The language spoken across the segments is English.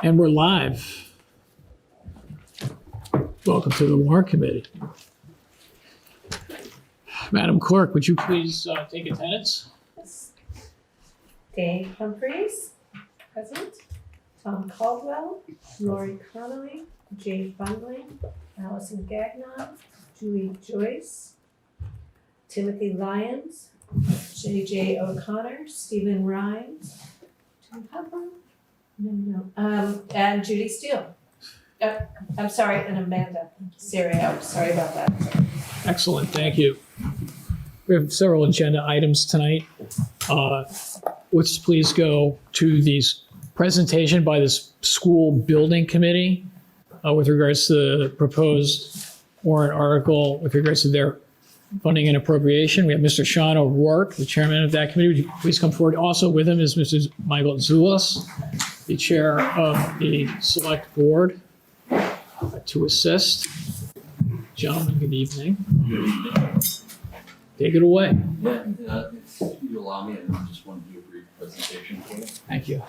And we're live. Welcome to the Warrant Committee. Madam Clerk, would you please take attendance? Yes. Dave Humphreys, present. Tom Caldwell, Lori Connolly, Jay Bundling, Allison Gagnon, Julie Joyce, Timothy Lyons, J.J. O'Connor, Stephen Rhines, Tim Pepper, and Judy Steele. I'm sorry, and Amanda Serio. Sorry about that. Excellent, thank you. We have several agenda items tonight. Let's please go to the presentation by the school building committee with regards to the proposed warrant article with regards to their funding and appropriation. We have Mr. Sean O'Rourke, the chairman of that committee. Would you please come forward? Also with him is Mrs. Michael Zulas, the chair of the select board, to assist. Gentlemen, good evening. Good evening. Take it away. Yeah, if you allow me, I just want to do a brief presentation for you. Thank you.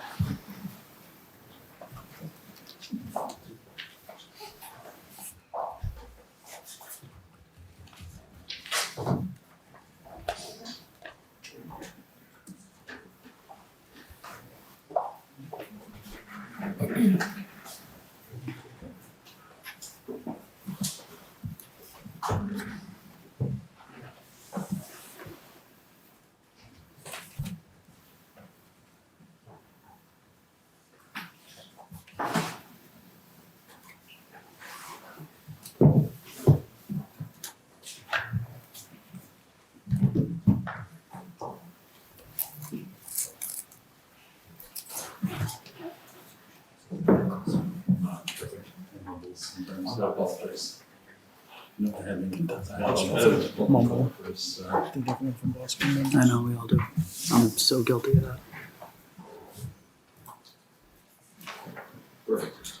Mumble. I know, we all do. I'm so guilty of that. Perfect.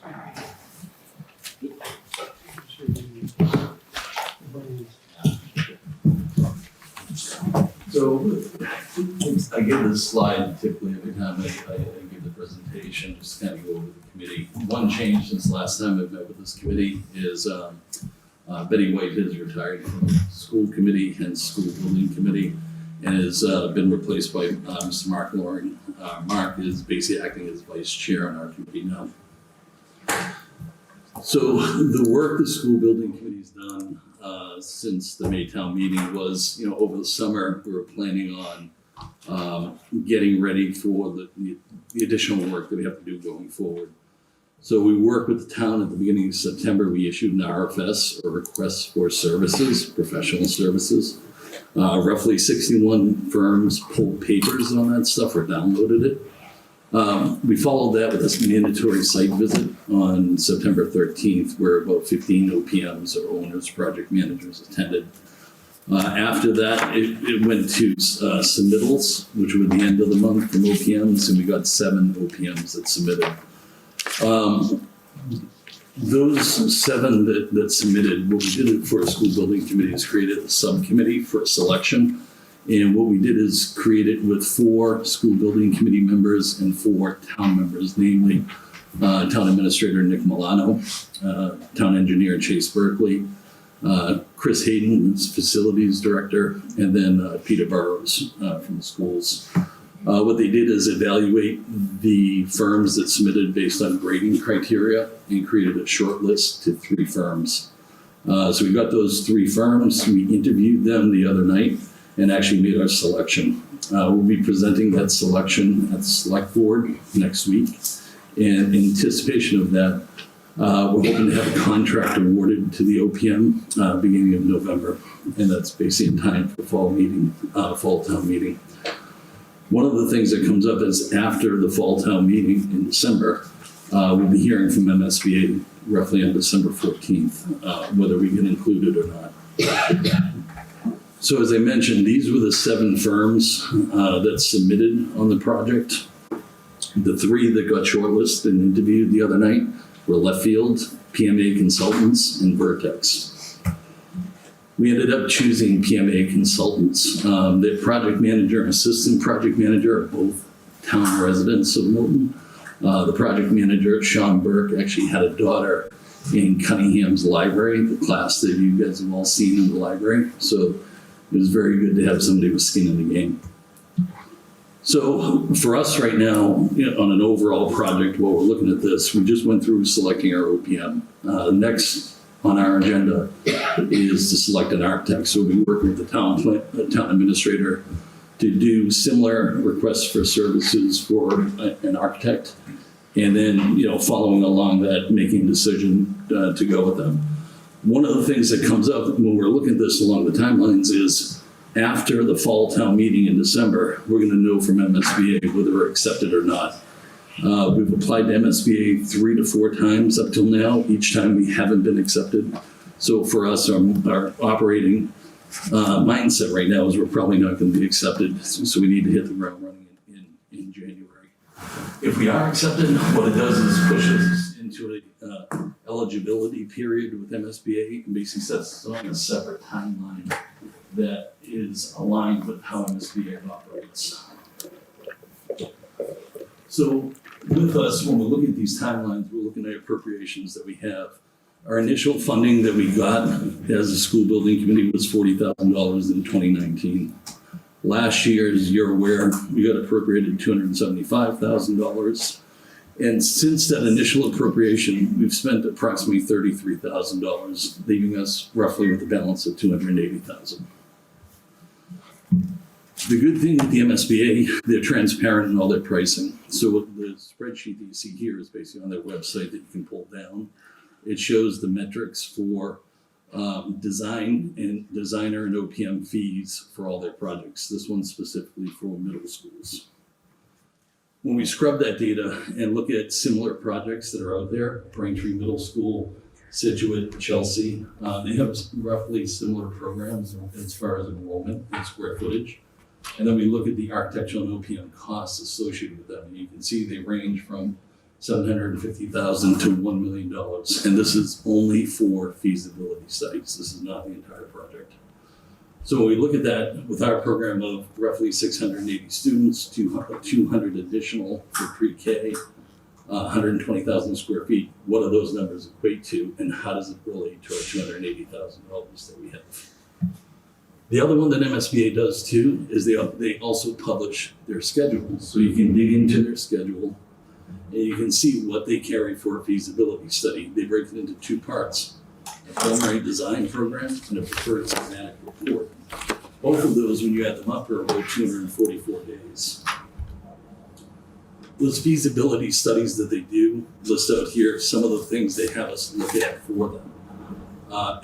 So I give this slide typically every time I give the presentation, just kind of go over the committee. One change since last time I've met with this committee is Betty White has retired from the school committee and school building committee and has been replaced by Mr. Mark Loring. Mark is basically acting as vice chair on our committee now. So the work the school building committee's done since the Maytown meeting was, over the summer, we were planning on getting ready for the additional work that we have to do going forward. So we worked with the town at the beginning of September. We issued an RFS, or request for services, professional services. Roughly 61 firms pulled papers on that stuff or downloaded it. We followed that with a mandatory site visit on September 13th, where about 15 OPMs or owners, project managers attended. After that, it went to submittals, which were the end of the month from OPMs, and we got 7 OPMs that submitted. Those 7 that submitted, what we did for a school building committee is created a subcommittee for selection. And what we did is create it with 4 school building committee members and 4 town members, namely town administrator Nick Milano, town engineer Chase Berkeley, Chris Hayden, who's facilities director, and then Peter Burrows from the schools. What they did is evaluate the firms that submitted based on grading criteria and created a short list to 3 firms. So we got those 3 firms, we interviewed them the other night and actually made our selection. We'll be presenting that selection at the select board next week. And in anticipation of that, we're hoping to have a contract awarded to the OPM beginning of November. And that's basically in time for fall town meeting. One of the things that comes up is after the fall town meeting in December, we'll be hearing from MSBA roughly on December 14th, whether we get included or not. So as I mentioned, these were the 7 firms that submitted on the project. The 3 that got shortlisted and interviewed the other night were Left Field, PMA Consultants, and Vertex. We ended up choosing PMA Consultants. The project manager and assistant project manager are both town residents of Milton. The project manager, Sean Burke, actually had a daughter in Cunningham's library, the class that you guys have all seen in the library. So it was very good to have somebody with skin in the game. So for us right now, on an overall project, while we're looking at this, we just went through selecting our OPM. Next on our agenda is to select an architect. So we'll be working with the town administrator to do similar requests for services for an architect. And then, following along that, making a decision to go with them. One of the things that comes up when we're looking at this along the timelines is after the fall town meeting in December, we're going to know from MSBA whether we're accepted or not. We've applied to MSBA 3 to 4 times up till now. Each time we haven't been accepted. So for us, our operating mindset right now is we're probably not going to be accepted. So we need to hit the ground running in January. If we are accepted, what it does is pushes us into a eligibility period with MSBA and basically sets us on a separate timeline that is aligned with how MSBA operates. So with us, when we're looking at these timelines, we're looking at appropriations that we have. Our initial funding that we got as a school building committee was $40,000 in 2019. Last year, as you're aware, we got appropriated $275,000. And since that initial appropriation, we've spent approximately $33,000, leaving us roughly with a balance of $280,000. The good thing with the MSBA, they're transparent in all their pricing. So the spreadsheet that you see here is basically on their website that you can pull down. It shows the metrics for designer and OPM fees for all their projects. This one's specifically for middle schools. When we scrub that data and look at similar projects that are out there, Braintree Middle School, Situate, Chelsea, they have roughly similar programs as far as enrollment and square footage. And then we look at the architectural and OPM costs associated with them. And you can see they range from $750,000 to $1 million. And this is only for feasibility studies. This is not the entire project. So when we look at that with our program of roughly 680 students, 200 additional for pre-K, 120,000 square feet, what do those numbers equate to, and how does it relate to our $280,000 that we have? The other one that MSBA does too is they also publish their schedule. So you can dig into their schedule and you can see what they carry for a feasibility study. They break it into 2 parts. A preliminary design program and a preferred schematic report. Both of those, when you add them up, are about 244 days. Those feasibility studies that they do list out here some of the things they have us look at for them.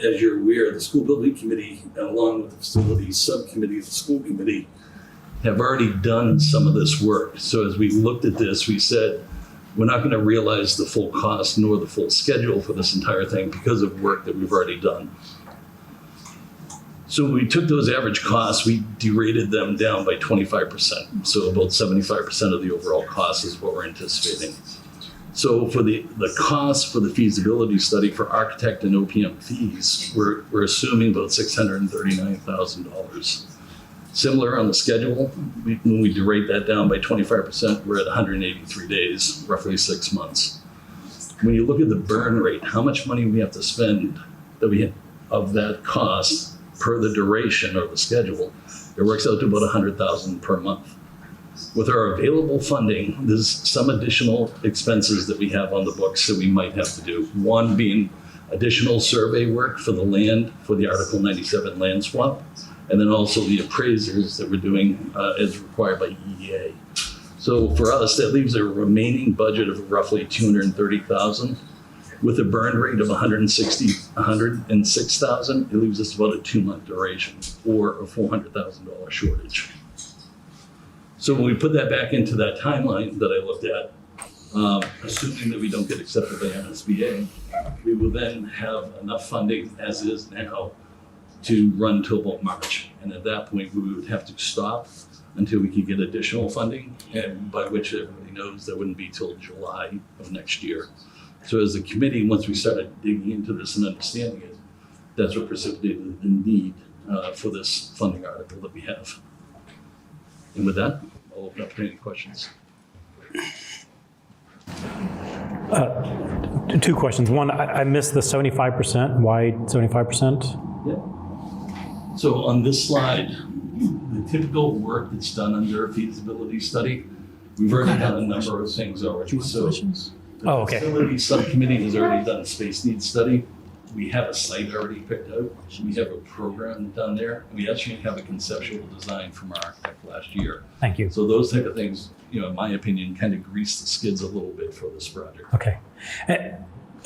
As you're aware, the school building committee, along with the facilities subcommittee of the school committee, have already done some of this work. So as we looked at this, we said, we're not going to realize the full cost nor the full schedule for this entire thing because of work that we've already done. So when we took those average costs, we derated them down by 25%. So about 75% of the overall cost is what we're anticipating. So for the cost for the feasibility study for architect and OPM fees, we're assuming about $639,000. Similar on the schedule, when we derate that down by 25%, we're at 183 days, roughly 6 months. When you look at the burn rate, how much money we have to spend of that cost per the duration or the schedule, it works out to about $100,000 per month. With our available funding, there's some additional expenses that we have on the books that we might have to do. One being additional survey work for the land, for the Article 97 land swap, and then also the appraisers that we're doing as required by EEA. So for us, that leaves a remaining budget of roughly $230,000. With a burn rate of $106,000, it leaves us about a 2-month duration or a $400,000 shortage. So when we put that back into that timeline that I looked at, assuming that we don't get accepted by MSBA, we will then have enough funding as is now to run till about March. And at that point, we would have to stop until we could get additional funding, and by which everybody knows that wouldn't be till July of next year. So as a committee, once we started digging into this and understanding it, that's what precipitated the need for this funding article that we have. And with that, I'll open up to any questions. Two questions. One, I missed the 75%. Why 75%? So on this slide, the typical work that's done under a feasibility study, we've already done a number of things already. So the Oh, okay. facility subcommittee has already done a space needs study. We have a site already picked out. We have a program done there. We actually have a conceptual design from our architect last year. Thank you. So those type of things, in my opinion, kind of grease the skids a little bit for this project. Okay.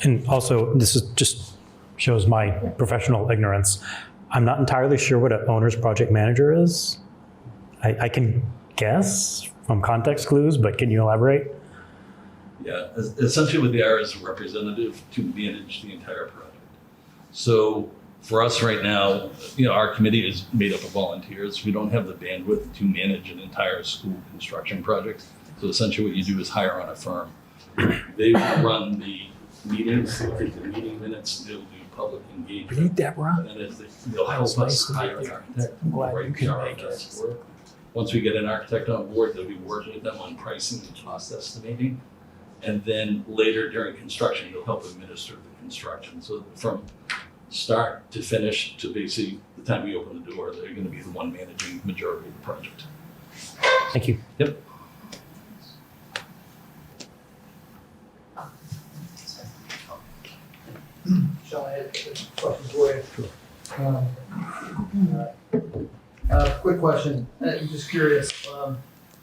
And also, this is just shows my professional ignorance. I'm not entirely sure what an owner's project manager is. I can guess from context clues, but can you elaborate? Yeah, essentially what they are is a representative to manage the entire project. So for us right now, our committee is made up of volunteers. We don't have the bandwidth to manage an entire school construction project. So essentially what you do is hire on a firm. They run the meetings, they'll take the meeting minutes, they'll do public engagement. Deborah. And they'll help us hire an architect. Write the RFS work. Once we get an architect on board, they'll be working with them on pricing and cost estimating. And then later during construction, they'll help administer the construction. So from start to finish to basically the time we open the door, they're going to be the one managing the majority of the project. Thank you. Yep. Sean, I had a question for you. Quick question, I'm just curious, and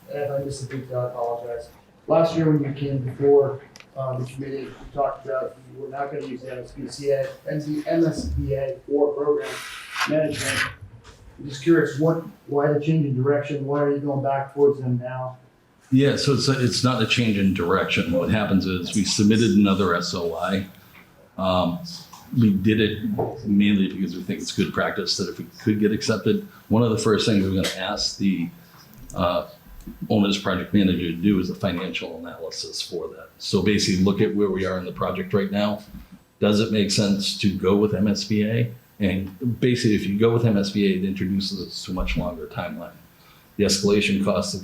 if I missed a beat, I apologize. Last year when you came before the committee, we talked about you were not going to use the MSBA for program management. I'm just curious, why the change in direction? Why are you going back towards them now? Yeah, so it's not a change in direction. What happens is we submitted another SOI. We did it mainly because we think it's good practice that if we could get accepted, one of the first things we're going to ask the owner's project manager to do is a financial analysis for that. So basically look at where we are in the project right now. Does it make sense to go with MSBA? And basically if you go with MSBA, it introduces us to a much longer timeline. The escalation costs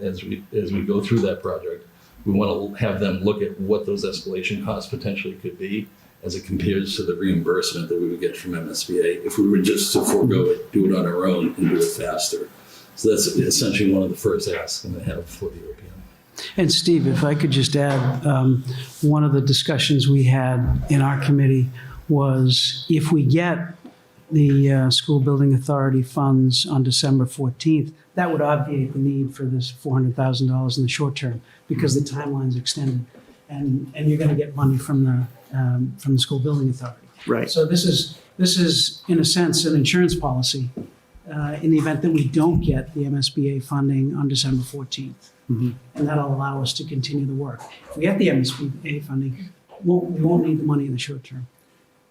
as we go through that project, we want to have them look at what those escalation costs potentially could be as it compares to the reimbursement that we would get from MSBA if we were just to forego it, do it on our own, and do it faster. So that's essentially one of the first asks I'm going to have for the OPM. And Steve, if I could just add, one of the discussions we had in our committee was if we get the School Building Authority funds on December 14th, that would obviate the need for this $400,000 in the short term because the timeline's extended, and you're going to get money from the School Building Authority. Right. So this is in a sense an insurance policy in the event that we don't get the MSBA funding on December 14th, and that'll allow us to continue the work. If we get the MSBA funding, we won't need the money in the short term.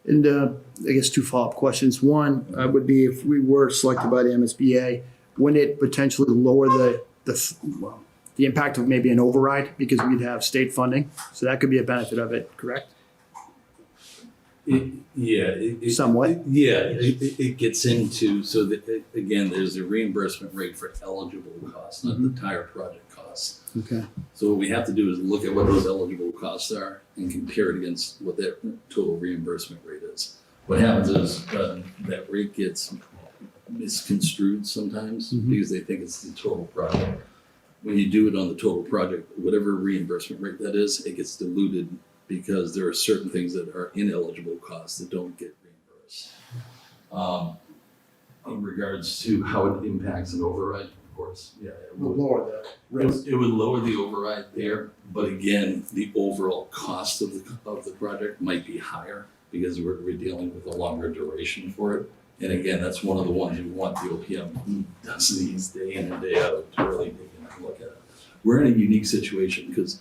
And I guess two follow-up questions. One would be if we were selected by the MSBA, wouldn't it potentially lower the impact of maybe an override because we'd have state funding? So that could be a benefit of it, correct? Somewhat. It gets into, so that, again, there's a reimbursement rate for eligible costs, not the entire project costs. Okay. So what we have to do is look at what those eligible costs are and compare it against what that total reimbursement rate is. What happens is that rate gets misconstrued sometimes because they think it's the total project. When you do it on the total project, whatever reimbursement rate that is, it gets diluted because there are certain things that are ineligible costs that don't get reimbursed. In regards to how it impacts an override, of course, yeah, it would. Lower the risk. It would lower the override there, but again, the overall cost of the project might be higher because we're dealing with a longer duration for it. And again, that's one of the ones we want the OPM who does these day in and day out to really dig in and look at it. We're in a unique situation because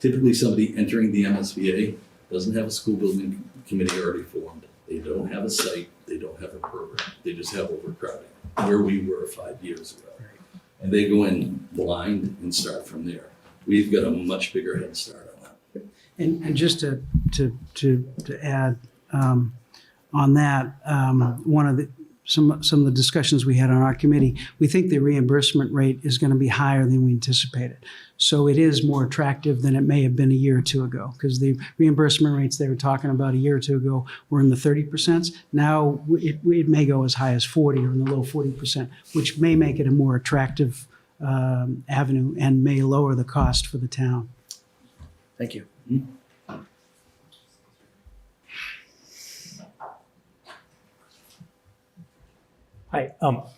typically somebody entering the MSBA doesn't have a school building committee already formed. They don't have a site, they don't have a program, they just have overcrowding, where we were 5 years ago. And they go in blind and start from there. We've got a much bigger head start on that. And just to add on that, one of the some of the discussions we had on our committee, we think the reimbursement rate is going to be higher than we anticipated. So it is more attractive than it may have been a year or two ago, because the reimbursement rates they were talking about a year or two ago were in the 30%. Now it may go as high as 40 or in the low 40%, which may make it a more attractive avenue and may lower the cost for the town. Thank you. Hi,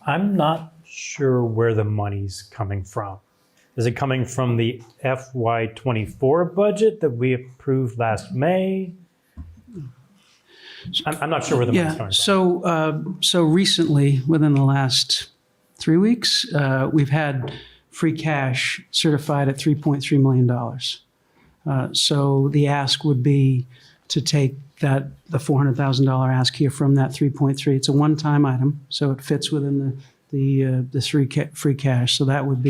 I'm not sure where the money's coming from. Is it coming from the FY24 budget that we approved last May? I'm not sure where the money's coming from. So recently, within the last 3 weeks, we've had free cash certified at $3.3 million. So the ask would be to take the $400,000 ask here from that 3.3. It's a one-time item, so it fits within the free cash. So that would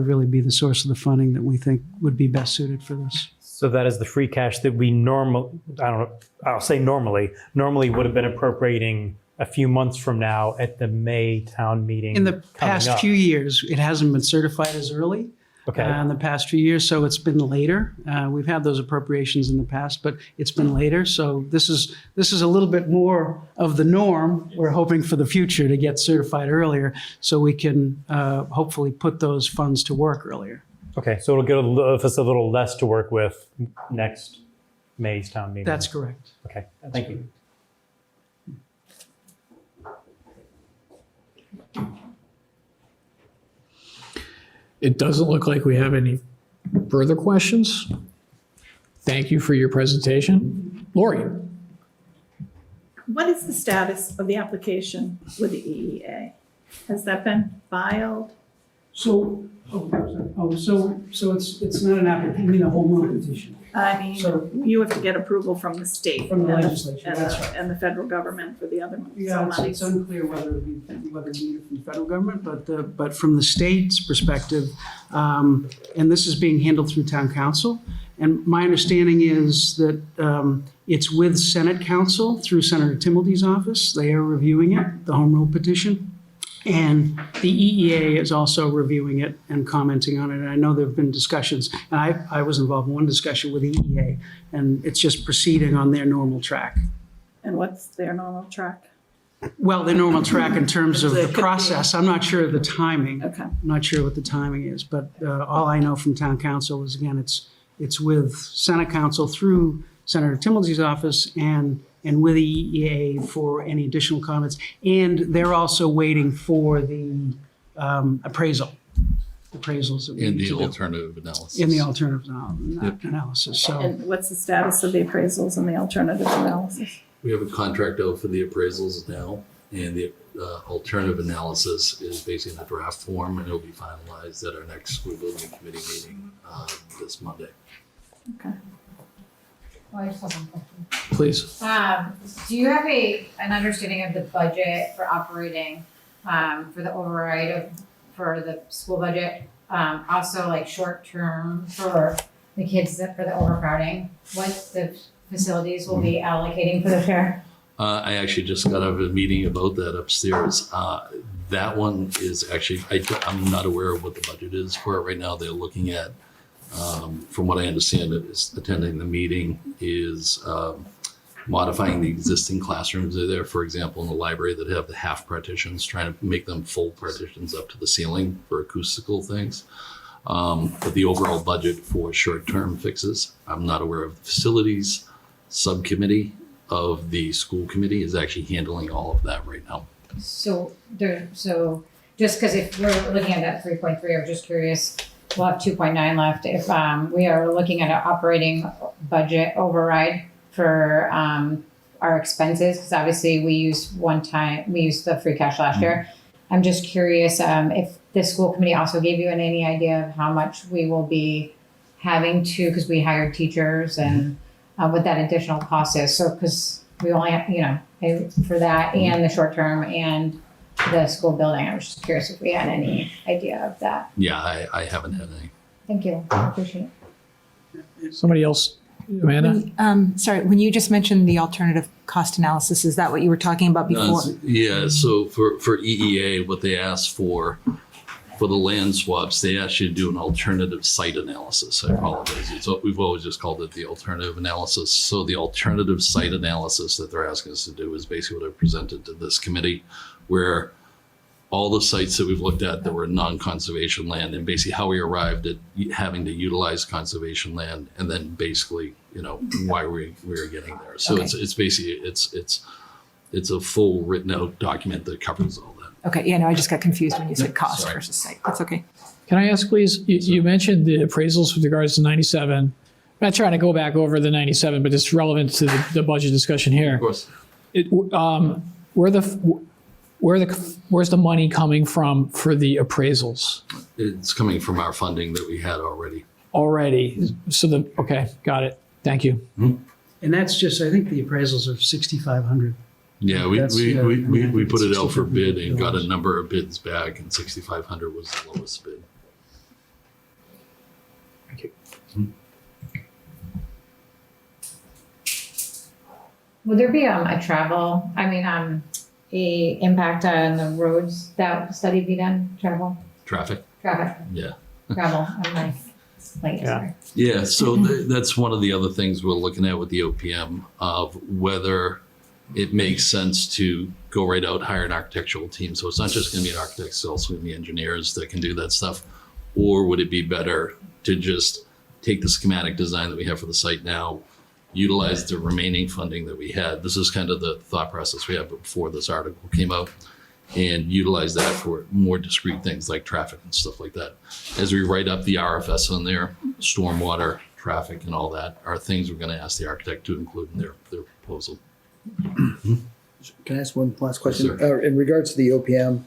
really be the source of the funding that we think would be best suited for this. So that is the free cash that we normally would have been appropriating a few months from now at the May town meeting. In the coming past up. few years, it hasn't been certified as early. Okay. In the past few years, so it's been later. We've had those appropriations in the past, but it's been later. So this is a little bit more of the norm. We're hoping for the future to get certified earlier, so we can hopefully put those funds to work earlier. Okay, so it'll give us a little less to work with next May's town meeting. That's correct. Okay, thank you. It doesn't look like we have any further questions. Thank you for your presentation. Lori? What is the status of the application with the EEA? Has that been filed? So it's not an application. You mean a home rule petition? I mean, So- you have to get approval from the state. From the and legislature, and that's the- right. And the federal government for the other Yeah, it's unclear whether you need it from the federal government, but from the state's perspective, and this is being handled through town council. And my understanding is that it's with Senate council through Senator Timildy's office. They are reviewing it, the home rule petition. And the EEA is also reviewing it and commenting on it. And I know there have been discussions, and I was involved in one discussion with the EEA, and it's just proceeding on their normal track. And what's their normal track? Well, the normal track in terms of So it the could be- process. I'm not sure of the timing. Okay. I'm not sure what the timing is, but all I know from town council is, again, it's with Senate council through Senator Timildy's office and with the EEA for any additional comments. And they're also waiting for the appraisals that we And need the to do. alternative analysis. In the alternative Yep. analysis. So And what's the status of the appraisals and the alternative analysis? We have a contract out for the appraisals now, and the alternative analysis is basically in a draft form, and it'll be finalized at our next school building committee meeting this Monday. Okay. Well, I just have one question. Please. Do you have an understanding of the budget for operating, for the override for the school budget? Also like short term for the kids for the overcrowding, what the facilities will be allocating for the fair? I actually just got out of a meeting about that upstairs. That one is actually, I'm not aware of what the budget is for it right now. They're looking at, from what I understand, it is attending the meeting is modifying the existing classrooms that are there, for example, in the library that have the half partitions, trying to make them full partitions up to the ceiling for acoustical things. But the overall budget for short-term fixes, I'm not aware of. The facilities subcommittee of the school committee is actually handling all of that right now. So just because if we're looking at that 3.3, I was just curious, we'll have 2.9 left. If we are looking at an operating budget override for our expenses, because obviously we used the free cash last year. I'm just curious if the school committee also gave you any idea of how much we will be having to, because we hired teachers and what that additional cost is. So, because we only have, for that and the short term and the school building, I was just curious if we had any idea of that. Yeah, I haven't had any. Thank you. I appreciate it. Somebody else Amanda? Sorry, when you just mentioned the alternative cost analysis, is that what you were talking about before? Yeah, so for EEA, what they asked for the land swaps, they asked you to do an alternative site analysis. I apologize. We've always just called it the alternative analysis. So the alternative site analysis that they're asking us to do is basically what I presented to this committee, where all the sites that we've looked at that were non-conservation land, and basically how we arrived at having to utilize conservation land, and then basically, why we were getting there. So Okay. it's basically, it's a full written out document that covers all that. Okay, yeah, no, I just got confused when you said Yeah, cost sorry. versus site. That's okay. Can I ask, please, you mentioned the appraisals with regards to 97. I'm not trying to go back over the 97, but it's relevant to the budget discussion here. Of course. Where's the money coming from for the appraisals It's coming from our funding that we had already. already? Okay, got it. Thank you. And that's just, I think the appraisals are 6,500. Yeah, we That's, yeah, we put it out for 65 bid and got a dollars. number of bids back, and 6,500 was the lowest bid. Thank you. Would there be a impact on the roads that study be done? Traffic. Yeah. Travel. I'm like, sorry. Yeah, so that's one of the other things we're looking at with the OPM of whether it makes sense to go right out, hire an architectural team. So it's not just going to be an architect, it's also going to be engineers that can do that stuff. Or would it be better to just take the schematic design that we have for the site now, utilize the remaining funding that we had? This is kind of the thought process we had before this article came out, and utilize that for more discrete things like traffic and stuff like that. As we write up the RFS on there, stormwater, traffic, and all that are things we're going to ask the architect to include in their proposal. Can I ask one last question? Yes, sir. In regards to the OPM,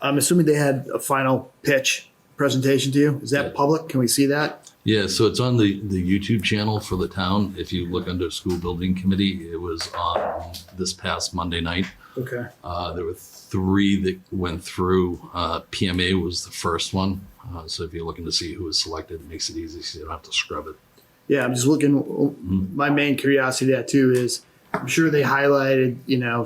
I'm assuming they had a final pitch presentation to you. Is that Yeah. public? Can we see that? Yeah, so it's on the YouTube channel for the town. If you look under school building committee, it was on this past Monday night. Okay. There were 3 that went through. PMA was the first one. So if you're looking to see who was selected, it makes it easy so you don't have to scrub it. Yeah, I'm just looking. My main curiosity to that too is I'm sure they highlighted,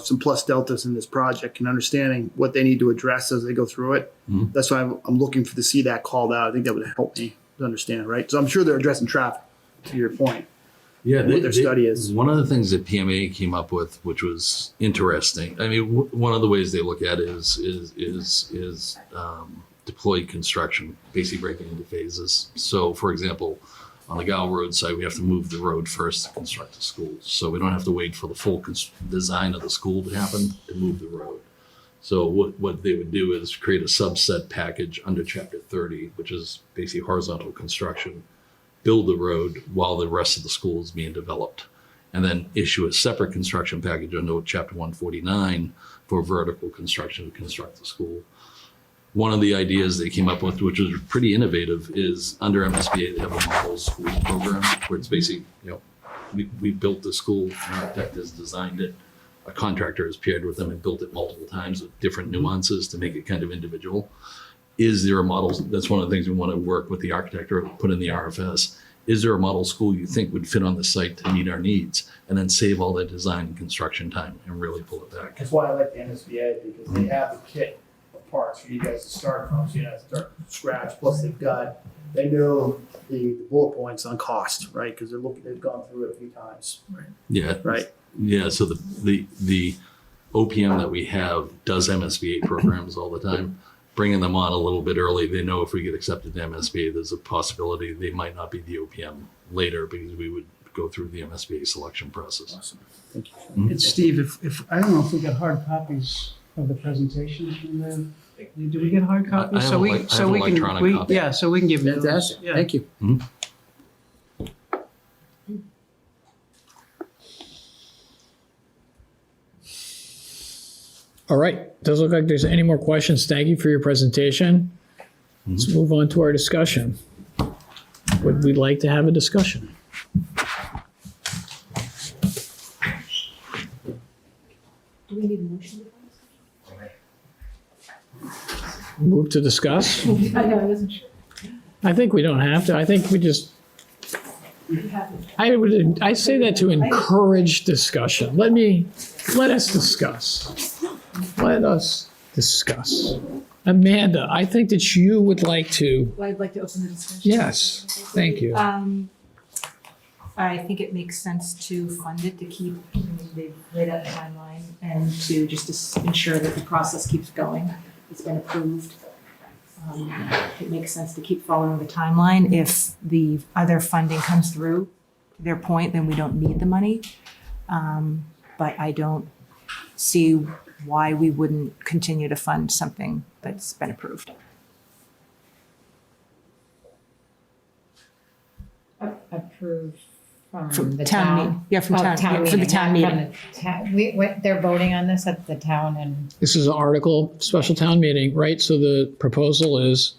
some plus deltas in this project and understanding what they need to address as they go through it. Mhm. That's why I'm looking to see that called out. I think that would help me to understand, right? So I'm sure they're addressing traffic, to your point. Yeah, What their study is. One of the things that PMA came up with, which was interesting. I mean, one of the ways they look at it is deployed construction, basically breaking into phases. So, for example, on the Gow Road side, we have to move the road first to construct the schools. So we don't have to wait for the full design of the school to happen to move the road. So what they would do is create a subset package under Chapter 30, which is basically horizontal construction, build the road while the rest of the school is being developed, and then issue a separate construction package under Chapter 149 for vertical construction to construct the school. One of the ideas they came up with, which was pretty innovative, is under MSBA, they have a model school program where it's basically, we built the school, an architect has designed it, a contractor has paired with them and built it multiple times with different nuances to make it kind of individual. Is there a model? That's one of the things we want to work with the architect or put in the RFS. Is there a model school you think would fit on the site to meet our needs, and then save all that design and construction time and really pull it back? That's why I like the MSBA, because they have the kit of parts for you guys to start from, so you don't have to start from scratch. Plus they know the bullet points on cost, right? Because they've gone through it a few times. Yeah. Right. Yeah. So the OPM that we have does MSBA programs all the time. Bringing them on a little bit early, they know if we get accepted to MSBA, there's a possibility they might not be the OPM later because we would go through the MSBA selection process. Awesome. Thank you. It's Steve, if I don't know if we got hard copies of the presentations from them. Do we get hard copies? I have So we- I have so an we can- electronic we- copy. Yeah, so we can give you those. Fantastic. Yeah. Thank you. All right, doesn't look like there's any more questions. Thank you for your presentation. Let's move on to our discussion. Would we like to have a discussion? Do we need a motion? Move to discuss? I know, I wasn't sure. I think we don't have to. I think we just I say that to encourage discussion. Let us discuss. Let us discuss. Amanda, I think that you would like to, I'd like to open the discussion. yes, thank you. I think it makes sense to fund it, to keep, they've laid out the timeline, and to just ensure that the process keeps going. It's been approved. It makes sense to keep following the timeline. If the other funding comes through, to their point, then we don't need the money. But I don't see why we wouldn't continue to fund something that's been approved. Approved from From the town town. meeting. Yeah, from Oh, town, yeah, for the meeting, town not meeting. from the what, they're voting on this at the town and, This is an article, special town meeting, right? So the proposal is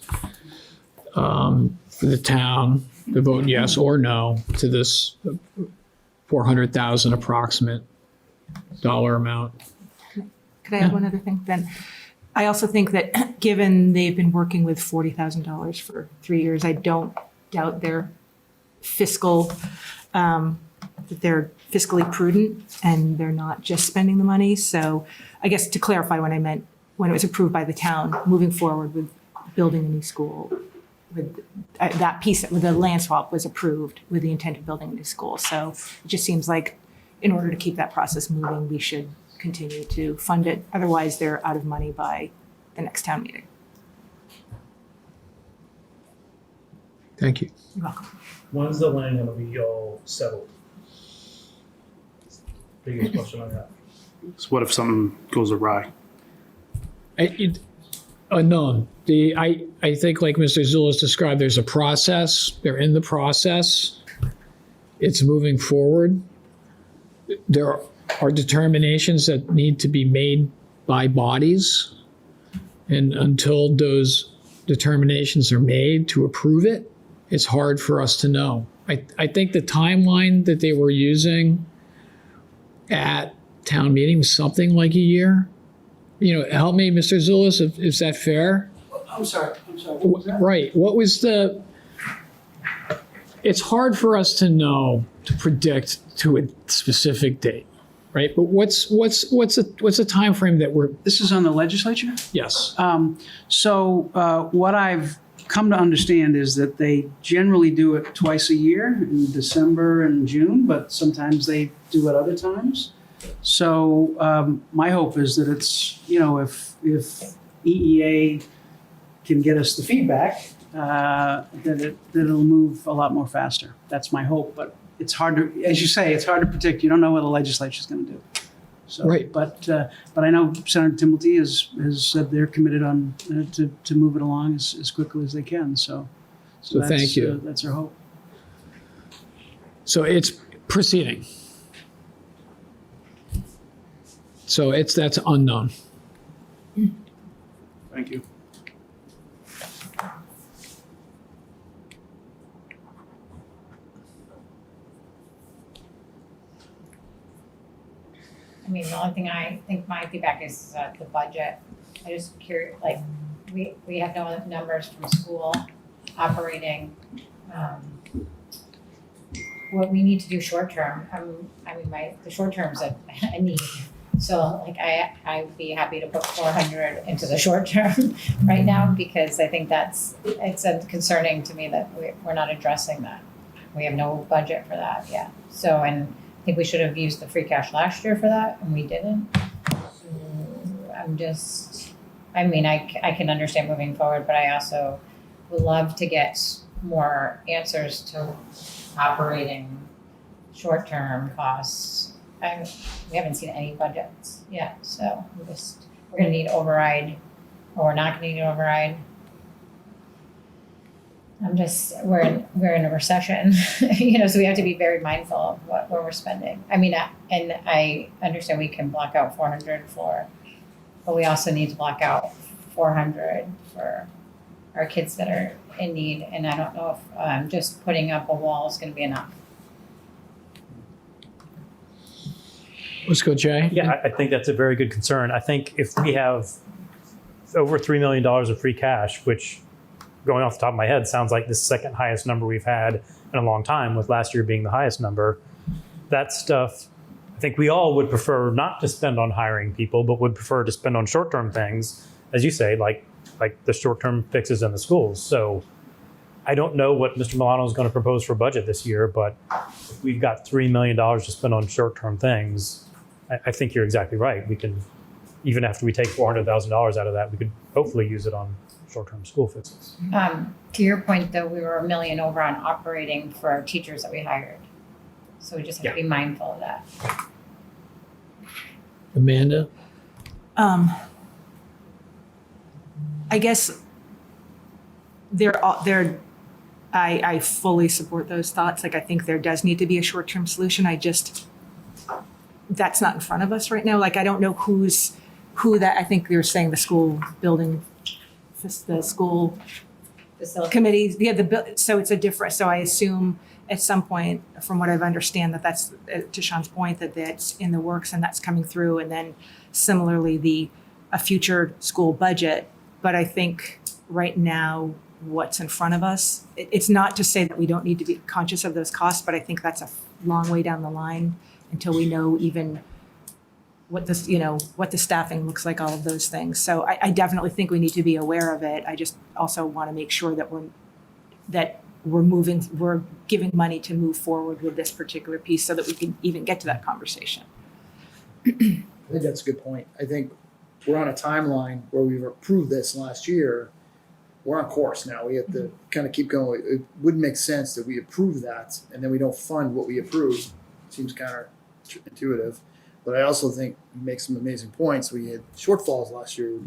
for the town to vote yes or no to this 400,000 approximate dollar amount. Could I add one other thing then? I also think that given they've been working with $40,000 for 3 years, I don't doubt their fiscal, that they're fiscally prudent and they're not just spending the money. So I guess to clarify what I meant, when it was approved by the town, moving forward with building a new school, with that piece, with the land swap was approved with the intent of building a new school. So it just seems like in order to keep that process moving, we should continue to fund it. Otherwise, they're out of money by the next town meeting. Thank you. You're welcome. When's the land gonna be all settled? Biggest question I have. So what if something goes awry? Unknown. I think like Mr. Zulus described, there's a process. They're in the process. It's moving forward. There are determinations that need to be made by bodies. And until those determinations are made to approve it, it's hard for us to know. I think the timeline that they were using at town meeting was something like a year. You know, help me, Mr. Zulus, is that fair? I'm sorry. What was that? Right. What was the? It's hard for us to know, to predict to a specific date, right? But what's a time frame that we're? This is on the legislature? Yes. So what I've come to understand is that they generally do it twice a year, in December and June, but sometimes they do it other times. So my hope is that it's, you know, if EEA can get us the feedback, that it'll move a lot more faster. That's my hope, but it's hard to, as you say, it's hard to predict. You don't know what the legislature's going to do. So, Right. But I know Senator Timilty has said they're committed on to move it along as quickly as they can. So So thank you. That's our hope. So it's proceeding. So that's unknown. Thank you. I mean, the only thing I think my feedback is the budget. I just curious, like, we have no numbers from school operating. What we need to do short term, the short term's a need. So like I'd be happy to put 400 into the short term right now, because I think it's concerning to me that we're not addressing that. We have no budget for that yet. So, and I think we should have used the free cash last year for that, and we didn't. So I can understand moving forward, but I also would love to get more answers to operating short-term costs. We haven't seen any budgets yet, so we're gonna need override, or we're not gonna need override. We're in a recession, you know, so we have to be very mindful of where we're spending. I mean, and I understand we can block out 400 but we also need to block out 400 for our kids that are in need, and I don't know if just putting up a wall is gonna be enough. Let's go, Jay. Yeah, I think that's a very good concern. I think if we have over $3 million of free cash, which going off the top of my head, sounds like the second highest number we've had in a long time, with last year being the highest number. That stuff, I think we all would prefer not to spend on hiring people, but would prefer to spend on short-term things, as you say, like the short-term fixes in the schools. So I don't know what Mr. Milano is going to propose for budget this year, but if we've got $3 million to spend on short-term things, I think you're exactly right. We can, even after we take $400,000 out of that, we could hopefully use it on short-term school fixes. To your point, though, we were $1 million over on operating for our teachers that we hired. So we just have to be mindful of that. Amanda? I guess I fully support those thoughts. Like, I think there does need to be a short-term solution. That's not in front of us right now. Like, I don't know who that, I think you're saying the school building, the school Facility. committees. Yeah, so it's a different, so I assume at some point, from what I've understand, that's, to Sean's point, that's in the works and that's coming through. And then similarly, a future school budget. But I think right now, what's in front of us, it's not to say that we don't need to be conscious of those costs, but I think that's a long way down the line until we know even what the staffing looks like, all of those things. So I definitely think we need to be aware of it. I just also want to make sure that we're giving money to move forward with this particular piece so that we can even get to that conversation. I think that's a good point. I think we're on a timeline where we've approved this last year. We're on course now. We have to kind of keep going. It wouldn't make sense that we approve that and then we don't fund what we approve. Seems counterintuitive. But I also think you make some amazing points. We had shortfalls last year.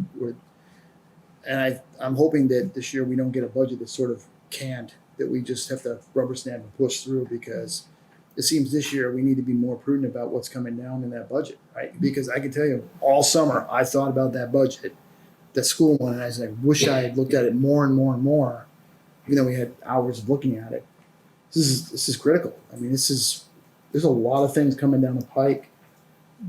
And I'm hoping that this year we don't get a budget that's sort of canned, that we just have to rubber stamp and push through, because it seems this year we need to be more prudent about what's coming down in that budget, right? Because I can tell you, all summer I thought about that budget, that school one, and I was like, wish I had looked at it more and more and more, even though we had hours of looking at it. This is critical. I mean, there's a lot of things coming down the pike,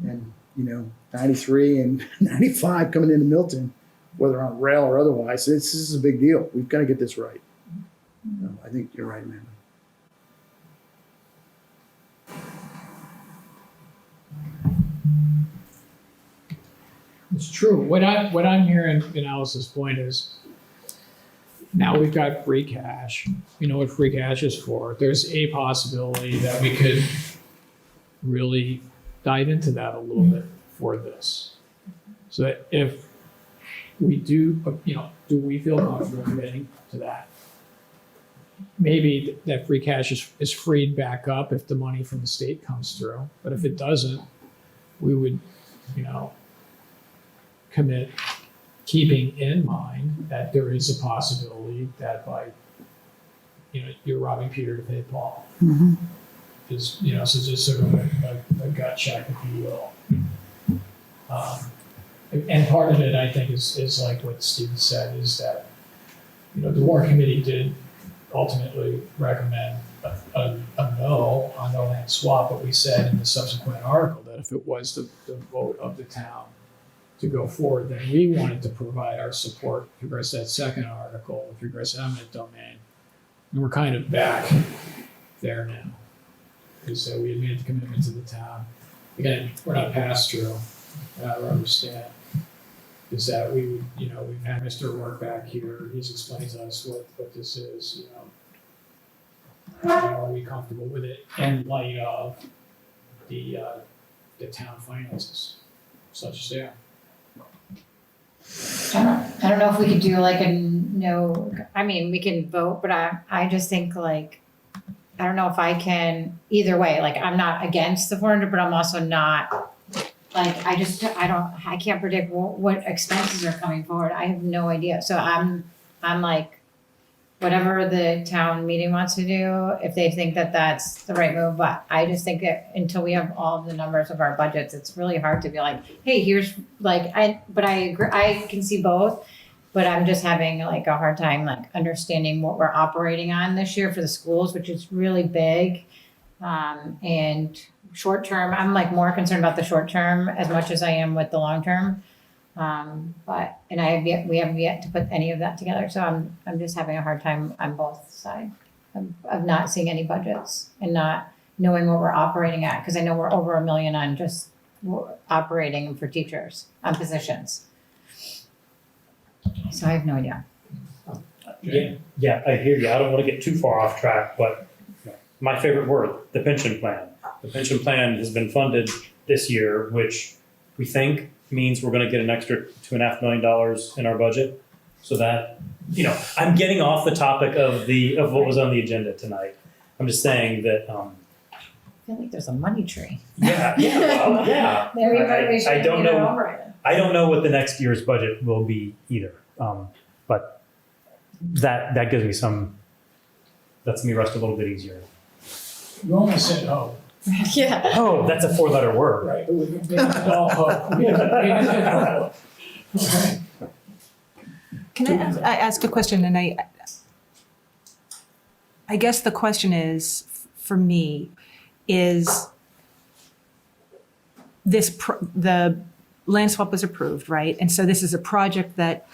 and 93 and 95 coming into Milton, whether on rail or otherwise. This is a big deal. We've got to get this right. I think you're right, Amanda. It's true. What I'm hearing in Alice's point is, now we've got free cash. You know what free cash is for. There's a possibility that we could really dive into that a little bit for this. So that if we do we feel comfortable committing to that? Maybe that free cash is freed back up if the money from the state comes through. But if it doesn't, we would, commit, keeping in mind that there is a possibility that by, you're robbing Peter to pay Paul. Mm-hmm. So just sort of a gut check, if you will. And part of it, I think, is like what Stephen said, is that, the Warrant Committee did ultimately recommend a no on the land swap, but we said in the subsequent article that if it was the vote of the town to go forward, then we wanted to provide our support with regards to that second article, with regards to eminent domain. And we're kind of back there now. Because we had made the commitment to the town. Again, we're not pass-through, I understand. Is that we would, we've had Mr. Work back here, he's explained to us what this is, Are we comfortable with it in light of the town finances, such as they are? I don't know if we could do like we can vote, but I just think I don't know if I can either way. Like, I'm not against the 400, but I'm also not I can't predict what expenses are coming forward. I have no idea. So I'm like, whatever the town meeting wants to do, if they think that that's the right move. But I just think that until we have all of the numbers of our budgets, it's really hard to be like, hey, here's but I agree. I can see both, but I'm just having a hard time understanding what we're operating on this year for the schools, which is really big. And short term, I'm more concerned about the short term as much as I am with the long term. And we have yet to put any of that together, so I'm just having a hard time on both sides of not seeing any budgets and not knowing what we're operating at, because I know we're over $1 million on just operating for teachers on positions. So I have no idea. Yeah, I hear you. I don't want to get too far off track, but my favorite word, the pension plan. The pension plan has been funded this year, which we think means we're going to get an extra $2.5 million in our budget. So that, I'm getting off the topic of what was on the agenda tonight. I'm just saying that, I feel like there's a money tree. yeah. There I don't know. I don't know what the next year's budget will be either. But that gives me lets me rest a little bit easier. You almost said, oh. Yeah. Oh, that's a 4-letter word. Right, but we've been all hope. Okay. Can I ask a question? And I guess the question is, for me, is the land swap was approved, right? And so this is a project that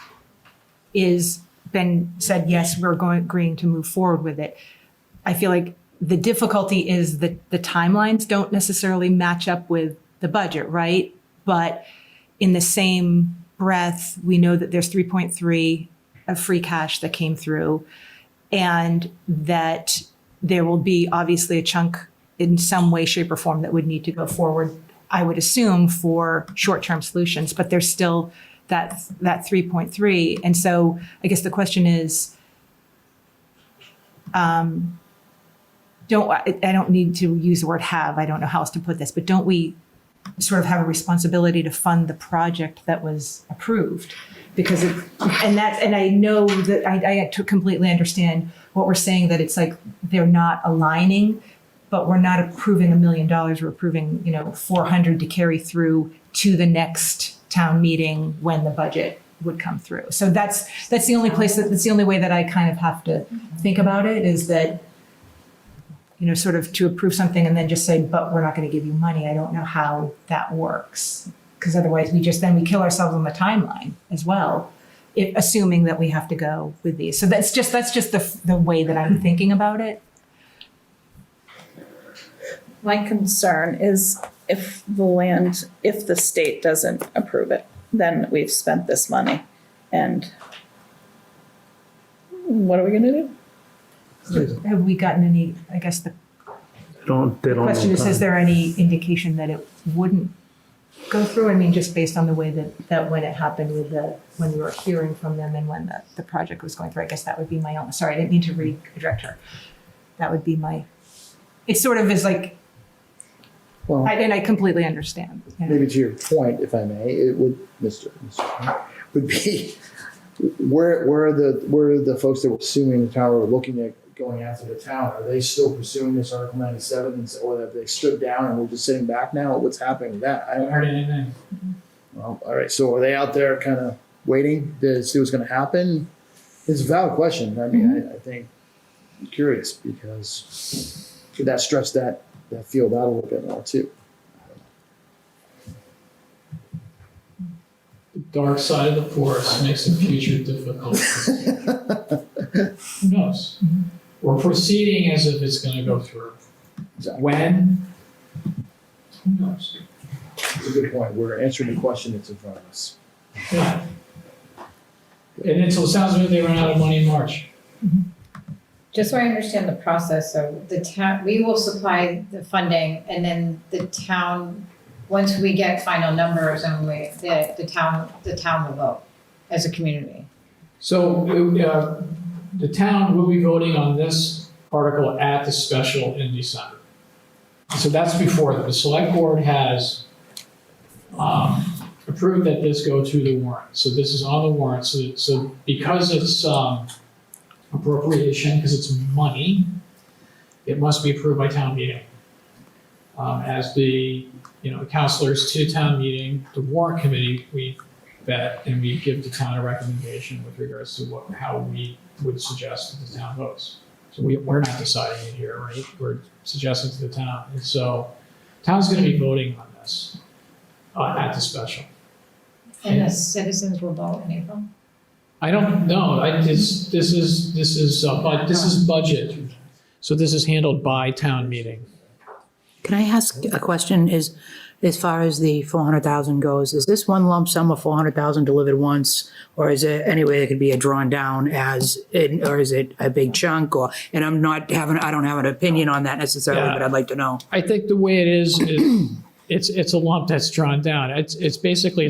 is been said, yes, we're agreeing to move forward with it. I feel like the difficulty is that the timelines don't necessarily match up with the budget, right? But in the same breath, we know that there's 3.3 of free cash that came through, and that there will be obviously a chunk in some way, shape, or form that would need to go forward, I would assume, for short-term solutions, but there's still that 3.3. And so I guess the question is, I don't need to use the word have, I don't know how else to put this, but don't we sort of have a responsibility to fund the project that was approved? Because I know that I completely understand what we're saying, that it's like they're not aligning, but we're not approving $1 million, we're approving, 400 to carry through to the next town meeting when the budget would come through. So that's the only that's the only way that I kind of have to think about it, is that, sort of to approve something and then just say, but we're not going to give you money. I don't know how that works, because otherwise we kill ourselves on the timeline as well, assuming that we have to go with these. So that's just the way that I'm thinking about it. My concern is if the state doesn't approve it, then we've spent this money. And what are we gonna do? Have we gotten any, I guess the They don't question know. is there any indication that it wouldn't go through? I mean, just based on the way that when it happened when we were hearing from them and when the project was going through, I guess that would be my own, sorry, I didn't mean to redirect her. That would be it sort of is like, Well, and I completely understand. maybe to your point, if I may, it would, Mr. would be, where are the folks that were suing the town or looking at going after the town? Are they still pursuing this Article 97, or have they stood down and we're just sitting back now? What's happening with that? I haven't heard anything. Well, all right. So are they out there kind of waiting to see what's going to happen? It's a valid question. I mean, I think I'm curious, because could that stretch that field out a little bit more too? The dark side of the force makes the future difficult. Who knows? We're proceeding as if it's going to go through. Exactly. When? Who knows? It's a good point. We're answering the question that's in front of us. Yeah. And until it sounds like they run out of money in March. Just so I understand the process, so the town, we will supply the funding, and then the town, once we get final numbers, and the town will vote as a community. So the town will be voting on this article at the special in December. So that's before the select board has approved that this go to the warrant. So this is on the warrant. So because it's appropriation, because it's money, it must be approved by town meeting. As the counselors to town meeting, the warrant committee, we vet and we give the town a recommendation with regards to how we would suggest that the town votes. So we're not deciding it here, right? We're suggesting to the town. And so town's going to be voting on this at the special. And the citizens will vote in April? I don't know. This is budget. So this is handled by town meeting. Can I ask a question? As far as the 400,000 goes, is this one lump sum of 400,000 delivered once? Or is it any way it could be drawn down or is it a big chunk and I don't have an opinion on that necessarily, but I'd like to know. I think the way it is it's a lump that's drawn down. It's basically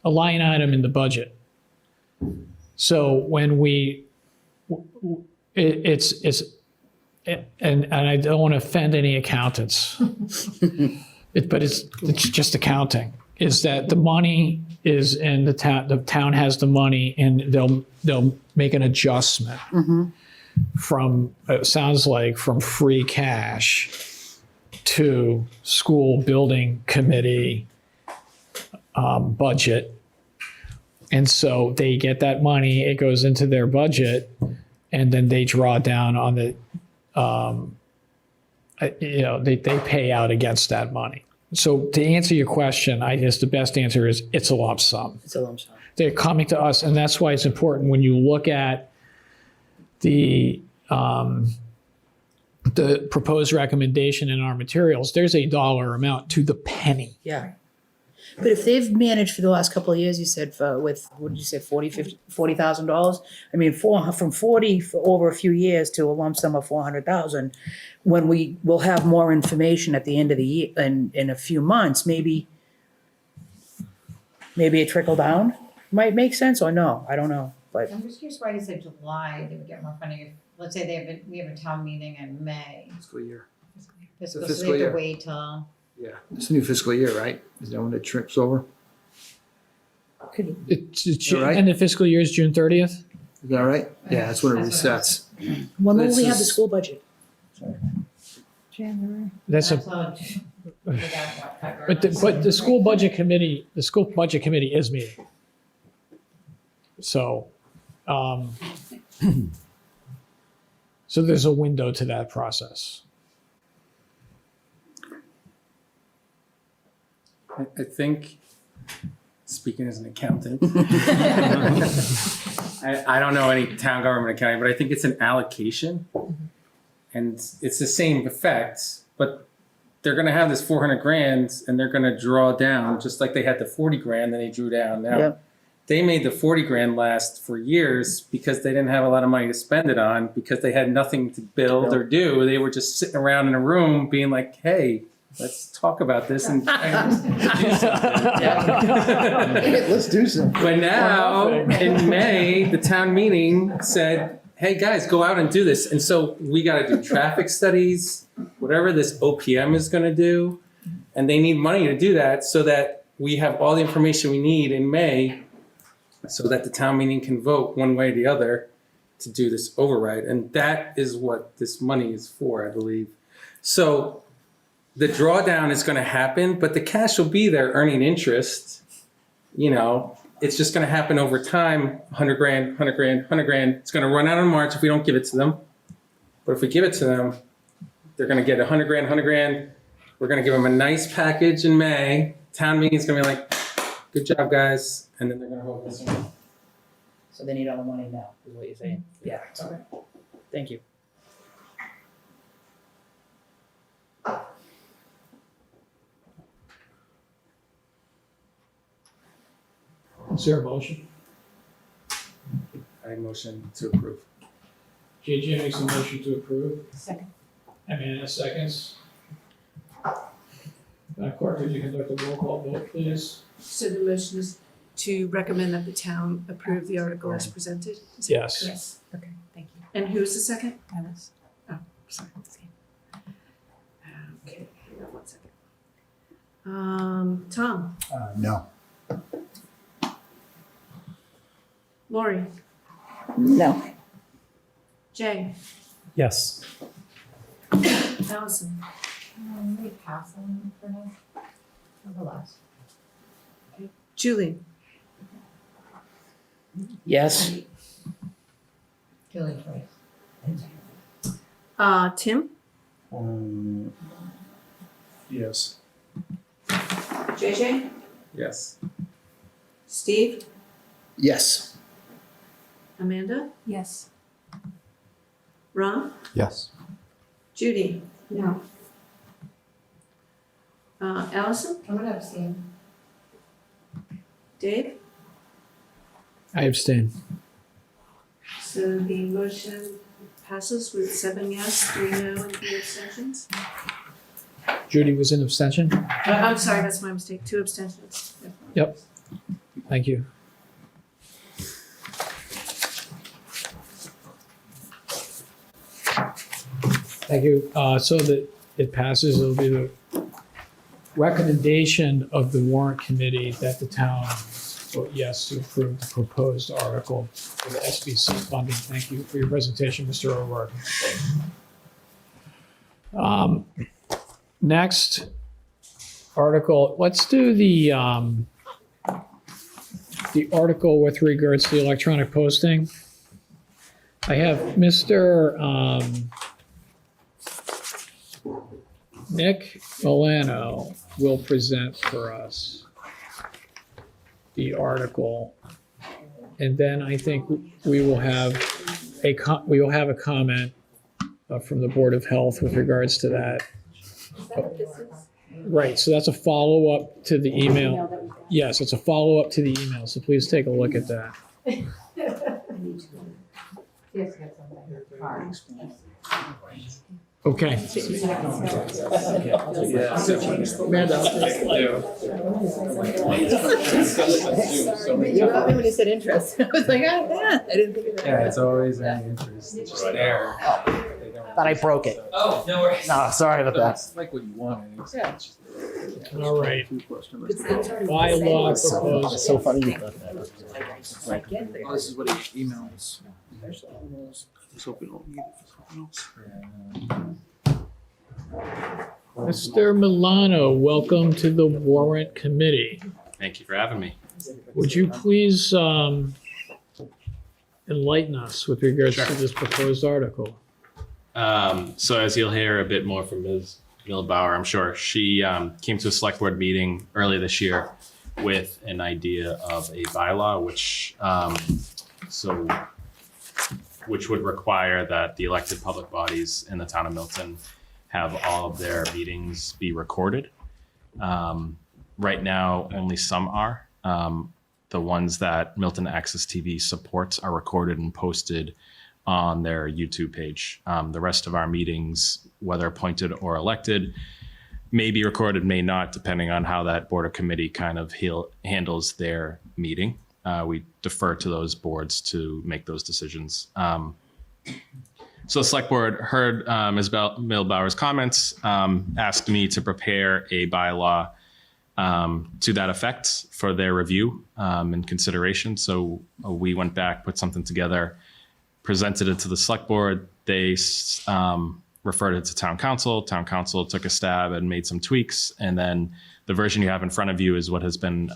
a line item in the budget. So when and I don't want to offend any accountants, but it's just accounting. Is that the money is in the town? The town has the money, and they'll make an adjustment from, it sounds like, from free cash to school building committee budget. And so they get that money, it goes into their budget, and then they draw down on the, they pay out against that money. So to answer your question, I guess the best answer is it's a lump sum. It's a lump sum. They're coming to us, and that's why it's important when you look at the proposed recommendation in our materials, there's a dollar amount to the penny. Yeah. But if they've managed for the last couple of years, you said with, what did you say, $40,000? I mean, from 40 for over a few years to a lump sum of 400,000, when we will have more information at the end of the year, in a few months, maybe a trickle down might make sense, or no, I don't know, but. I'm just curious why they said July, they would get more funding. If, let's say we have a town meeting in May. Fiscal year. Fiscal, The so fiscal they have year. to wait till. Yeah, it's a new fiscal year, right? Is that when it trips over? It's All right. end of fiscal year is June 30th. Is that right? Yeah, that's when it That's what it resets. When will This we have the is- school budget? January. That's a, all- we got, what, February? but the school budget committee is meeting. So, so there's a window to that process. I think, speaking as an accountant, I don't know any town government accounting, but I think it's an allocation. And it's the same effect, but they're gonna have this 400 grand and they're gonna draw down, just like they had the 40 grand that they drew down. Now, Yep. they made the 40 grand last for years because they didn't have a lot of money to spend it on, because they had nothing to build or do. They were just sitting around in a room being like, hey, let's talk about this and do something. Let's do something. But now, in May, the town meeting said, hey, guys, go out and do this. And so we got to do traffic studies, whatever this OPM is going to do. And they need money to do that so that we have all the information we need in May so that the town meeting can vote one way or the other to do this override. And that is what this money is for, I believe. So the drawdown is going to happen, but the cash will be there earning interest. You know, it's just going to happen over time. 100 grand, 100 grand, 100 grand. It's going to run out in March if we don't give it to them. But if we give it to them, they're going to get 100 grand, 100 grand. We're going to give them a nice package in May. Town meeting is going to be like, good job, guys. And then they're going to vote this one. So they need all the money now, is what you're saying? Yeah, okay. Thank you. Is there a motion? I motion to approve. JJ makes a motion to approve. Second. Amanda seconds. Clerk, could you conduct a roll call vote, please? So the motion is to recommend that the town approve the article as presented? Is that Yes. correct? Yes, okay, thank you. And who's the second? I was. Sorry. Okay, hang on one second. Tom, No. Lori, No. Jay, Yes. Allison, We pass them for now. Or the last. Julie, Yes. Julie first. Tim, Yes. JJ, Yes. Steve? Yes. Amanda? Yes. Ron? Yes. Judy? No. Allison? I'm gonna abstain. Dave? I abstain. So the motion passes with 7 yes, 3 no, and 3 abstentions. Judy was an abstention? I'm sorry, that's my mistake, 2 abstentions. Yep. Thank you. Thank you. So that it passes, it'll be the recommendation of the warrant committee that the town vote yes to approve the proposed article for the SBC funding. Thank you for your presentation, Mr. O'Rourke. Next article, let's do the article with regards to the electronic posting. I have Mr. Nick Milano will present for us the article. And then I think we will have a comment from the Board of Health with regards to that. Is that what this is? Right, so that's a follow-up to the email. Yes, it's a follow-up to the email, so please take a look at that. Okay. You got me when you said interest. I was like, yeah, I didn't think of that. Yeah, it's always any interest. It's just there. Thought I broke it. Oh, no worries. No, sorry about that. It's like what you wanted. Yeah. All right. Bylaw proposal. It's so funny you thought that. Oh, this is what he emails. Let's hope we don't need it for something else. Mr. Milano, welcome to the Warrant Committee. Thank you for having me. Would you please enlighten us with regards Sure. to this proposed article? So as you'll hear a bit more from Ms. Milbauer, I'm sure, she came to a select board meeting earlier this year with an idea of a bylaw, which would require that the elected public bodies in the town of Milton have all of their meetings be recorded. Right now, only some are. The ones that Milton Access TV supports are recorded and posted on their YouTube page. The rest of our meetings, whether appointed or elected, may be recorded, may not, depending on how that board or committee kind of handles their meeting. We defer to those boards to make those decisions. So the select board heard Ms. Milbauer's comments, asked me to prepare a bylaw to that effect for their review and consideration. So we went back, put something together, presented it to the select board. They referred it to town council. Town council took a stab and made some tweaks. And then the version you have in front of you is what has been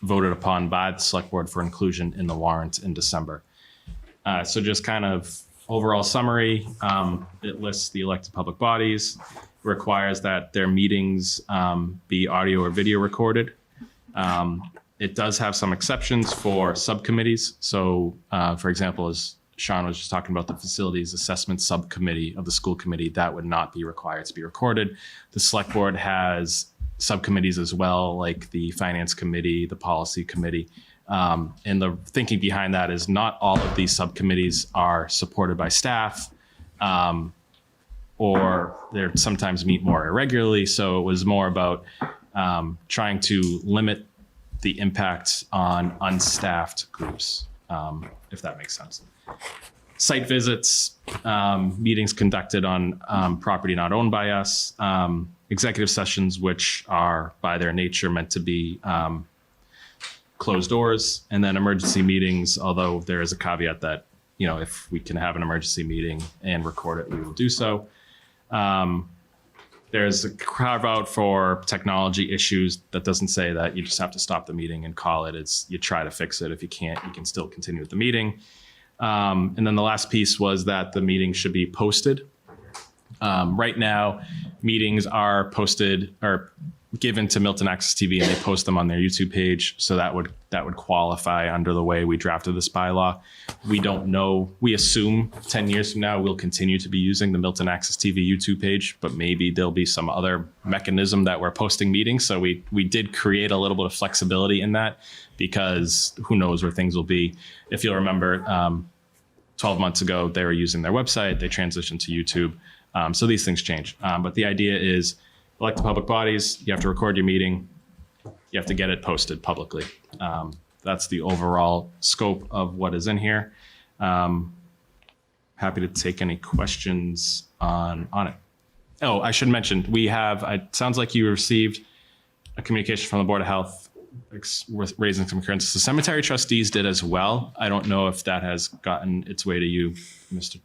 voted upon by the select board for inclusion in the warrant in December. So just kind of overall summary, it lists the elected public bodies, requires that their meetings be audio or video recorded. It does have some exceptions for subcommittees. So for example, as Sean was just talking about the facilities assessment subcommittee of the school committee, that would not be required to be recorded. The select board has subcommittees as well, like the finance committee, the policy committee. And the thinking behind that is not all of these subcommittees are supported by staff, or they sometimes meet more irregularly. So it was more about trying to limit the impact on unstaffed groups, if that makes sense. Site visits, meetings conducted on property not owned by us, executive sessions, which are by their nature meant to be closed doors, and then emergency meetings, although there is a caveat that, you know, if we can have an emergency meeting and record it, we will do so. There's a carve out for technology issues that doesn't say that you just have to stop the meeting and call it. It's you try to fix it. If you can't, you can still continue with the meeting. And then the last piece was that the meeting should be posted. Right now, meetings are posted or given to Milton Access TV and they post them on their YouTube page. So that would qualify under the way we drafted this bylaw. We don't know. We assume 10 years from now we'll continue to be using the Milton Access TV YouTube page, but maybe there'll be some other mechanism that we're posting meetings. So we did create a little bit of flexibility in that, because who knows where things will be. If you'll remember, 12 months ago, they were using their website. They transitioned to YouTube. So these things change. But the idea is, elected public bodies, you have to record your meeting. You have to get it posted publicly. That's the overall scope of what is in here. Happy to take any questions on it. Oh, I should mention, we have, it sounds like you received a communication from the Board of Health raising some concerns. The cemetery trustees did as well. I don't know if that has gotten its way to you, Mr.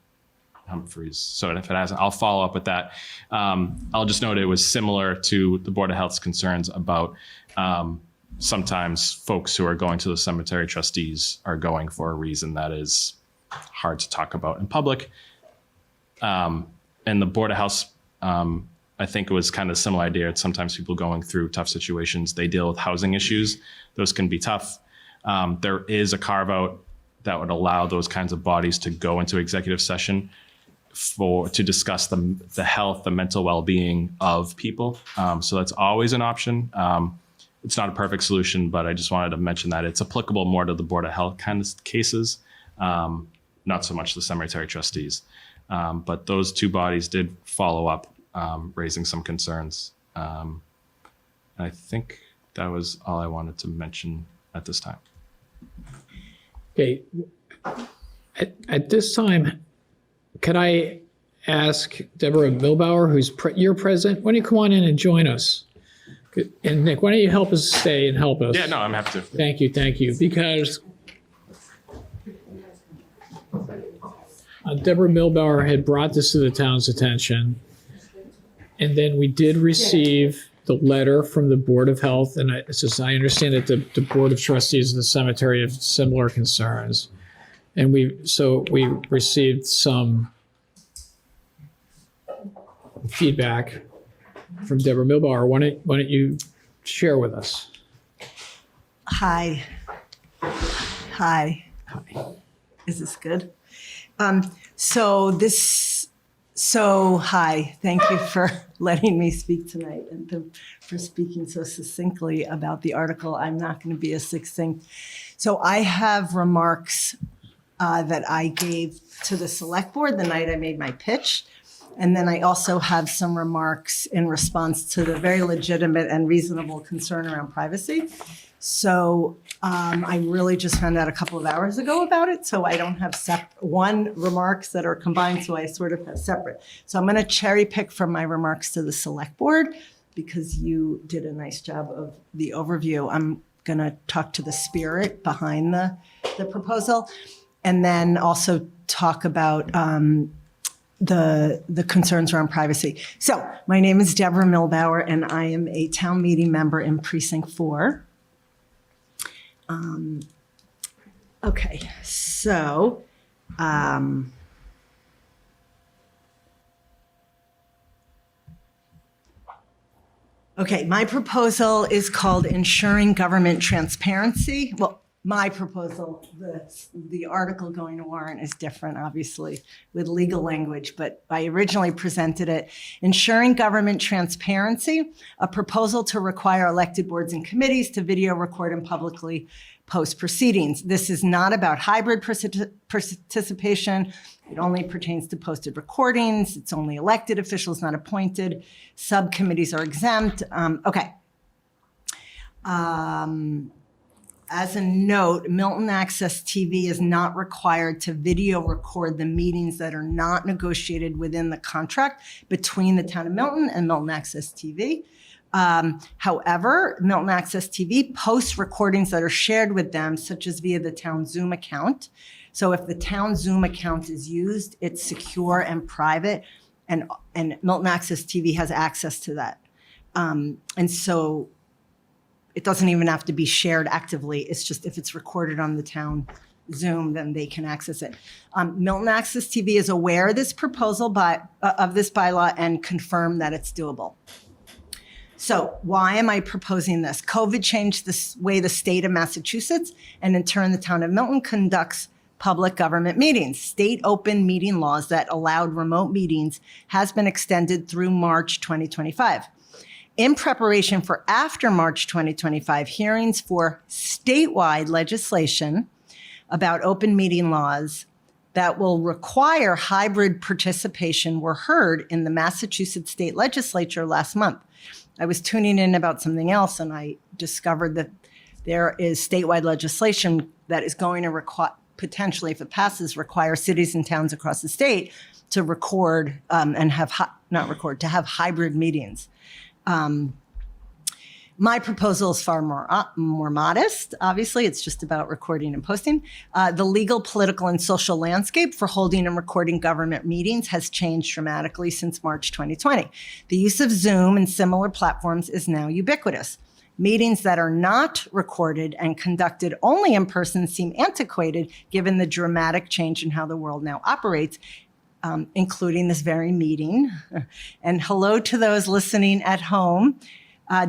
Humphreys. So if it hasn't, I'll follow up with that. I'll just note it was similar to the Board of Health's concerns about sometimes folks who are going to the cemetery trustees are going for a reason that is hard to talk about in public. And the Board of Health, I think it was kind of a similar idea. It's sometimes people going through tough situations, they deal with housing issues. Those can be tough. There is a carve out that would allow those kinds of bodies to go into executive session to discuss the health, the mental well-being of people. So that's always an option. It's not a perfect solution, but I just wanted to mention that it's applicable more to the Board of Health kind of cases, not so much the cemetery trustees. But those two bodies did follow up, raising some concerns. I think that was all I wanted to mention at this time. Okay. At this time, could I ask Deborah Milbauer, who's your president, why don't you come on in and join us? And Nick, why don't you help us stay and help us? Yeah, no, I'm happy to. Thank you. Because Deborah Milbauer had brought this to the town's attention. And then we did receive the letter from the Board of Health. And I understand that the Board of Trustees of the cemetery have similar concerns. And we received some feedback from Deborah Milbauer. Why don't you share with us? Hi. Is this good? Hi. Thank you for letting me speak tonight and for speaking so succinctly about the article. I'm not going to be as succinct. So I have remarks that I gave to the select board the night I made my pitch. And then I also have some remarks in response to the very legitimate and reasonable concern around privacy. So I really just found out a couple of hours ago about it. So I don't have remarks that are combined. So I sort of have separate. So I'm going to cherry pick from my remarks to the select board because you did a nice job of the overview. I'm going to talk to the spirit behind the proposal and then also talk about the concerns around privacy. So my name is Deborah Milbauer, and I am a town meeting member in Precinct 4. Okay, so okay, my proposal is called Ensuring Government Transparency. Well, my proposal, the article going to Warrant is different, obviously, with legal language, but I originally presented it, Ensuring Government Transparency, a proposal to require elected boards and committees to video record and publicly post proceedings. This is not about hybrid participation. It only pertains to posted recordings. It's only elected officials, not appointed. Subcommittees are exempt. Okay. As a note, Milton Access TV is not required to video record the meetings that are not negotiated within the contract between the town of Milton and Milton Access TV. However, Milton Access TV posts recordings that are shared with them, such as via the town Zoom account. So if the town Zoom account is used, it's secure and private, and Milton Access TV has access to that. And so it doesn't even have to be shared actively. It's just if it's recorded on the town Zoom, then they can access it. Milton Access TV is aware of this proposal of this bylaw and confirmed that it's doable. So why am I proposing this? COVID changed the way the state of Massachusetts and in turn the town of Milton conducts public government meetings. State open meeting laws that allowed remote meetings has been extended through March 2025. In preparation for after March 2025, hearings for statewide legislation about open meeting laws that will require hybrid participation were heard in the Massachusetts state legislature last month. I was tuning in about something else and I discovered that there is statewide legislation that is going to require, potentially, if it passes, require cities and towns across the state to record and have, to have hybrid meetings. My proposal is far more modest. Obviously, it's just about recording and posting. The legal, political, and social landscape for holding and recording government meetings has changed dramatically since March 2020. The use of Zoom and similar platforms is now ubiquitous. Meetings that are not recorded and conducted only in person seem antiquated given the dramatic change in how the world now operates, including this very meeting. And hello to those listening at home.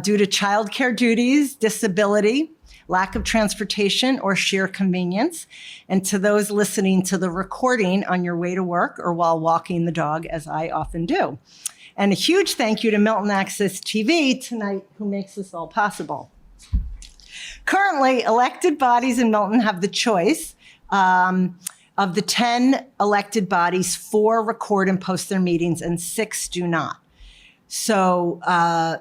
Due to childcare duties, disability, lack of transportation, or sheer convenience, and to those listening to the recording on your way to work or while walking the dog, as I often do. And a huge thank you to Milton Access TV tonight, who makes this all possible. Currently, elected bodies in Milton have the choice of the 10 elected bodies, 4 record and post their meetings, and 6 do not. So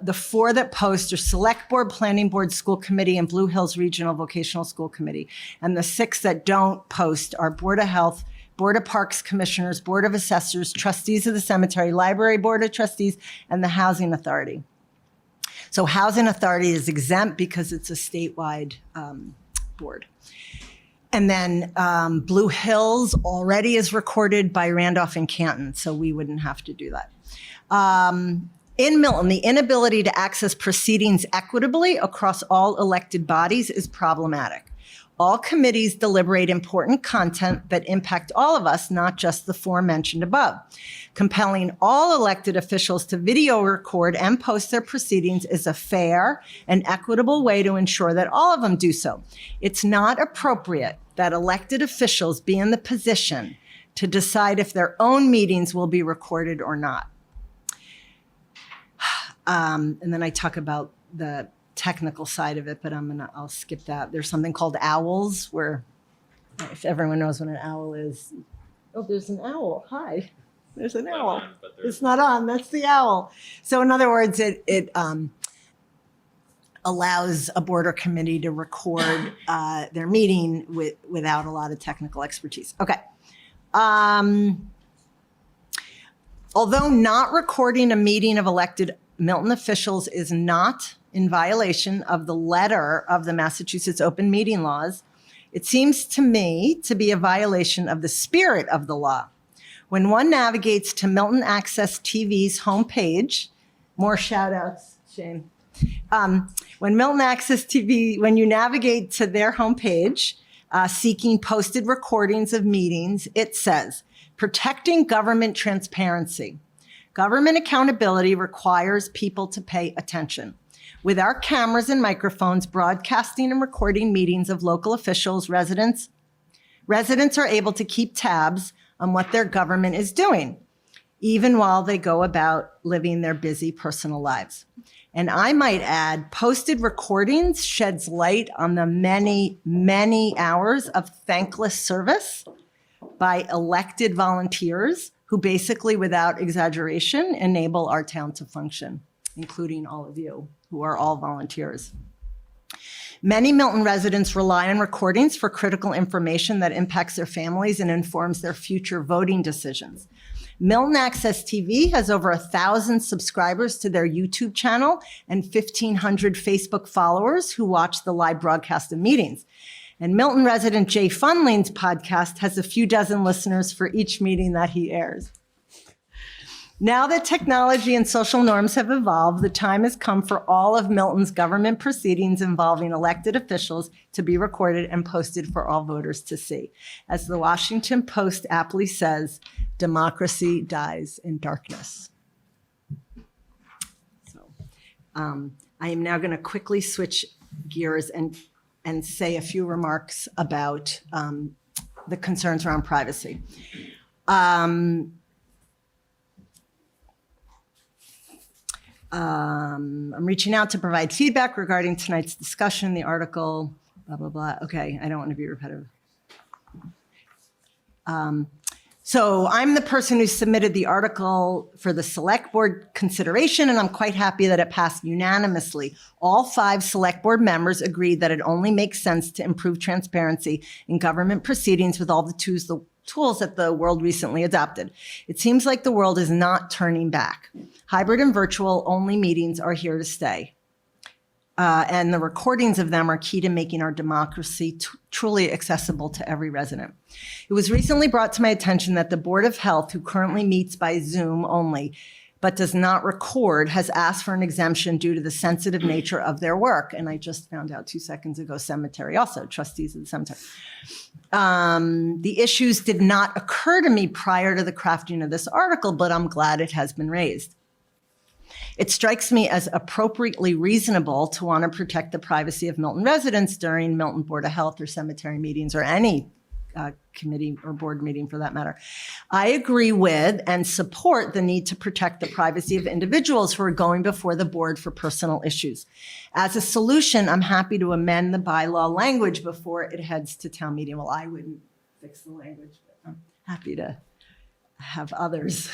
the 4 that post are Select Board, Planning Board, School Committee, and Blue Hills Regional Vocational School Committee. And the 6 that don't post are Board of Health, Board of Parks Commissioners, Board of Assessors, Trustees of the Cemetery, Library Board of Trustees, and the Housing Authority. So Housing Authority is exempt because it's a statewide board. And then Blue Hills already is recorded by Randolph and Canton, so we wouldn't have to do that. In Milton, the inability to access proceedings equitably across all elected bodies is problematic. All committees deliberate important content that impact all of us, not just the 4 mentioned above. Compelling all elected officials to video record and post their proceedings is a fair and equitable way to ensure that all of them do so. It's not appropriate that elected officials be in the position to decide if their own meetings will be recorded or not. And then I talk about the technical side of it, but I'll skip that. There's something called owls, where if everyone knows what an owl is. Oh, there's an owl. Hi. There's an owl. It's not on. That's the owl. So in other words, it allows a board or committee to record their meeting without a lot of technical expertise. Okay. Although not recording a meeting of elected Milton officials is not in violation of the letter of the Massachusetts open meeting laws, it seems to me to be a violation of the spirit of the law. When one navigates to Milton Access TV's homepage, more shout outs, Shane. When Milton Access TV, when you navigate to their homepage, seeking posted recordings of meetings, it says, protecting government transparency. Government accountability requires people to pay attention. With our cameras and microphones broadcasting and recording meetings of local officials, residents are able to keep tabs on what their government is doing, even while they go about living their busy personal lives. And I might add, posted recordings sheds light on the many, many hours of thankless service by elected volunteers who basically, without exaggeration, enable our town to function, including all of you who are all volunteers. Many Milton residents rely on recordings for critical information that impacts their families and informs their future voting decisions. Milton Access TV has over 1,000 subscribers to their YouTube channel and 1,500 Facebook followers who watch the live broadcast of meetings. And Milton resident Jay Funling's podcast has a few dozen listeners for each meeting that he airs. Now that technology and social norms have evolved, the time has come for all of Milton's government proceedings involving elected officials to be recorded and posted for all voters to see. As the Washington Post aptly says, democracy dies in darkness. So I am now going to quickly switch gears and say a few remarks about the concerns around privacy. I'm reaching out to provide feedback regarding tonight's discussion, the article, blah, blah, blah. Okay, I don't want to be repetitive. So I'm the person who submitted the article for the select board consideration, and I'm quite happy that it passed unanimously. All 5 select board members agreed that it only makes sense to improve transparency in government proceedings with all the tools that the world recently adopted. It seems like the world is not turning back. Hybrid and virtual only meetings are here to stay. And the recordings of them are key to making our democracy truly accessible to every resident. It was recently brought to my attention that the Board of Health, who currently meets by Zoom only, but does not record, has asked for an exemption due to the sensitive nature of their work. And I just found out 2 seconds ago, cemetery also, trustees of the cemetery. The issues did not occur to me prior to the crafting of this article, but I'm glad it has been raised. It strikes me as appropriately reasonable to want to protect the privacy of Milton residents during Milton Board of Health or cemetery meetings or any committee or board meeting for that matter. I agree with and support the need to protect the privacy of individuals who are going before the board for personal issues. As a solution, I'm happy to amend the bylaw language before it heads to town meeting. Well, I wouldn't fix the language, but I'm happy to have others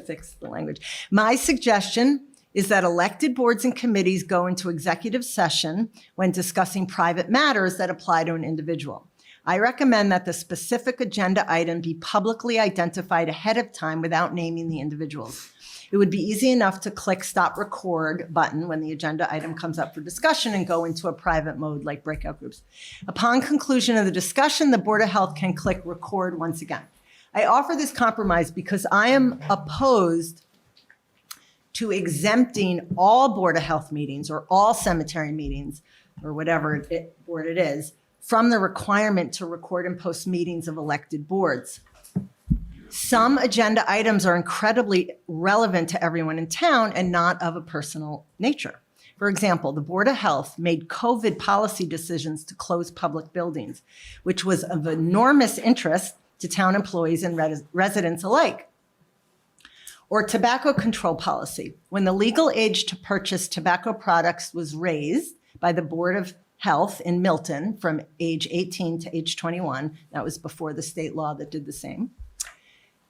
fix the language. My suggestion is that elected boards and committees go into executive session when discussing private matters that apply to an individual. I recommend that the specific agenda item be publicly identified ahead of time without naming the individuals. It would be easy enough to click stop record button when the agenda item comes up for discussion and go into a private mode like breakout groups. Upon conclusion of the discussion, the Board of Health can click record once again. I offer this compromise because I am opposed to exempting all Board of Health meetings or all cemetery meetings or whatever board it is from the requirement to record and post meetings of elected boards. Some agenda items are incredibly relevant to everyone in town and not of a personal nature. For example, the Board of Health made COVID policy decisions to close public buildings, which was of enormous interest to town employees and residents alike. Or tobacco control policy. When the legal age to purchase tobacco products was raised by the Board of Health in Milton from age 18 to age 21, that was before the state law that did the same.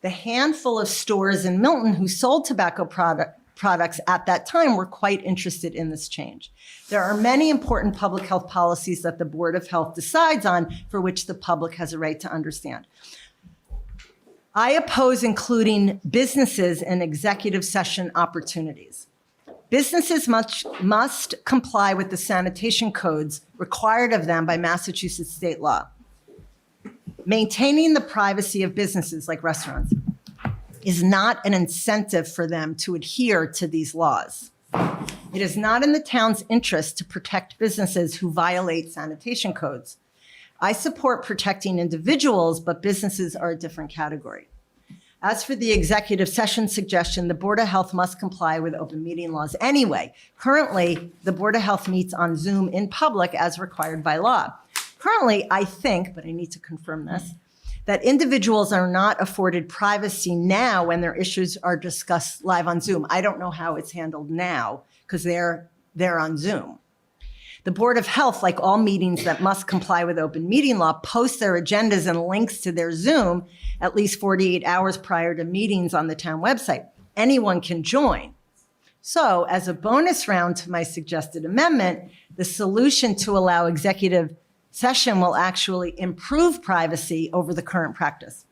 The handful of stores in Milton who sold tobacco products at that time were quite interested in this change. There are many important public health policies that the Board of Health decides on for which the public has a right to understand. I oppose including businesses in executive session opportunities. Businesses must comply with the sanitation codes required of them by Massachusetts state law. Maintaining the privacy of businesses like restaurants is not an incentive for them to adhere to these laws. It is not in the town's interest to protect businesses who violate sanitation codes. I support protecting individuals, but businesses are a different category. As for the executive session suggestion, the Board of Health must comply with open meeting laws anyway. Currently, the Board of Health meets on Zoom in public as required by law. Currently, I think, but I need to confirm this, that individuals are not afforded privacy now when their issues are discussed live on Zoom. I don't know how it's handled now because they're on Zoom. The Board of Health, like all meetings that must comply with open meeting law, posts their agendas and links to their Zoom at least 48 hours prior to meetings on the town website. Anyone can join. So as a bonus round to my suggested amendment, the solution to allow executive session will actually improve privacy over the current practice.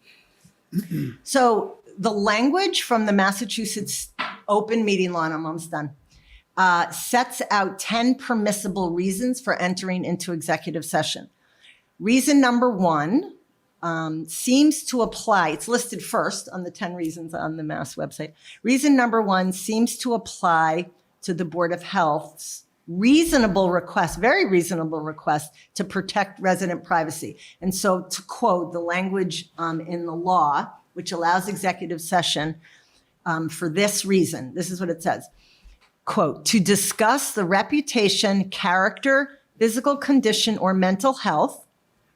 So the language from the Massachusetts open meeting law, and I'm almost done, sets out 10 permissible reasons for entering into executive session. Reason number 1 seems to apply. It's listed first on the 10 reasons on the Mass website. Reason number 1 seems to apply to the Board of Health's reasonable request, very reasonable request to protect resident privacy. And so to quote the language in the law, which allows executive session for this reason, this is what it says. quote, to discuss the reputation, character, physical condition, or mental health,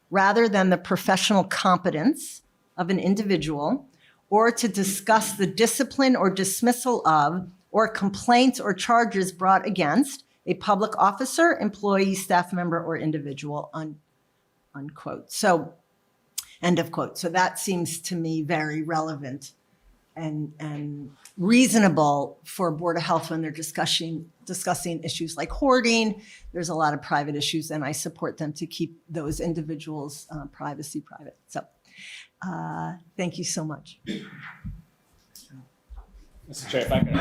rather than the professional competence of an individual, or to discuss the discipline or dismissal of, or complaints or charges brought against a public officer, employee, staff member, or individual, unquote. So, end of quote. So that seems to me very relevant and reasonable for Board of Health when they're discussing issues like hoarding. There's a lot of private issues, and I support them to keep those individuals' privacy private. So thank you so much. Mr. Chair, if I could,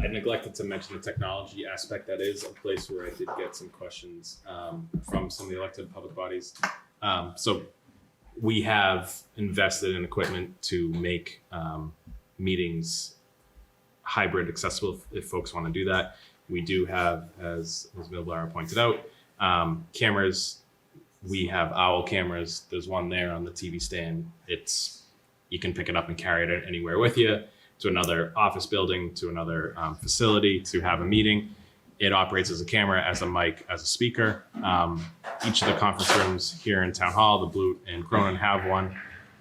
I neglected to mention the technology aspect. That is a place where I did get some questions from some of the elected public bodies. So we have invested in equipment to make meetings hybrid accessible if folks want to do that. We do have, as Ms. Milbauer pointed out, cameras. We have OWL cameras. There's one there on the TV stand. You can pick it up and carry it anywhere with you, to another office building, to another facility, to have a meeting. It operates as a camera, as a mic, as a speaker. Each of the conference rooms here in Town Hall, the Blute and Cronin, have one.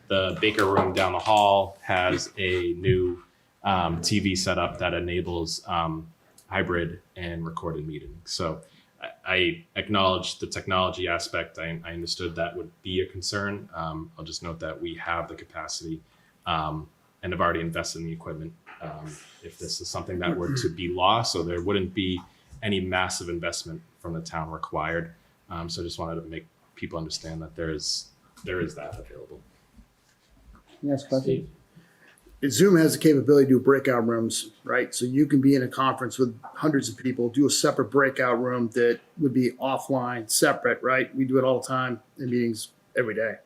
The Baker Room down the hall has a new TV setup that enables hybrid and recorded meetings. So I acknowledge the technology aspect. I understood that would be a concern. I'll just note that we have the capacity and have already invested in the equipment if this is something that were to be lost. So there wouldn't be any massive investment from the town required. So I just wanted to make people understand that there is that available. Yes, question. Zoom has the capability to do breakout rooms, right? So you can be in a conference with hundreds of people, do a separate breakout room that would be offline, separate, right? We do it all the time in meetings every day.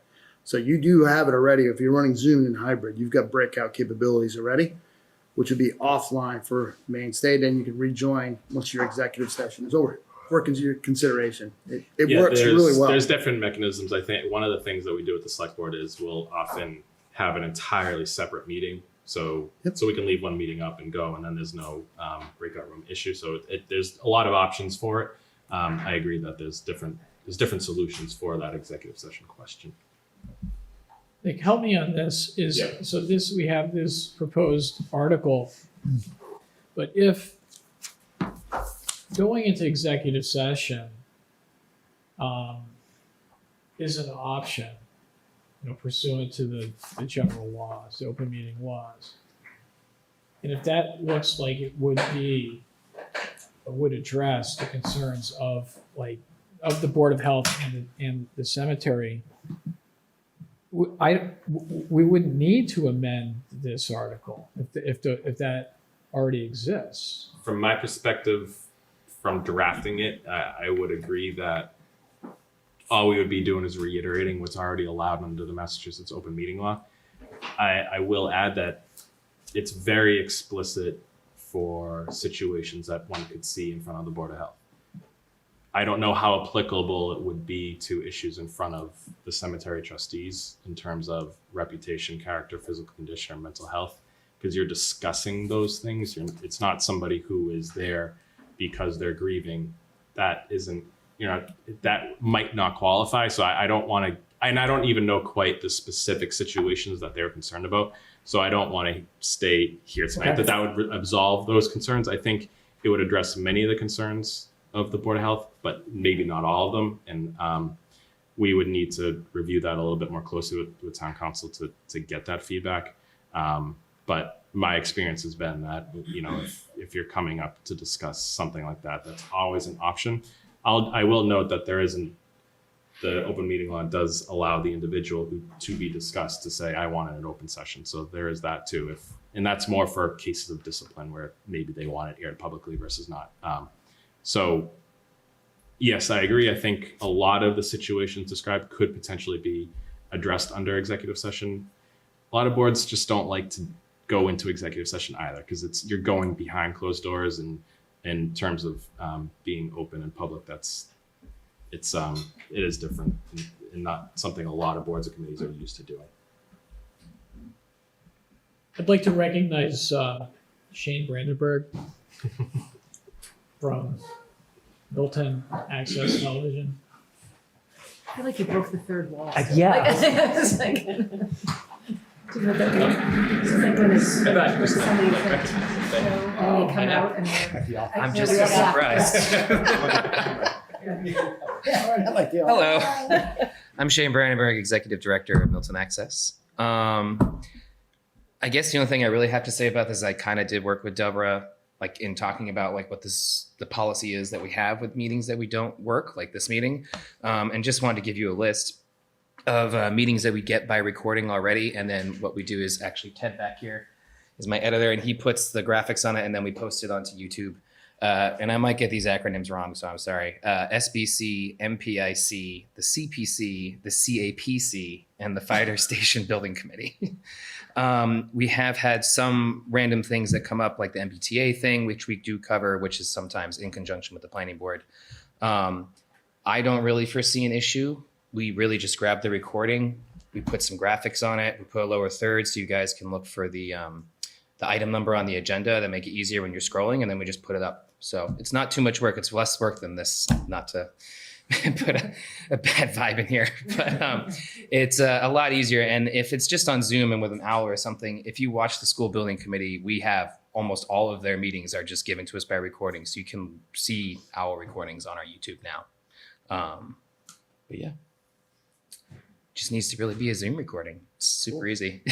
So you do have it already. If you're running Zoom in hybrid, you've got breakout capabilities already, which would be offline for main state. Then you can rejoin once your executive session is over. For your consideration. It works really well. There's different mechanisms. I think one of the things that we do with the select board is we'll often have an entirely separate meeting. So we can leave one meeting up and go, and then there's no breakout room issue. So there's a lot of options for it. I agree that there's different solutions for that executive session question. Nick, help me on this. So we have this proposed article, but if going into executive session is an option, pursuant to the general laws, the open meeting laws. And if that looks like it would address the concerns of the Board of Health and the cemetery, we wouldn't need to amend this article if that already exists. From my perspective, from drafting it, I would agree that all we would be doing is reiterating what's already allowed under the Massachusetts open meeting law. I will add that it's very explicit for situations that one could see in front of the Board of Health. I don't know how applicable it would be to issues in front of the cemetery trustees in terms of reputation, character, physical condition, or mental health, because you're discussing those things. It's not somebody who is there because they're grieving. That isn't, that might not qualify. So I don't want to, and I don't even know quite the specific situations that they're concerned about. So I don't want to stay here tonight that would absolve those concerns. I think it would address many of the concerns of the Board of Health, but maybe not all of them. And we would need to review that a little bit more closely with town council to get that feedback. But my experience has been that, if you're coming up to discuss something like that, that's always an option. I will note that the open meeting law does allow the individual to be discussed to say, I want an open session. So there is that too. And that's more for cases of discipline where maybe they want it aired publicly versus not. So yes, I agree. I think a lot of the situations described could potentially be addressed under executive session. A lot of boards just don't like to go into executive session either, because you're going behind closed doors, and in terms of being open and public, it is different and not something a lot of boards and committees are used to doing. I'd like to recognize Shane Brandenburg. from Milton Access Television. I feel like you broke the third wall. Yeah. It's like- Do you know what that means? It's like when it's somebody picked, and they come out and they're. I'm just so surprised. Hello, I'm Shane Brandenburg, Executive Director of Milton Access. I guess the only thing I really have to say about this is I kind of did work with Deborah, like in talking about like what the policy is that we have with meetings that we don't work, like this meeting, and just wanted to give you a list of meetings that we get by recording already. And then what we do is actually Ted back here is my editor, and he puts the graphics on it, and then we post it onto YouTube. And I might get these acronyms wrong, so I'm sorry. SBC, MPIC, the CPC, the CAPC, and the Fire Station Building Committee. We have had some random things that come up, like the MBTA thing, which we do cover, which is sometimes in conjunction with the planning board. I don't really foresee an issue. We really just grab the recording. We put some graphics on it. We put a lower third so you guys can look for the item number on the agenda that make it easier when you're scrolling, and then we just put it up. So it's not too much work. It's less work than this, not to put a bad vibe in here, but it's a lot easier. And if it's just on Zoom and with an hour or something, if you watch the school building committee, we have almost all of their meetings are just given to us by recording. So you can see our recordings on our YouTube now. But yeah, just needs to really be a Zoom recording. It's super easy.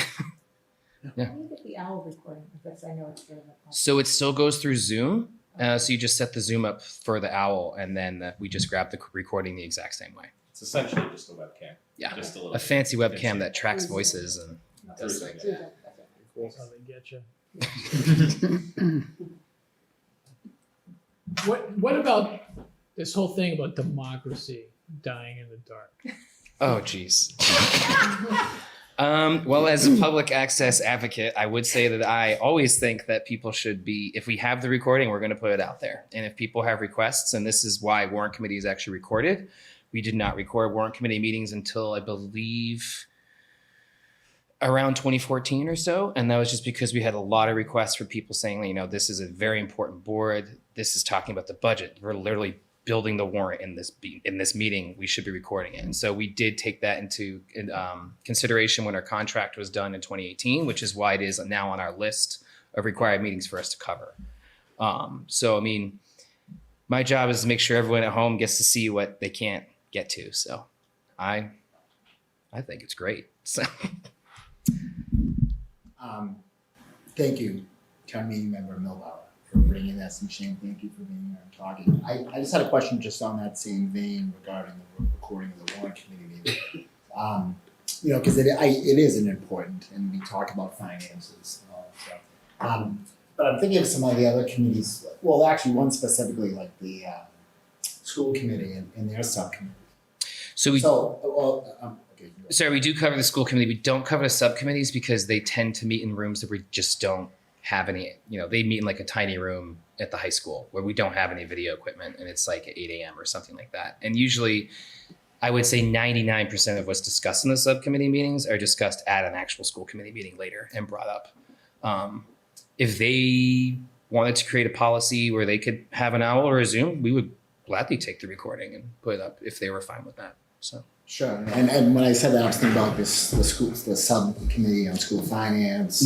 Yeah. How do you get the owl recording? Because I know it's very much. So it still goes through Zoom. So you just set the Zoom up for the owl, and then we just grab the recording the exact same way. It's essentially just a webcam. Yeah, Just a little a fancy webcam that tracks voices and does things. That's how they get you. What about this whole thing about democracy dying in the dark? Oh, geez. Well, as a public access advocate, I would say that I always think that people should be, if we have the recording, we're going to put it out there. And if people have requests, and this is why Warrant Committee is actually recorded, we did not record Warrant Committee meetings until I believe around 2014 or so. And that was just because we had a lot of requests for people saying, you know, this is a very important board. This is talking about the budget. We're literally building the warrant in this meeting. We should be recording it. And so we did take that into consideration when our contract was done in 2018, which is why it is now on our list of required meetings for us to cover. So, I mean, my job is to make sure everyone at home gets to see what they can't get to. So I think it's great. So. Thank you, town meeting member Milbauer, for bringing this, and Shane, thank you for being here and talking. I just had a question just on that same vein regarding the recording of the warrant committee meeting. You know, because it is an important, and we talk about finances and all that stuff. But I'm thinking of some of the other committees, well, actually one specifically, like the school committee and their subcommittee. Sorry, we do cover the school committee. We don't cover the subcommittees because they tend to meet in rooms that we just don't have any, you know, they meet in like a tiny room at the high school where we don't have any video equipment, and it's like at 8 a.m. or something like that. And usually I would say 99% of what's discussed in the subcommittee meetings are discussed at an actual school committee meeting later and brought up. If they wanted to create a policy where they could have an owl or a Zoom, we would gladly take the recording and put it up if they were fine with that. So. Sure, and when I said that, I was thinking about the subcommittee on school finance,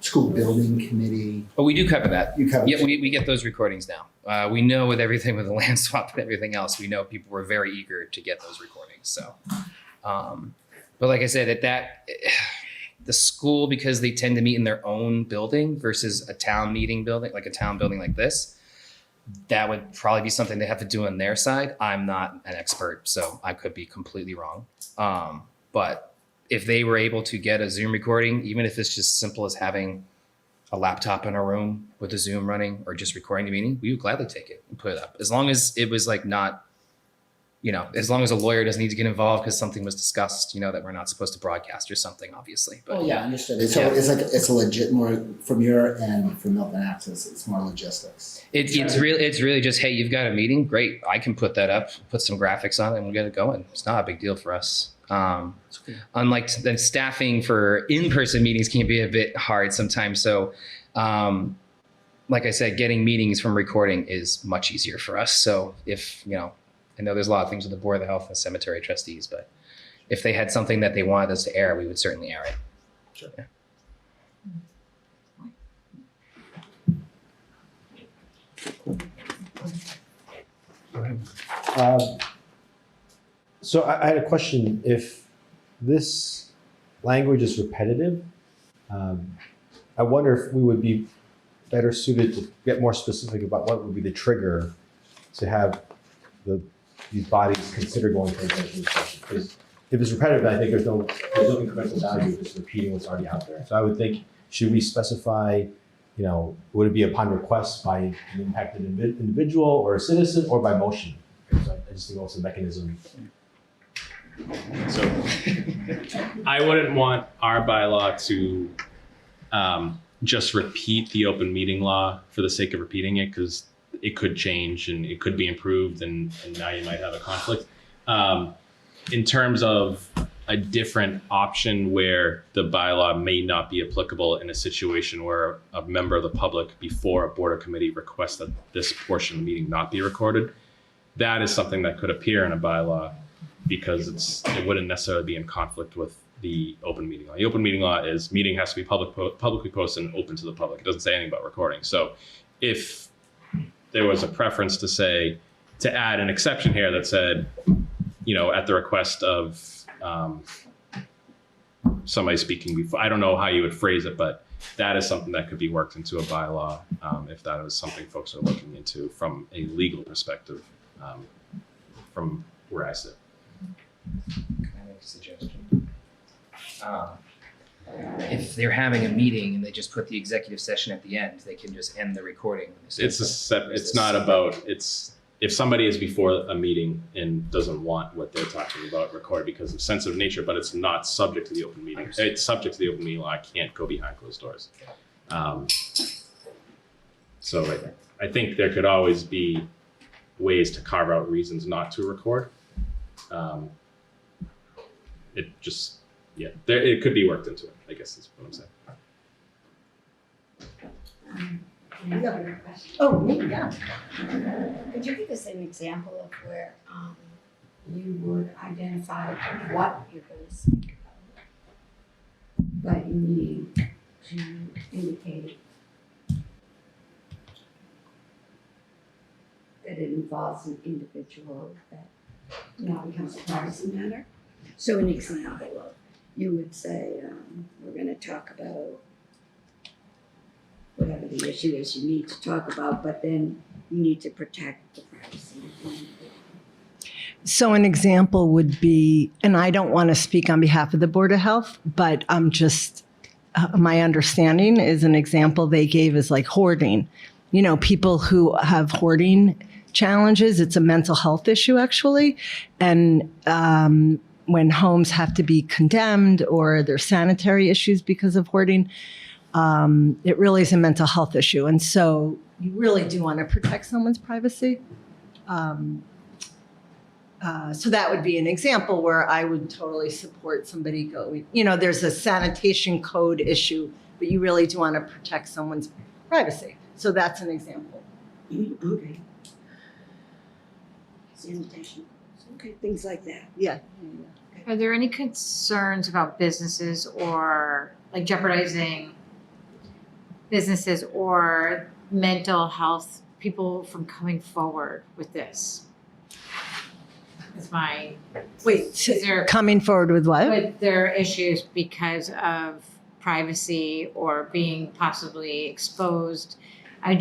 school building committee. Oh, we do cover that. You cover. Yeah, we get those recordings now. We know with everything with the land swap and everything else, we know people were very eager to get those recordings. So, but like I said, the school, because they tend to meet in their own building versus a town meeting building, like a town building like this, that would probably be something they have to do on their side. I'm not an expert, so I could be completely wrong. But if they were able to get a Zoom recording, even if it's just simple as having a laptop in a room with a Zoom running or just recording the meeting, we would gladly take it and put it up. As long as it was like not, you know, as long as a lawyer doesn't need to get involved because something was discussed, you know, that we're not supposed to broadcast or something, obviously. But yeah, understood. So it's a legit, more from your end, from Milton Access, it's more logistics. It's really just, hey, you've got a meeting, great. I can put that up, put some graphics on it, and we'll get it going. It's not a big deal for us. Unlike the staffing for in-person meetings can be a bit hard sometimes. So like I said, getting meetings from recording is much easier for us. So if, I know there's a lot of things with the Board of the Health and cemetery trustees, but if they had something that they wanted us to air, we would certainly air it. Sure. Yeah. So I had a question. If this language is repetitive, I wonder if we would be better suited to get more specific about what would be the trigger to have these bodies consider going for executive session. Because if it's repetitive, I think there's no incremental value of just repeating what's already out there. So I would think, should we specify, would it be upon request by an impacted individual or a citizen, or by motion? So I just think also the mechanism. So I wouldn't want our bylaw to just repeat the open meeting law for the sake of repeating it, because it could change and it could be improved, and now you might have a conflict. In terms of a different option where the bylaw may not be applicable in a situation where a member of the public before a board or committee requests that this portion of the meeting not be recorded, that is something that could appear in a bylaw, because it wouldn't necessarily be in conflict with the open meeting law. The open meeting law is meeting has to be publicly posted and open to the public. It doesn't say anything about recording. So if there was a preference to add an exception here that said, at the request of somebody speaking before, I don't know how you would phrase it, but that is something that could be worked into a bylaw if that is something folks are looking into from a legal perspective, from where I sit. Can I make a suggestion? If they're having a meeting and they just put the executive session at the end, they can just end the recording. It's not about, if somebody is before a meeting and doesn't want what they're talking about recorded because of sensitive nature, but it's not subject to the open meeting. It's subject to the open meeting law. I can't go behind closed doors. So I think there could always be ways to carve out reasons not to record. It could be worked into it, I guess is what I'm saying. Oh, me, yeah. Could you give us an example of where you would identify what you're going to speak about, but you need to indicate that it involves an individual that now becomes a privacy matter? So an example of, you would say, we're going to talk about whatever the issue is you need to talk about, but then you need to protect the privacy. So an example would be, and I don't want to speak on behalf of the Board of Health, but I'm just, my understanding is an example they gave is like hoarding. People who have hoarding challenges, it's a mental health issue actually. And when homes have to be condemned or there's sanitary issues because of hoarding, it really is a mental health issue. And so you really do want to protect someone's privacy. So that would be an example where I would totally support somebody going, there's a sanitation code issue, but you really do want to protect someone's privacy. So that's an example. Okay. Sanitation. Okay, things like that. Yeah. Are there any concerns about businesses or like jeopardizing businesses or mental health people from coming forward with this? Is my wait. Is there coming forward with what? with their issues because of privacy or being possibly exposed? I'm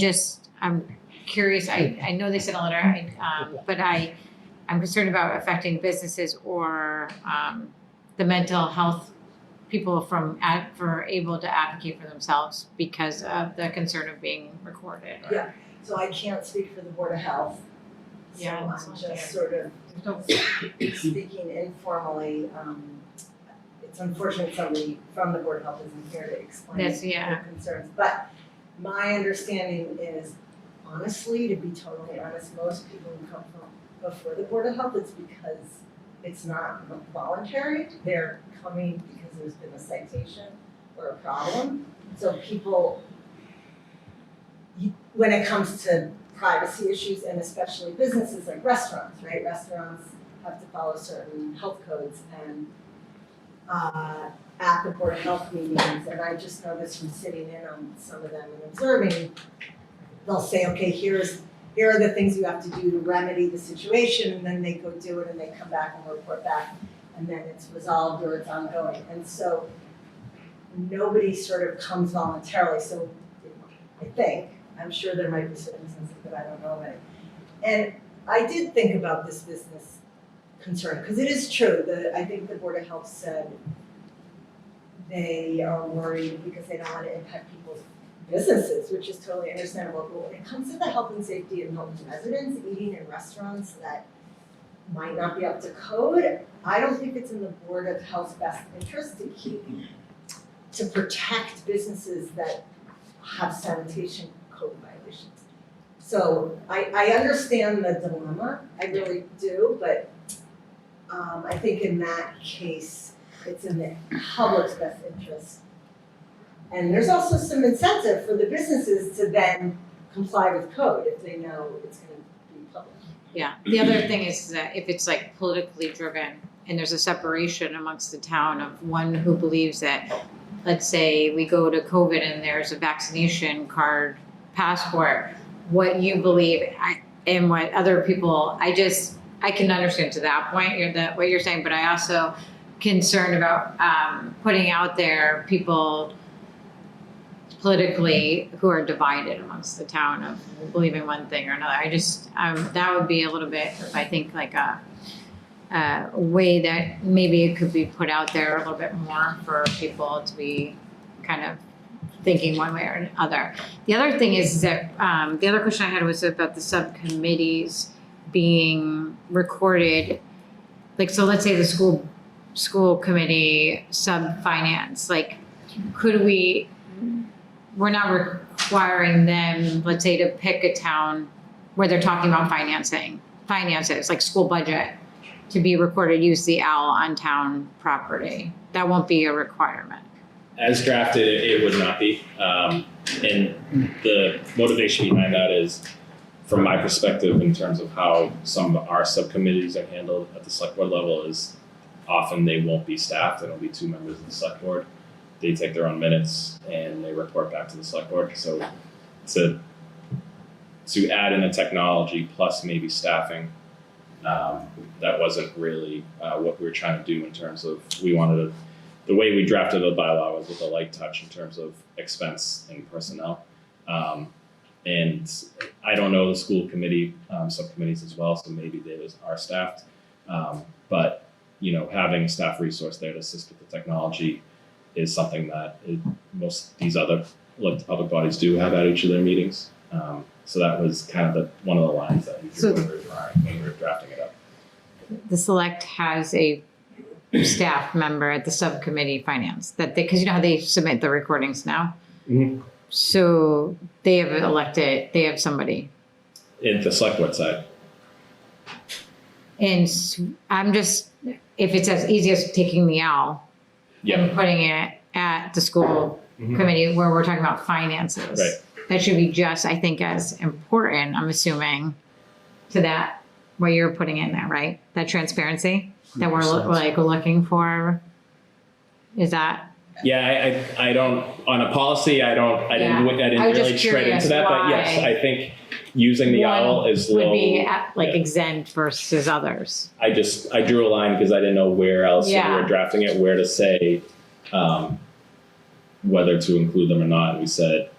curious. I know they sent a letter, but I'm concerned about affecting businesses or the mental health people for able to advocate for themselves because of the concern of being recorded. Yeah. So I can't speak for the Board of Health. So Yeah, I'm just sort of speaking informally. It's unfortunate somebody from the Board of Health isn't here to explain their concerns. But my understanding is, honestly, to be totally honest, most people who come from before the Board of Health, it's because it's not voluntary. They're coming because there's been a citation or a problem. So people when it comes to privacy issues and especially businesses like restaurants, right? Restaurants have to follow certain health codes and at the Board of Health meetings, and I just noticed from sitting in on some of them and observing, they'll say, okay, here are the things you have to do to remedy the situation, and then they go do it and they come back and report back, and then it's resolved or it's ongoing. And so nobody sort of comes voluntarily, so I think, I'm sure there might be circumstances that I don't know about it. And I did think about this business concern, because it is true that I think the Board of Health said they are worried because they don't want to impact people's businesses, which is totally understandable. But when it comes to the health and safety of Milton residents eating in restaurants that might not be up to code, I don't think it's in the Board of Health's best interest to protect businesses that have sanitation code violations. So I understand the dilemma, I really do, but I think in that case, it's in the public's best interest. And there's also some incentive for the businesses to then comply with code if they know it's gonna be public. Yeah, the other thing is that if it's like politically driven and there's a separation amongst the town of one who believes that, let's say we go to COVID and there's a vaccination card passport, what you believe and what other people, I can understand to that point, what you're saying, but I also concerned about putting out there people politically who are divided amongst the town of believing one thing or another. That would be a little bit, I think, like a way that maybe it could be put out there a little bit more for people to be kind of thinking one way or another. The other thing is that the other question I had was about the subcommittees being recorded. Like, so let's say the school committee sub-finance, like, we're not requiring them, let's say, to pick a town where they're talking about finances, like school budget, to be recorded, use the owl on town property. That won't be a requirement. As drafted, it would not be. And the motivation behind that is, from my perspective, in terms of how some of our subcommittees are handled at the select board level, is often they won't be staffed. It'll be 2 members of the select board. They take their own minutes and they report back to the select board. So to add in a technology plus maybe staffing, that wasn't really what we were trying to do in terms of, the way we drafted the bylaw was with a light touch in terms of expense and personnel. And I don't know the school committee subcommittees as well, so maybe they are staffed. But having a staff resource there to assist with the technology is something that most these other elected public bodies do have at each of their meetings. So that was kind of one of the lines that we drew when we were drafting it up. The select has a staff member at the subcommittee finance because you know how they submit the recordings now? Mm-hmm. So they have somebody. In the select board side. And if it's as easy as taking the owl and putting it at the school committee where we're talking about finances. Right. That should be just, I think, as important, I'm assuming, to that, what you're putting in there, right? That transparency that we're looking for. Is that? Yeah, I don't, on a policy, I didn't really tread into that, but yes, I think using the owl is would be exempt versus others. I drew a line because I didn't know where else we were drafting it, where to say whether to include them or not. And we said,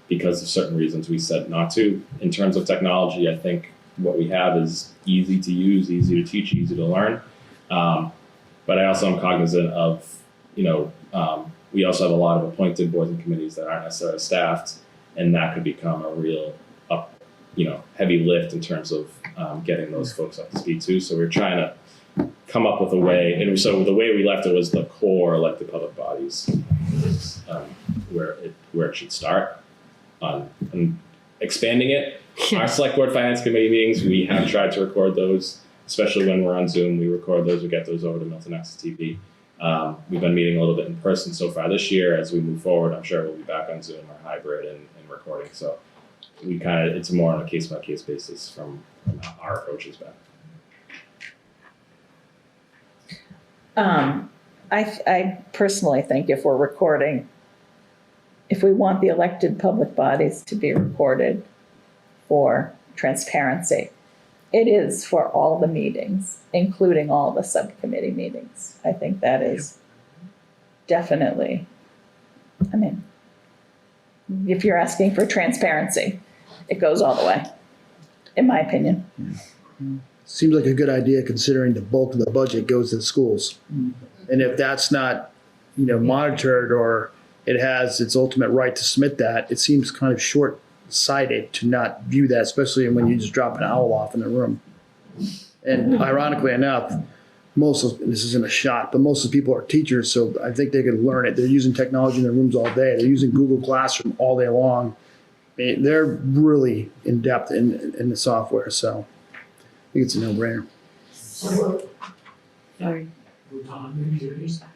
because of certain reasons, we said not to. In terms of technology, I think what we have is easy to use, easy to teach, easy to learn. But I also am cognizant of, we also have a lot of appointed boards and committees that aren't necessarily staffed, and that could become a real heavy lift in terms of getting those folks up to speed too. So we're trying to come up with a way, and so the way we left it was the core elected public bodies where it should start. And expanding it, our select board finance committee meetings, we have tried to record those, especially when we're on Zoom. We record those, we get those over to Milton XTP. We've been meeting a little bit in person so far this year. As we move forward, I'm sure we'll be back on Zoom or hybrid and recording. So we kind of, it's more on a case by case basis from how our approach has been. I personally think if we're recording, if we want the elected public bodies to be recorded for transparency, it is for all the meetings, including all the subcommittee meetings. I think that is definitely, I mean, if you're asking for transparency, it goes all the way, in my opinion. Seems like a good idea considering the bulk of the budget goes to the schools. And if that's not, monitored or it has its ultimate right to submit that, it seems kind of short-sighted to not view that, especially when you just drop an owl off in the room. And ironically enough, this isn't a shot, but most of the people are teachers, so I think they could learn it. They're using technology in their rooms all day. They're using Google Classroom all day long. They're really in depth in the software, so I think it's a no-brainer. Sorry.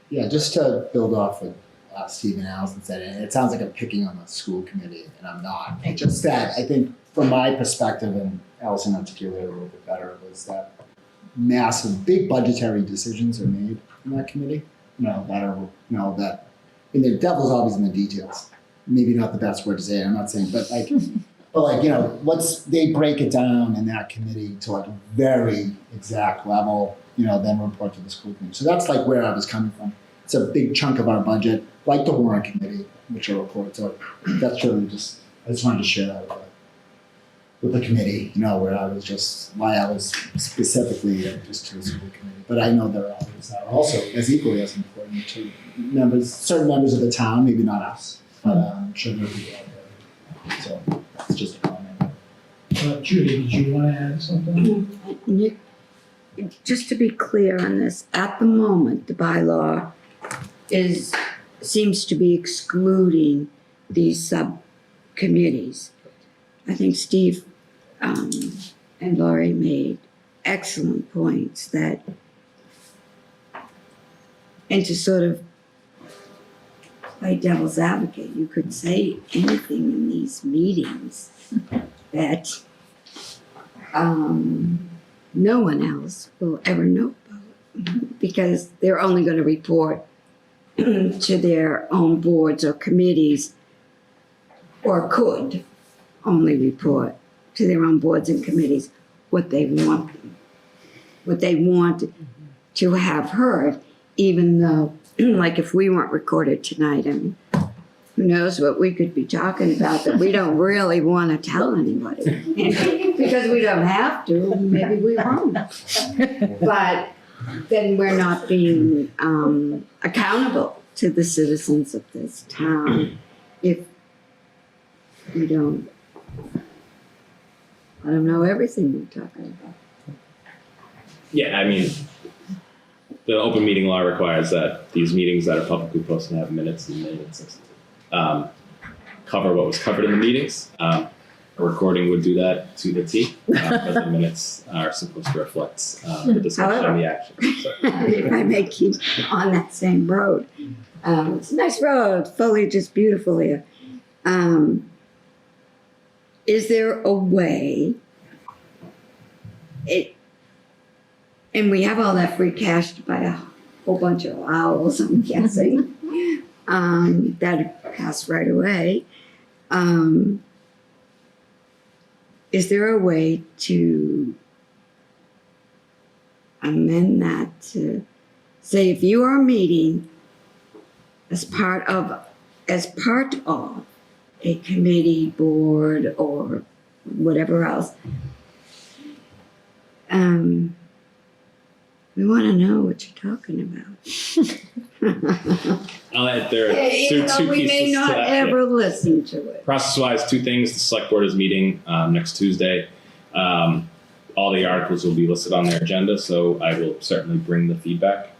Yeah, just to build off what Steve and Allison said, and it sounds like I'm picking on the school committee, and I'm not. It's just that I think from my perspective, and Allison articulated a little bit better, was that massive, big budgetary decisions are made in that committee. That, and the devil's always in the details. Maybe not the best word to say, I'm not saying, but they break it down in that committee to like a very exact level, then report to the school committee. So that's like where I was coming from. It's a big chunk of our budget, like the Warrant committee, which I report. So that's really I just wanted to share that with the committee, where why I was specifically just to the school committee. But I know there are others that are also as equally as important to certain members of the town, maybe not us, but I'm sure there are people out there. So it's just a comment. Judy, did you want to add something? Just to be clear on this, at the moment, the bylaw seems to be excluding these subcommittees. I think Steve and Laurie made excellent points and to sort of play devil's advocate, you could say anything in these meetings that no one else will ever know about, because they're only going to report to their own boards or committees, or could only report to their own boards and committees what they want to have heard, even though, like if we weren't recorded tonight, I mean, who knows what we could be talking about that we don't really want to tell anybody. Because we don't have to, maybe we won't. But then we're not being accountable to the citizens of this town if we don't let them know everything we're talking about. Yeah, I mean, the open meeting law requires that these meetings that are publicly posted have minutes and minutes cover what was covered in the meetings. A recording would do that to the T, but the minutes are supposed to reflect the discussion and the action. So. If I may keep on that same road, it's a nice road, foliage is beautiful here. Is there a way, and we have all that free cash to buy a whole bunch of owls, I'm guessing, that'd pass right away. Is there a way to amend that to say if you are meeting as part of a committee, board, or whatever else, we want to know what you're talking about. I'll add there are two pieces we may not to that. ever listen to it. Process-wise, two things. The select board is meeting next Tuesday. All the articles will be listed on their agenda, so I will certainly bring the feedback.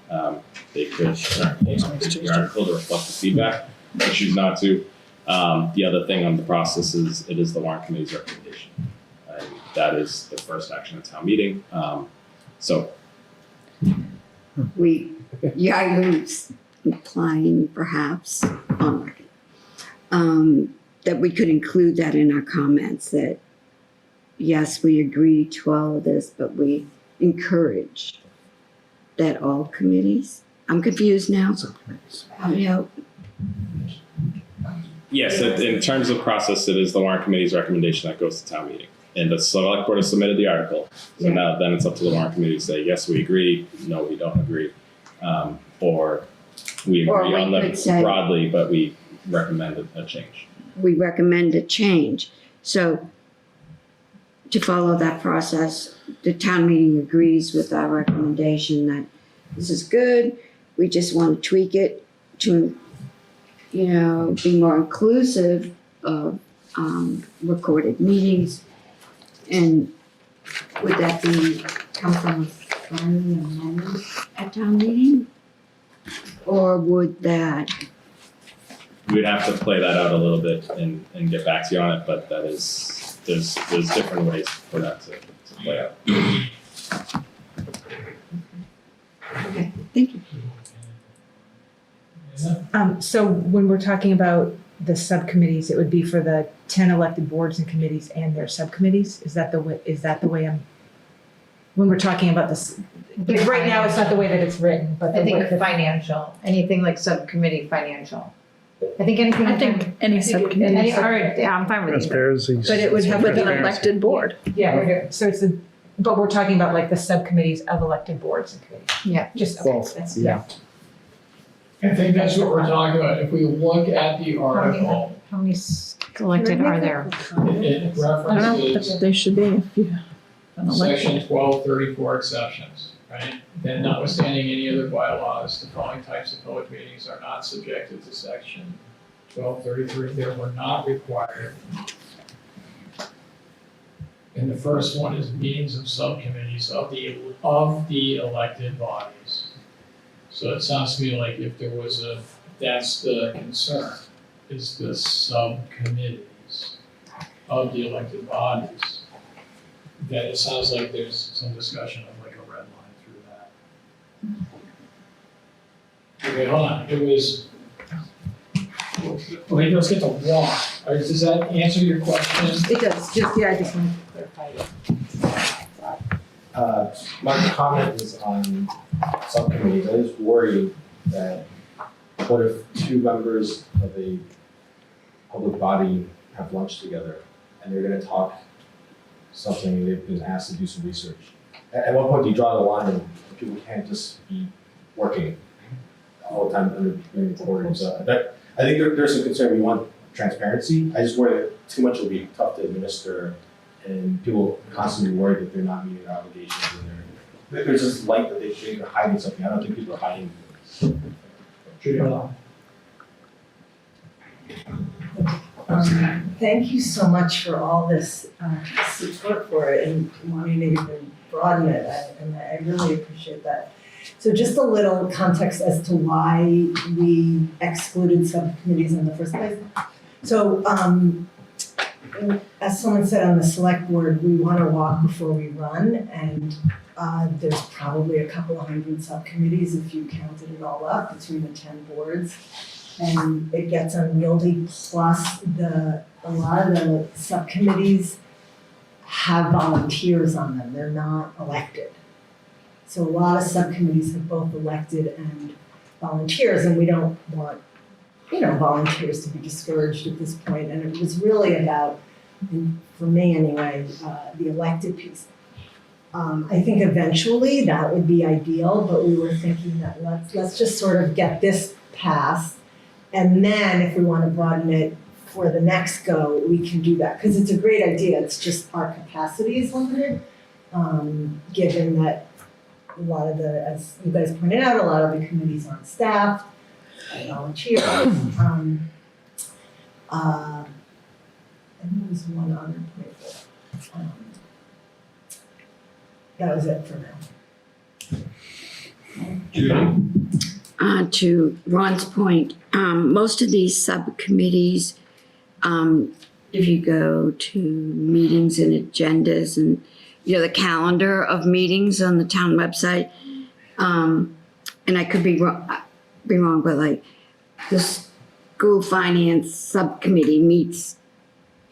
They could certainly amend the article to reflect the feedback. They choose not to. The other thing on the process is it is the Warrant Committee's recommendation. That is the first action at town meeting. You're implying perhaps on record that we could include that in our comments, that yes, we agree to all of this, but we encourage that all committees. I'm confused now. Help me out. Yes, in terms of process, it is the warrant committee's recommendation that goes to town meeting. And the select board has submitted the article. So now then it's up to the warrant committee to say, yes, we agree, no, we don't agree. Or we Or agree we on them could say- broadly, but we recommend a change. We recommend a change. So to follow that process, the town meeting agrees with our recommendation that this is good. We just want to tweak it to, be more inclusive of recorded meetings. And would that come from a friendly amendment at town meeting? Or would that? We'd have to play that out a little bit and get back to you on it, but that is, there's different ways for that to play out. Okay, thank you. So when we're talking about the subcommittees, it would be for the 10 elected boards and committees and their subcommittees? Is that the way I'm, when we're talking about this, because right now it's not the way that it's written, but I think the financial, anything like subcommittee financial. I think anything. I think any subcommittee. All right, yeah, I'm fine with it. Transparency. But it would have With an to be- elected board. Yeah, so it's but we're talking about like the subcommittees of elected boards and committees. Yeah. Just, okay, Both, that's, yeah. I think that's what we're talking about. If we look at the article, How many elected are there? it I don't know, references but they should be if you. section 1234 exceptions, right? Then notwithstanding any other bylaws, the following types of public meetings are not subjected to section 1233. They were not required. And the first one is meetings of subcommittees of the elected bodies. So it sounds to me like if there was that's the concern, is the subcommittees of the elected bodies. That it sounds like there's some discussion of like a red line through that. Okay, hold on, it was, okay, let's get to one. Does that answer your question? it does, I just wanted to clarify. My comment is on subcommittees. I just worry that what if two members of a public body have lunch together and they're gonna talk something, they've been asked to do some research. At what point do you draw the line and people can't just be working all the time under being recorded? So I think there's some concern. We want transparency. I just worry that too much will be tough to administer and people constantly worry that they're not meeting their obligations and there's this light that they think they're hiding something. I don't think people are hiding. Thank you so much for all this support for it and wanting to even broaden it, and I really appreciate that. So just a little context as to why we excluded subcommittees in the first place. So as someone said on the select board, we want to walk before we run, and there's probably a couple of hundred subcommittees if you counted it all up between the 10 boards. And it gets unwieldy, plus a lot of the subcommittees have volunteers on them, they're not elected. So a lot of subcommittees have both elected and volunteers, and we don't want, volunteers to be discouraged at this point. And it was really about, for me anyway, the elected piece. I think eventually that would be ideal, but we were thinking that let's just sort of get this passed. And then if we want to broaden it for the next go, we can do that. Because it's a great idea. It's just our capacity is limited, given that a lot of as you guys pointed out, a lot of the committees aren't staffed, volunteers. And there was one other point. That was it for now. To Ron's point, most of these subcommittees, if you go to meetings and agendas and, the calendar of meetings on the town website, and I could be wrong, but like this school finance subcommittee meets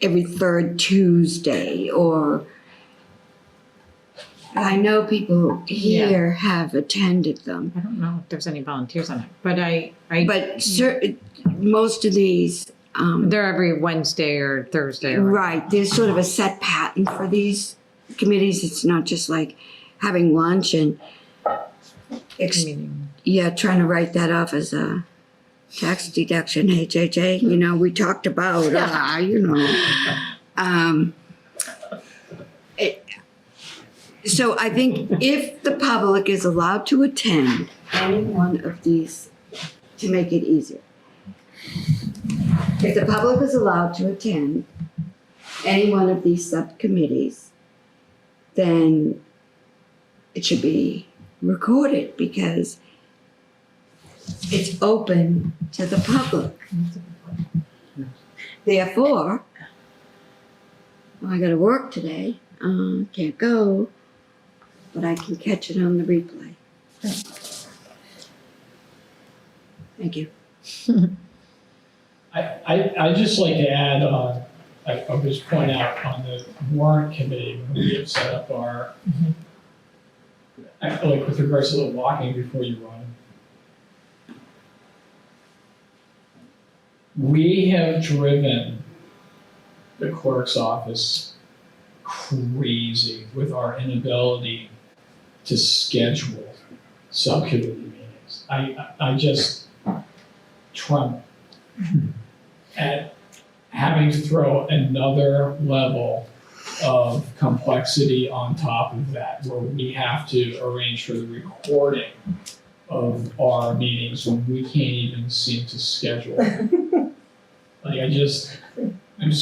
every third Tuesday, or I know people here have attended them. I don't know if there's any volunteers on it, but most of these, they're every Wednesday or Thursday. right, there's sort of a set pattern for these committees. It's not just like having lunch and trying to write that off as a tax deduction, HHA, we talked about, so I think if the public is allowed to attend any one of these, to make it easier, if the public is allowed to attend any one of these subcommittees, then it should be recorded because it's open to the public. Therefore, I gotta work today, can't go, but I can catch it on the replay. Thank you. I'd just like to add, I'll just point out on the warrant committee, when we have set up our, like with regards to the walking before you run, we have driven the clerk's office crazy with our inability to schedule subcommittee meetings. I just tremble at having to throw another level of complexity on top of that, where we have to arrange for the recording of our meetings when we can't even seem to schedule them. I'm just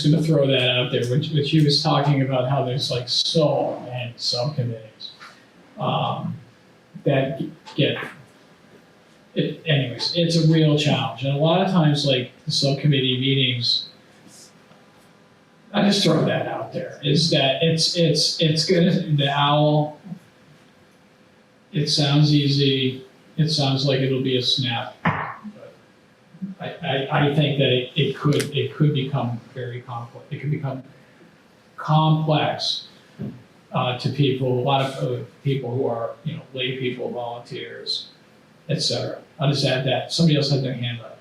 gonna throw that out there, which he was talking about how there's like so many subcommittees that get it. Anyways, it's a real challenge, and a lot of times, like the subcommittee meetings, I just throw that out there. Is that it's good. The OWL. It sounds easy. It sounds like it'll be a snap. I think that it could become very complex. It could become complex to people. A lot of people who are lay people, volunteers, etc. I'll just add that. Somebody else had their hand up.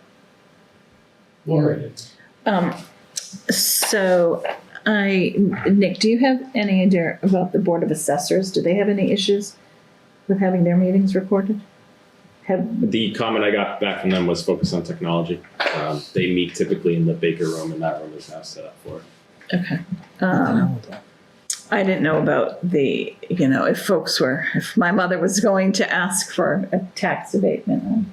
Lori. So Nick, do you have any idea about the Board of Assessors? Do they have any issues with having their meetings recorded? The comment I got back from them was focused on technology. They meet typically in the Baker room, and that room is now set up for it. Okay. I didn't know about if my mother was going to ask for a tax abatement,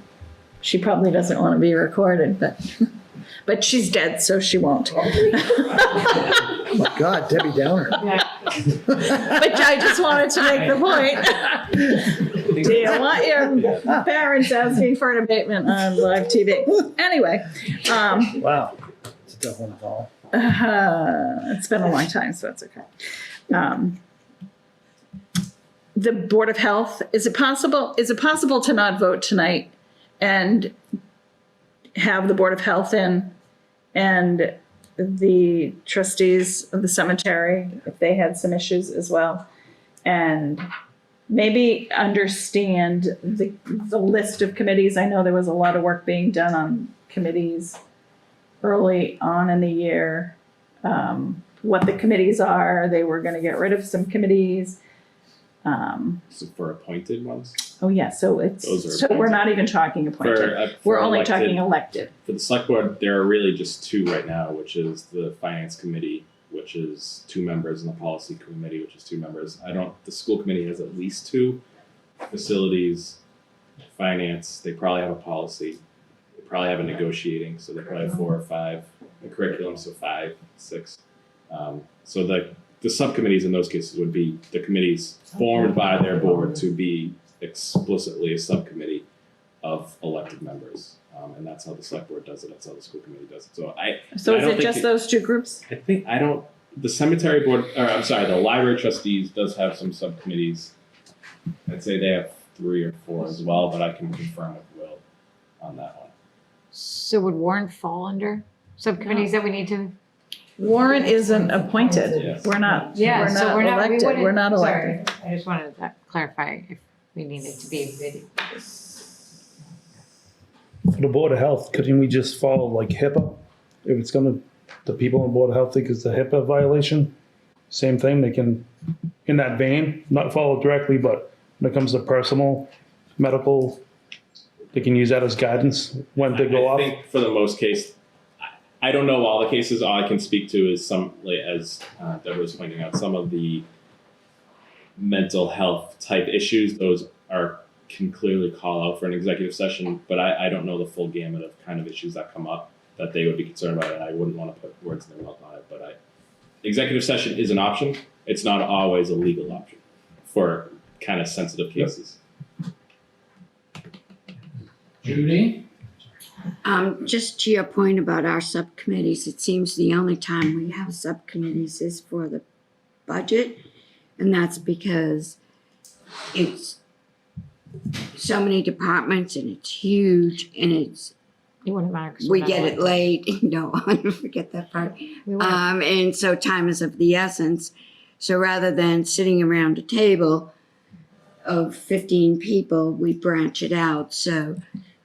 she probably doesn't want to be recorded, but she's dead, so she won't. Oh my God, Debbie Downer. But I just wanted to make the point. Do you want your parents asking for an abatement on live TV? Anyway. Wow, it's a double involved. It's been a long time, so that's okay. The Board of Health, is it possible to not vote tonight and have the Board of Health in and the trustees of the cemetery, if they had some issues as well, and maybe understand the list of committees? I know there was a lot of work being done on committees early on in the year. What the committees are, they were going to get rid of some committees. So for appointed ones? Oh yeah, so we're not even talking appointed. We're only talking elected. For the select board, there are really just two right now, which is the finance committee, which is 2 members, and the policy committee, which is 2 members. The school committee has at least 2. Facilities, finance, they probably have a policy. They probably have a negotiating, so they probably have 4 or 5. The curriculum, so 5, 6. So the subcommittees in those cases would be the committees formed by their board to be explicitly a subcommittee of elected members. And that's how the select board does it. That's how the school committee does it. So is it just those 2 groups? The cemetery board, the library trustees does have some subcommittees. I'd say they have 3 or 4 as well, but I can confirm with Will on that one. So would Warrant fall under subcommittees that we need to? Warrant isn't appointed. We're not, Yeah, we're so not we're not, we elected. wouldn't. We're not Sorry, elected. I just wanted to clarify if we needed to be. For the Board of Health, couldn't we just follow like HIPAA? If it's gonna, the people on Board of Health think it's a HIPAA violation, same thing, they can, in that vein, not follow directly, but when it comes to personal, medical, they can use that as guidance when they go I off. think for the most case, I don't know all the cases. All I can speak to is some, like, as Deborah was pointing out, some of the mental health type issues. Those can clearly call out for an executive session, but I don't know the full gamut of kind of issues that come up that they would be concerned about, and I wouldn't want to put words in their mouth on it. But executive session is an option. It's not always a legal option for kind of sensitive cases. Judy? Just to your point about our subcommittees, it seems the only time we have subcommittees is for the budget. And that's because it's so many departments and it's huge and it's, It wouldn't matter. 'Cause we we're not get it elected. late. No, forget that part. We wouldn't. And so time is of the essence. So rather than sitting around a table of 15 people, we branch it out. So,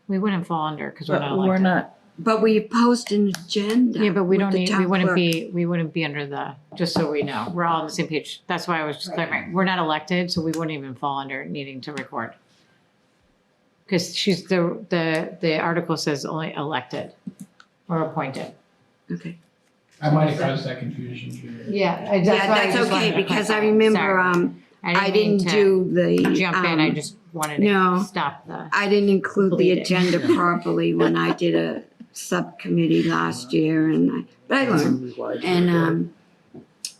We wouldn't fall under because we're not But elected. we're not. but we post an agenda. Yeah, but we with don't the need, we town wouldn't clerk. be under the, just so we know, we're all on the same page. That's why I was just clarifying. We're not elected, so we wouldn't even fall under needing to record. Because the article says only elected or appointed. Okay. I might have caused that confusion, Judy. Yeah, Yeah, that's okay, because I remember, I didn't do the. Jump in, I just wanted no, to stop the. I didn't include the bleeding. agenda properly when I did a subcommittee last year but I learned. And,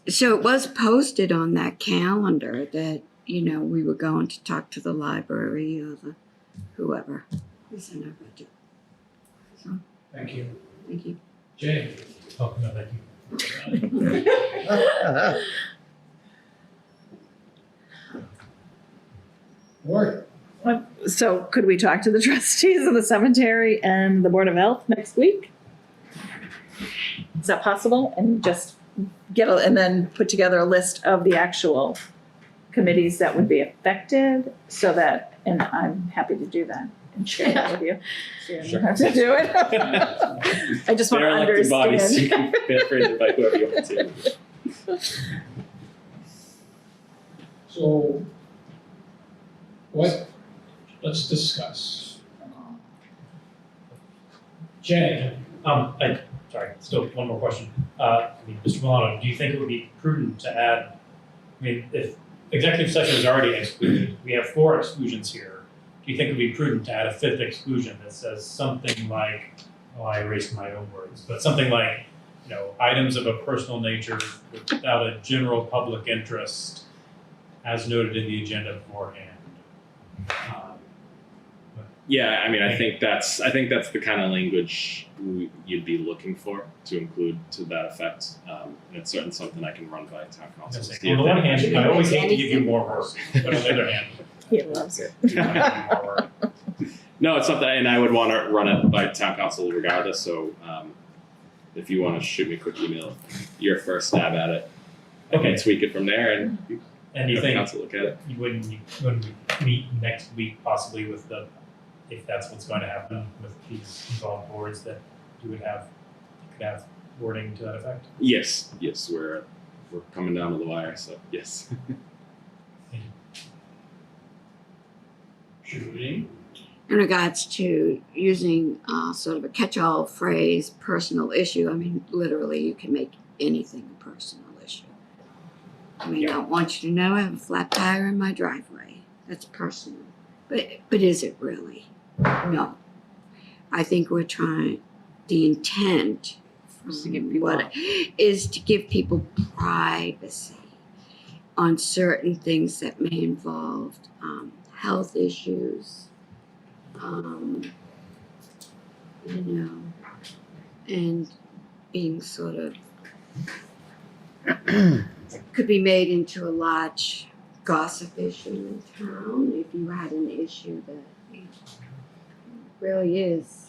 so it was posted on that calendar that, we were going to talk to the library or the whoever is in our budget. So, Thank you. thank you. Jay? Oh, no, thank you. Work. So could we talk to the trustees of the cemetery and the Board of Health next week? Is that possible? And just and then put together a list of the actual committees that would be affected so that, and I'm happy to do that and share that with you. So you don't have to do it. I just want to They're elected bodies. You understand. can feel free to invite whoever you want to. So, let's discuss. Jay? Sorry, still one more question. Mr. Milano, do you think it would be prudent to add, if executive session is already excluded, we have 4 exclusions here. Do you think it would be prudent to add a 5th exclusion that says something like, I erased my own words, but something like, items of a personal nature without a general public interest as noted in the agenda beforehand? Yeah, I think that's the kind of language you'd be looking for to include to that effect. And it's certainly something I can run by town council. On the one hand, I always hate to give you more work, but on the other hand, He loves it. No, it's something, and I would want to run it by town council regardless. So if you want to shoot me a quick email, your first stab at it, I can tweak it from there, and you think council look at it. when we meet next week, possibly with if that's what's going to happen with these involved boards, that you could have wording to that effect? Yes, we're coming down to the wire, so yes. Judy? In regards to using sort of a catch-all phrase, personal issue, literally you can make anything a personal issue. I don't want you to know I have a flat tire in my driveway. That's personal. But is it really? No. I think we're trying, the intent is to give people privacy on certain things that may involve health issues, and being sort of could be made into a large gossip issue in town if you had an issue that really is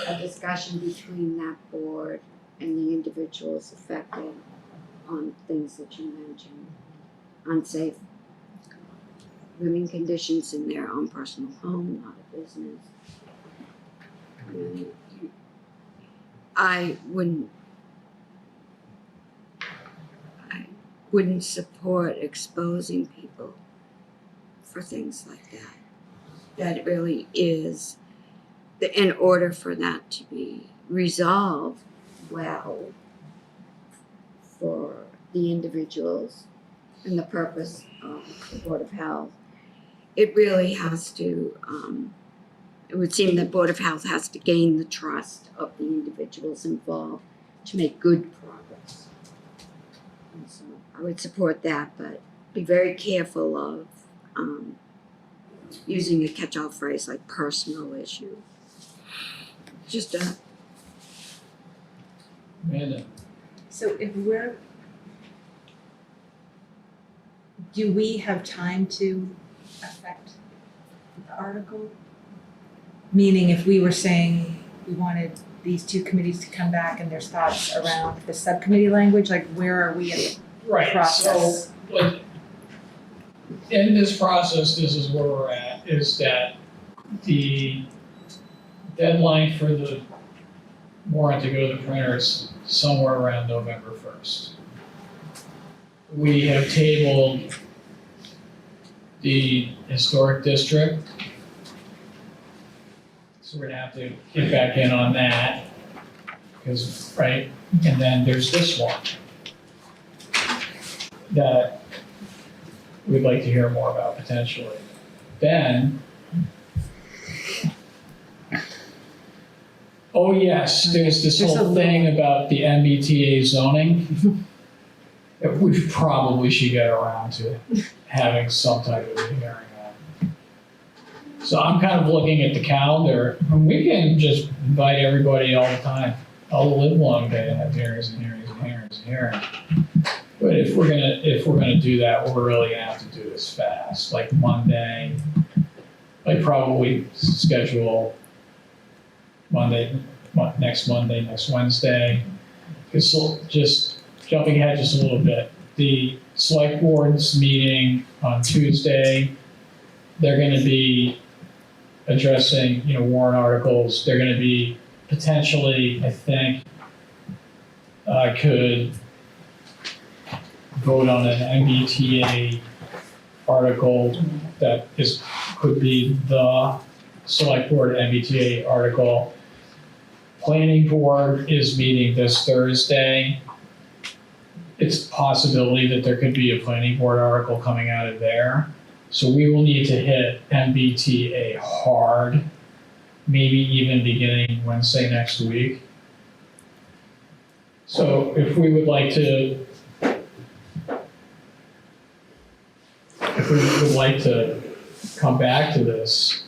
a discussion between that board and the individuals affected on things that you mentioned, unsafe living conditions in their own personal home, not a business. I wouldn't support exposing people for things like that. That really is, in order for that to be resolved well for the individuals and the purpose of the Board of Health, it really has to, it would seem that Board of Health has to gain the trust of the individuals involved to make good progress. And so I would support that, but be very careful of using a catch-all phrase like personal issue. Just a. Amanda. So do we have time to affect the article? Meaning if we were saying we wanted these two committees to come back and there's thoughts around the subcommittee language, like where are we in the process? So, like, in this process, this is where we're at, is that the deadline for the warrant to go to the printer is somewhere around November 1st. We have tabled the historic district, so we're gonna have to get back in on that, because, right, and then there's this one that we'd like to hear more about potentially. Then, oh yes, there's this whole thing about the MBTA zoning. We probably should get around to having some type of a hearing on. So I'm kind of looking at the calendar, and we can just invite everybody all the time, all live long day and have hearings and hearings and hearings and hearings. But if we're gonna do that, we're really gonna have to do this fast, like Monday, like probably schedule next Monday, next Wednesday. Because just jumping ahead just a little bit, the select board's meeting on Tuesday, they're gonna be addressing, warrant articles. They're gonna be potentially, I think, could vote on an MBTA article that could be the select board MBTA article. Planning board is meeting this Thursday. It's a possibility that there could be a planning board article coming out of there. So we will need to hit MBTA hard, maybe even beginning Wednesday next week. So if we would like to come back to this,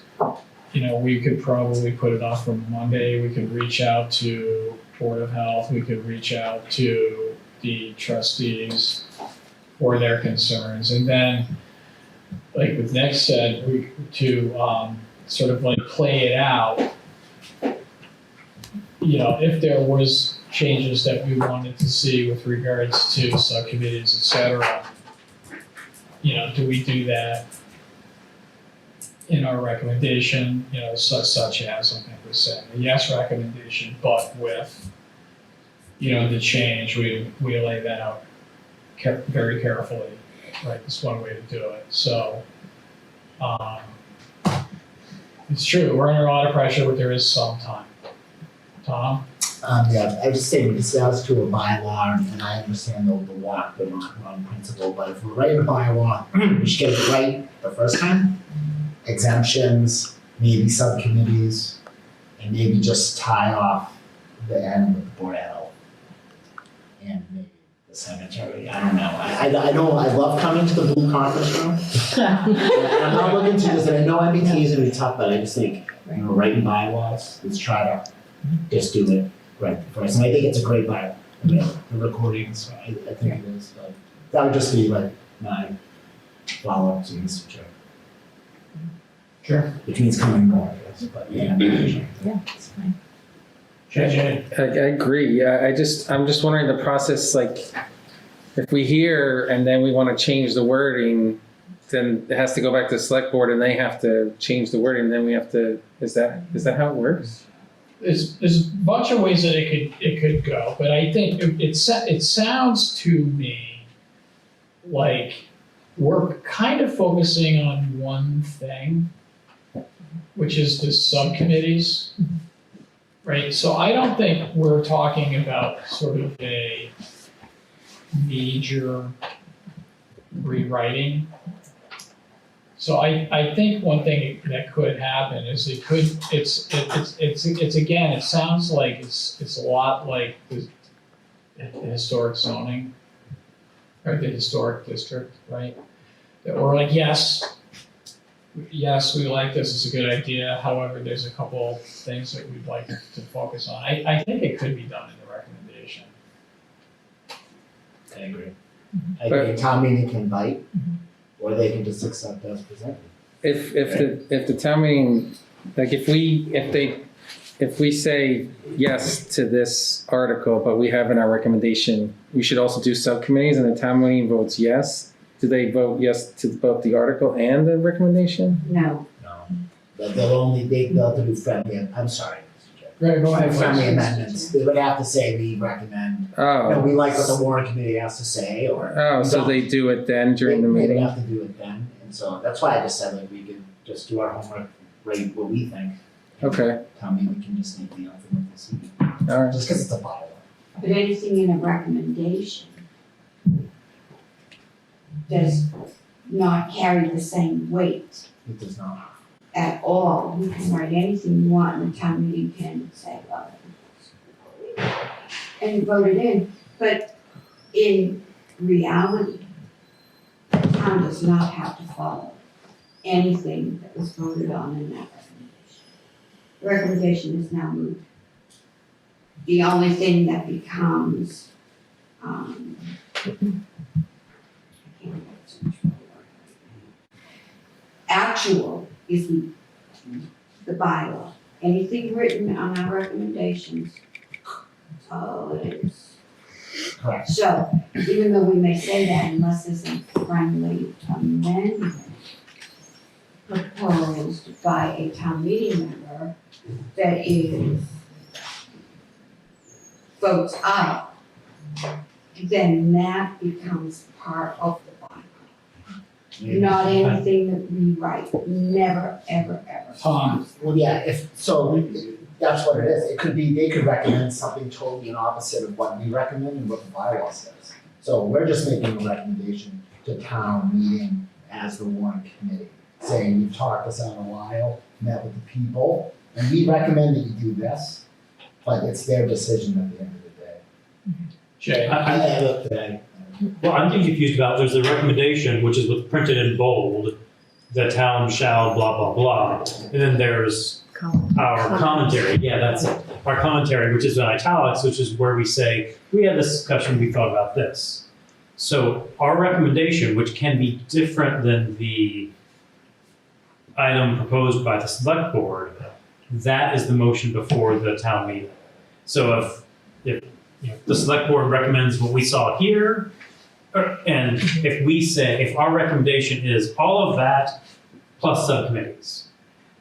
we could probably put it off from Monday. We could reach out to Board of Health. We could reach out to the trustees for their concerns. And then, like with Nick said, sort of like play it out. If there was changes that we wanted to see with regards to subcommittees, et cetera, do we do that in our recommendation, such as, I think we're saying, a yes recommendation, but with, the change, we lay that out very carefully, right? That's one way to do it. So, it's true, we're under a lot of pressure, but there is some time. Tom? Yeah, I just say this as to a bylaw, and I understand the walk the wrong principle, but if we're writing a bylaw, we should get it right the first time. Exemptions, maybe subcommittees, and maybe just tie off the end with the Board of Health. And maybe the cemetery, I don't know. I love coming to the Blue Conference Room. I'm not looking to this, and I know MBTA is gonna be tough, but I just think, writing bylaws, let's try to just do it right first. And I think it's a great bylaw, the recordings, I think it is, but that would just be like my follow-up to Mr. Chair. Sure. Which means coming more, I guess, but yeah. Yeah, it's fine. I agree. Yeah, I'm just wondering the process, like, if we hear and then we want to change the wording, then it has to go back to the select board and they have to change the wording, and then we have to, is that how it works? There's a bunch of ways that it could go, but I think it sounds to me like we're kind of focusing on one thing, which is the subcommittees, right? So I don't think we're talking about sort of a major rewriting. So I think one thing that could happen is it's again, it sounds like it's a lot like the historic zoning, or the historic district, right? That we're like, yes, we like this, it's a good idea, however, there's a couple things that we'd like to focus on. I think it could be done in the recommendation. I agree. I agree, town meeting can bite, or they can just accept as presented. If the town meeting, like if we say yes to this article, but we have in our recommendation, we should also do subcommittees, and the town meeting votes yes, do they vote yes to both the article and the recommendation? No. But they'll do friendly, I'm sorry. Right, go ahead. Friendly amendments, they would have to say, we recommend, we like what the warrant committee has to say, or. So they do it then during the They meeting? would have to do it then, and so that's why I just said, like, we could just do our homework, rate what we think. Okay. Town meeting can just take the oath and we'll see. All right. Just because it's a bylaw. But anything in a recommendation does not carry the same weight It does not. at all. You can write anything you want and the town meeting can say, well, and vote it in. But in reality, the town does not have to follow anything that was voted on in that recommendation. The recommendation is now moved. The only thing that becomes, I can't remember so much more. Actual is the bylaw. Anything written on our recommendations, that's all it is. Correct. So, even though we may say that, unless there's a friendly amendment proposed by a town meeting member that is votes up, then that becomes part of the bylaw. Not anything that we write, never, ever, ever. Well, yeah, that's what it is. It could be, they could recommend something totally opposite of what we recommend and what the bylaw says. So we're just making a recommendation to town meeting as the warrant committee, saying, you've talked this out a while, met with the people, and we recommend that you do this, but it's their decision at the end of the day. Jay? Well, I'm getting confused about, there's a recommendation, which is what's printed in bold, the town shall blah, blah, blah. And then there's our commentary. Yeah, that's it. Our commentary, which is in italics, which is where we say, we had this discussion, we thought about this. So our recommendation, which can be different than the item proposed by the select board, that is the motion before the town meeting. So if the select board recommends what we saw here, and if our recommendation is all of that plus subcommittees,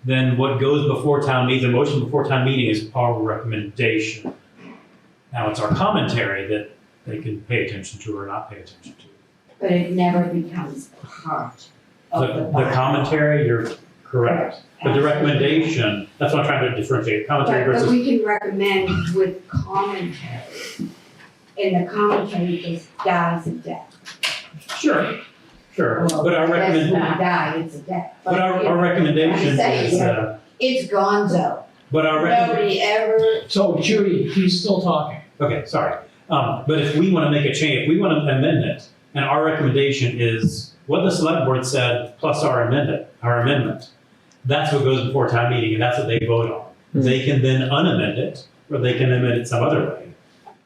then what goes before town meeting, the motion before town meeting is our recommendation. Now it's our commentary that they can pay attention to or not pay attention to. But it never becomes part of the bylaw. The commentary, you're correct. But the recommendation, that's what I'm trying to differentiate, commentary But versus. we can recommend with commentary, and the commentary just dies a death. Sure. Well, But our that's not die, it's a death. But our recommendation is, It's gonzo. but our Nobody ever. So Judy, he's still talking. Okay, sorry. But if we want to make a change, if we want to amend it, and our recommendation is what the select board said plus our amendment, that's what goes before town meeting, and that's what they vote on. They can then unamend it, or they can amend it some other way.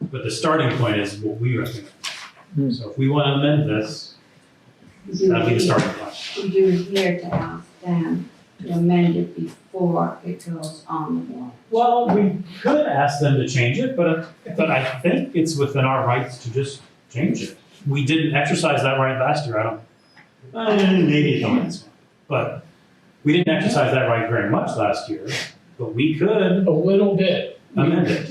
But the starting point is what we recommend. So if we want to amend this, that'll be the starting point. You're here to ask them to amend it before it goes on the warrant? Well, we could ask them to change it, but I think it's within our rights to just change it. We didn't exercise that right last year, I don't, maybe it's not this one, but we didn't exercise that right very much last year, but we could A little bit. amend it.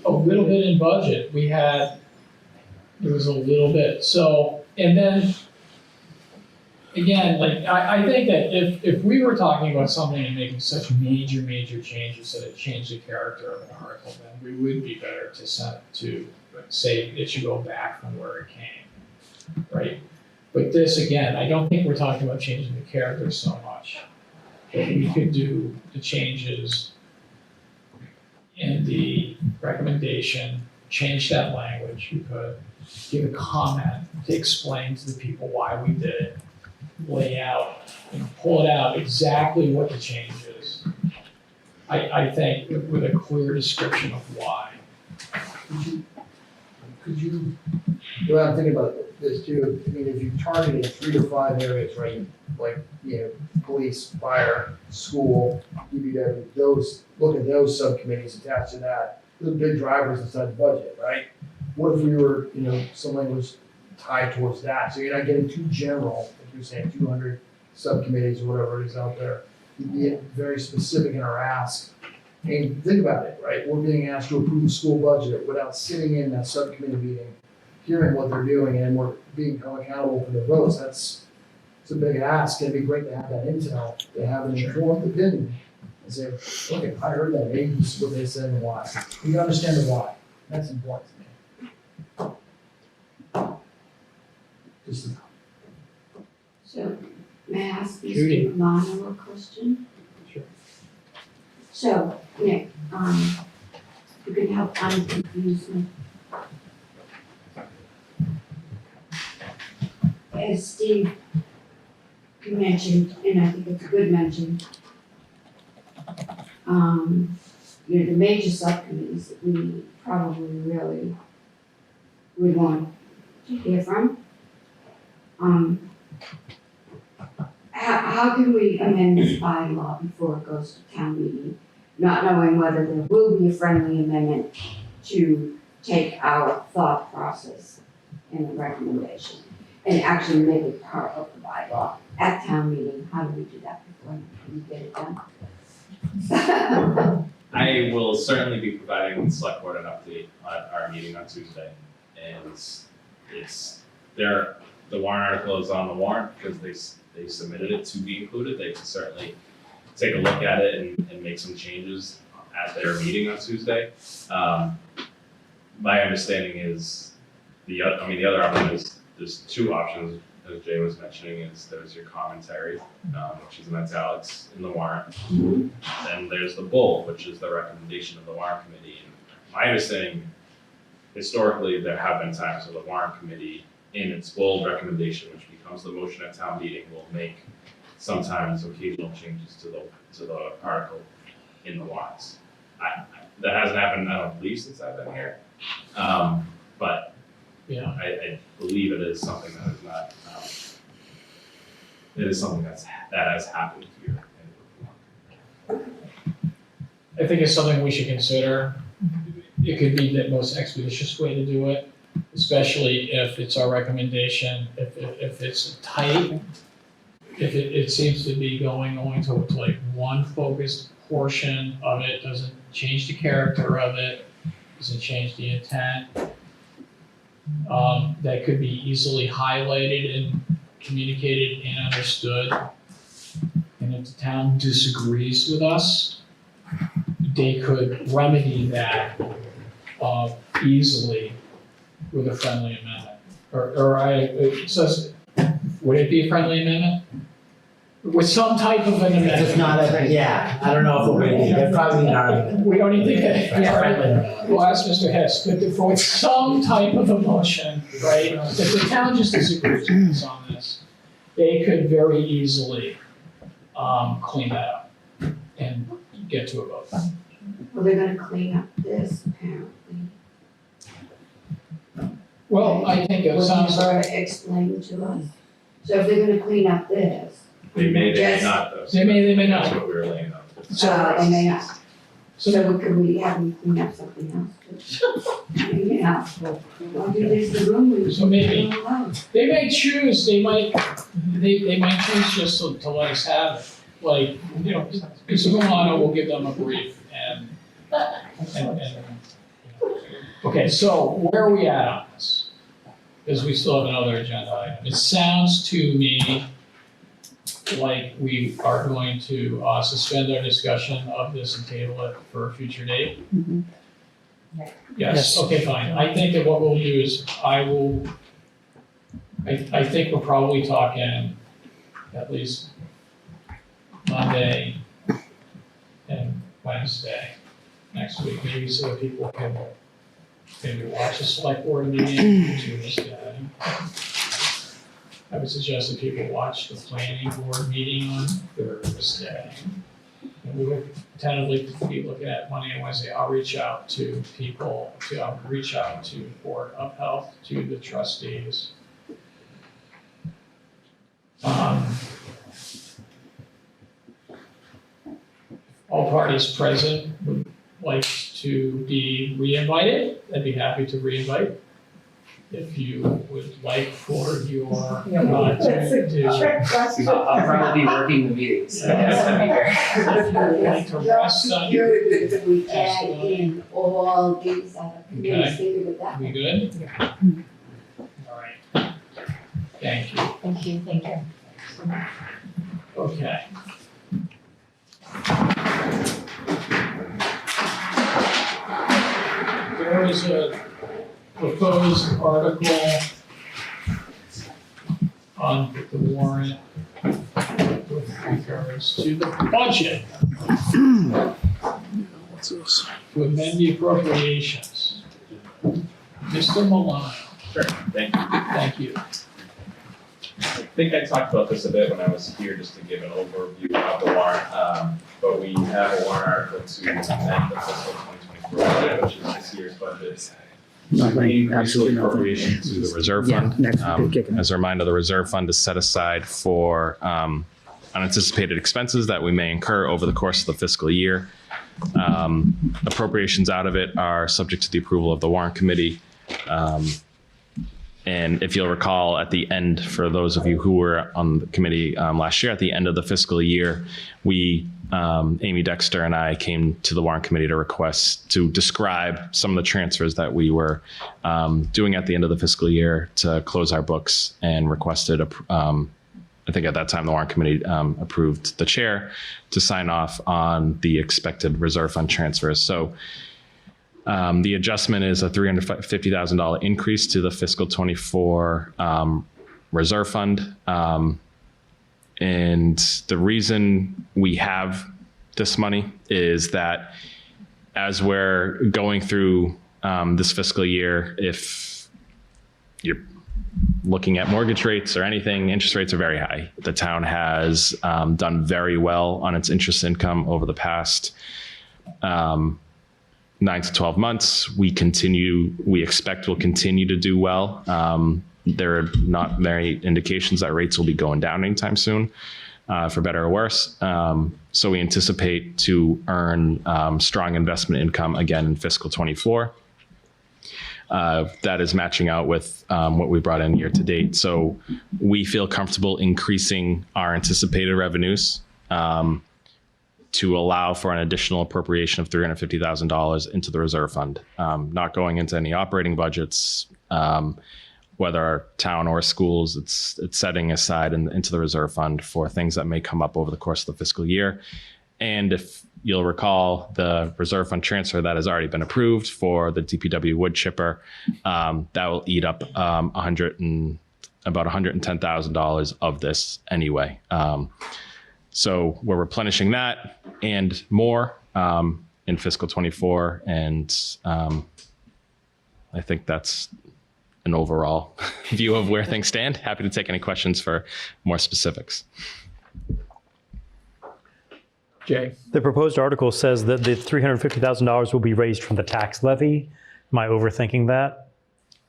A little bit in budget, there was a little bit, so, and then, again, like, I think that if we were talking about something and making such major changes that it changed the character of an article, then we would be better to say it should go back from where it came, right? But this, again, I don't think we're talking about changing the character so much. But we could do the changes in the recommendation, change that language, we could give a comment to explain to the people why we did it, lay out, pull it out exactly what the change is. I think with a clear description of why. Could you, well, I'm thinking about this too, I mean, if you targeted 3 to 5 areas, right, like, police, fire, school, DPW, look at those subcommittees attached to that, the big drivers inside the budget, right? What if we were, some language tied towards that, so you're not getting too general, if you're saying 200 subcommittees or whatever it is out there, you'd be very specific in our ask. And think about it, right? We're being asked to approve the school budget without sitting in that subcommittee meeting, hearing what they're doing, and we're being held accountable for their votes. It's a big ask. It'd be great to have that intel, to have an informed opinion, and say, okay, I heard that, maybe this is what they said and why. You understand the why. That's important to me. Just So, may I ask Judy. Mr. Milano a question? Sure. So, Nick, you can help unconfuse me. As Steve mentioned, and I think it's a good mention, the major subcommittees that we probably really would want to hear from. How can we amend this bylaw before it goes to town meeting, not knowing whether there will be a friendly amendment to take our thought process in the recommendation and actually make it part of the bylaw at town meeting? How do we do that before we get it done? I will certainly be providing the select board an update at our meeting on Tuesday. And the warrant article is on the warrant because they submitted it to be included. They can certainly take a look at it and make some changes at their meeting on Tuesday. My understanding is the other option is there's 2 options, as Jay was mentioning, is there's your commentary, which is in italics in the warrant. Then there's the bold, which is the recommendation of the warrant committee. And my understanding, historically, there have been times where the warrant committee, in its bold recommendation, which becomes the motion at town meeting, will make sometimes occasional changes to the article in the warrants. That hasn't happened, I don't believe, since I've been here. But Yeah. I believe it is something that is not, it is something that has happened here. I think it's something we should consider. It could be the most expeditious way to do it, especially if it's our recommendation, if it's tight, if it seems to be going only to like one focused portion of it, doesn't change the character of it, doesn't change the intent. That could be easily highlighted and communicated and understood. And if the town disagrees with us, they could remedy that easily with a friendly amendment. Would it be a friendly amendment? With some type of an amendment? If it's not, I don't know if it would be, there'd probably be an argument. We don't need to get, Friendly. we'll ask Mr. Hess, but with some type of emotion, right? If the town just disagrees with us on this, they could very easily clean that up and get to a vote. Well, they're gonna clean up this apparently. Well, I think it Was sounds never explained to us. So if they're gonna clean up this, They may Just- not though. They may not. That's what we were laying out. They may not. So could we have them clean up something else? You know, well, there's the room. So maybe. They may choose, they might choose just to let us have it. Like, you know, Mr. Milano will give them a brief and, okay, so where are we at on this? Because we still have another agenda item. It sounds to me like we are going to suspend our discussion of this and table it for a future date. Yes, okay, fine. I think that what we'll do is I think we're probably talking at least Monday and Wednesday next week, maybe so that people can maybe watch a select board meeting Tuesday. I would suggest that people watch the planning board meeting on Thursday. And we would tentatively be looking at Monday and Wednesday. I'll reach out to people, I'll reach out to Board of Health, to the trustees. All parties present would like to be re-invited. I'd be happy to re-invite. If you would like for your, I'll probably be working the meetings. So if you would like to rest on your. We add in all these other committees, think of that. We good? All right. Thank you. Thank you, thank you. Okay. There is a proposed article on the warrant with regards to the budget. What's this? To amend the appropriations. Mr. Milano. Sure, thank you. Thank you. I think I talked about this a bit when I was here, just to give an overview of the warrant. But we have a warrant article to amend the fiscal 2024 budget, which is this year's budget. Nothing, absolutely The nothing. appropriation to the reserve Yeah, fund. next, kicking. As a reminder, the reserve fund is set aside for unanticipated expenses that we may incur over the course of the fiscal year. Appropriations out of it are subject to the approval of the warrant committee. And if you'll recall, at the end, for those of you who were on the committee last year, at the end of the fiscal year, we, Amy Dexter and I, came to the warrant committee to request to describe some of the transfers that we were doing at the end of the fiscal year to close our books, and requested, I think at that time the warrant committee approved the chair to sign off on the expected reserve fund transfers. So the adjustment is a $350,000 increase to the fiscal 24 reserve fund. And the reason we have this money is that as we're going through this fiscal year, if you're looking at mortgage rates or anything, interest rates are very high. The town has done very well on its interest income over the past 9 to 12 months. We expect we'll continue to do well. There are not many indications that rates will be going down anytime soon, for better or worse. So we anticipate to earn strong investment income again in fiscal 24. That is matching out with what we brought in year to date. So we feel comfortable increasing our anticipated revenues to allow for an additional appropriation of $350,000 into the reserve fund, not going into any operating budgets, whether our town or schools. It's setting aside into the reserve fund for things that may come up over the course of the fiscal year. And if you'll recall, the reserve fund transfer that has already been approved for the DPW wood chipper, that will eat up about $110,000 of this anyway. So we're replenishing that and more in fiscal 24. And I think that's an overall view of where things stand. Happy to take any questions for more specifics. Jay. The proposed article says that the $350,000 will be raised from the tax levy. Am I overthinking that?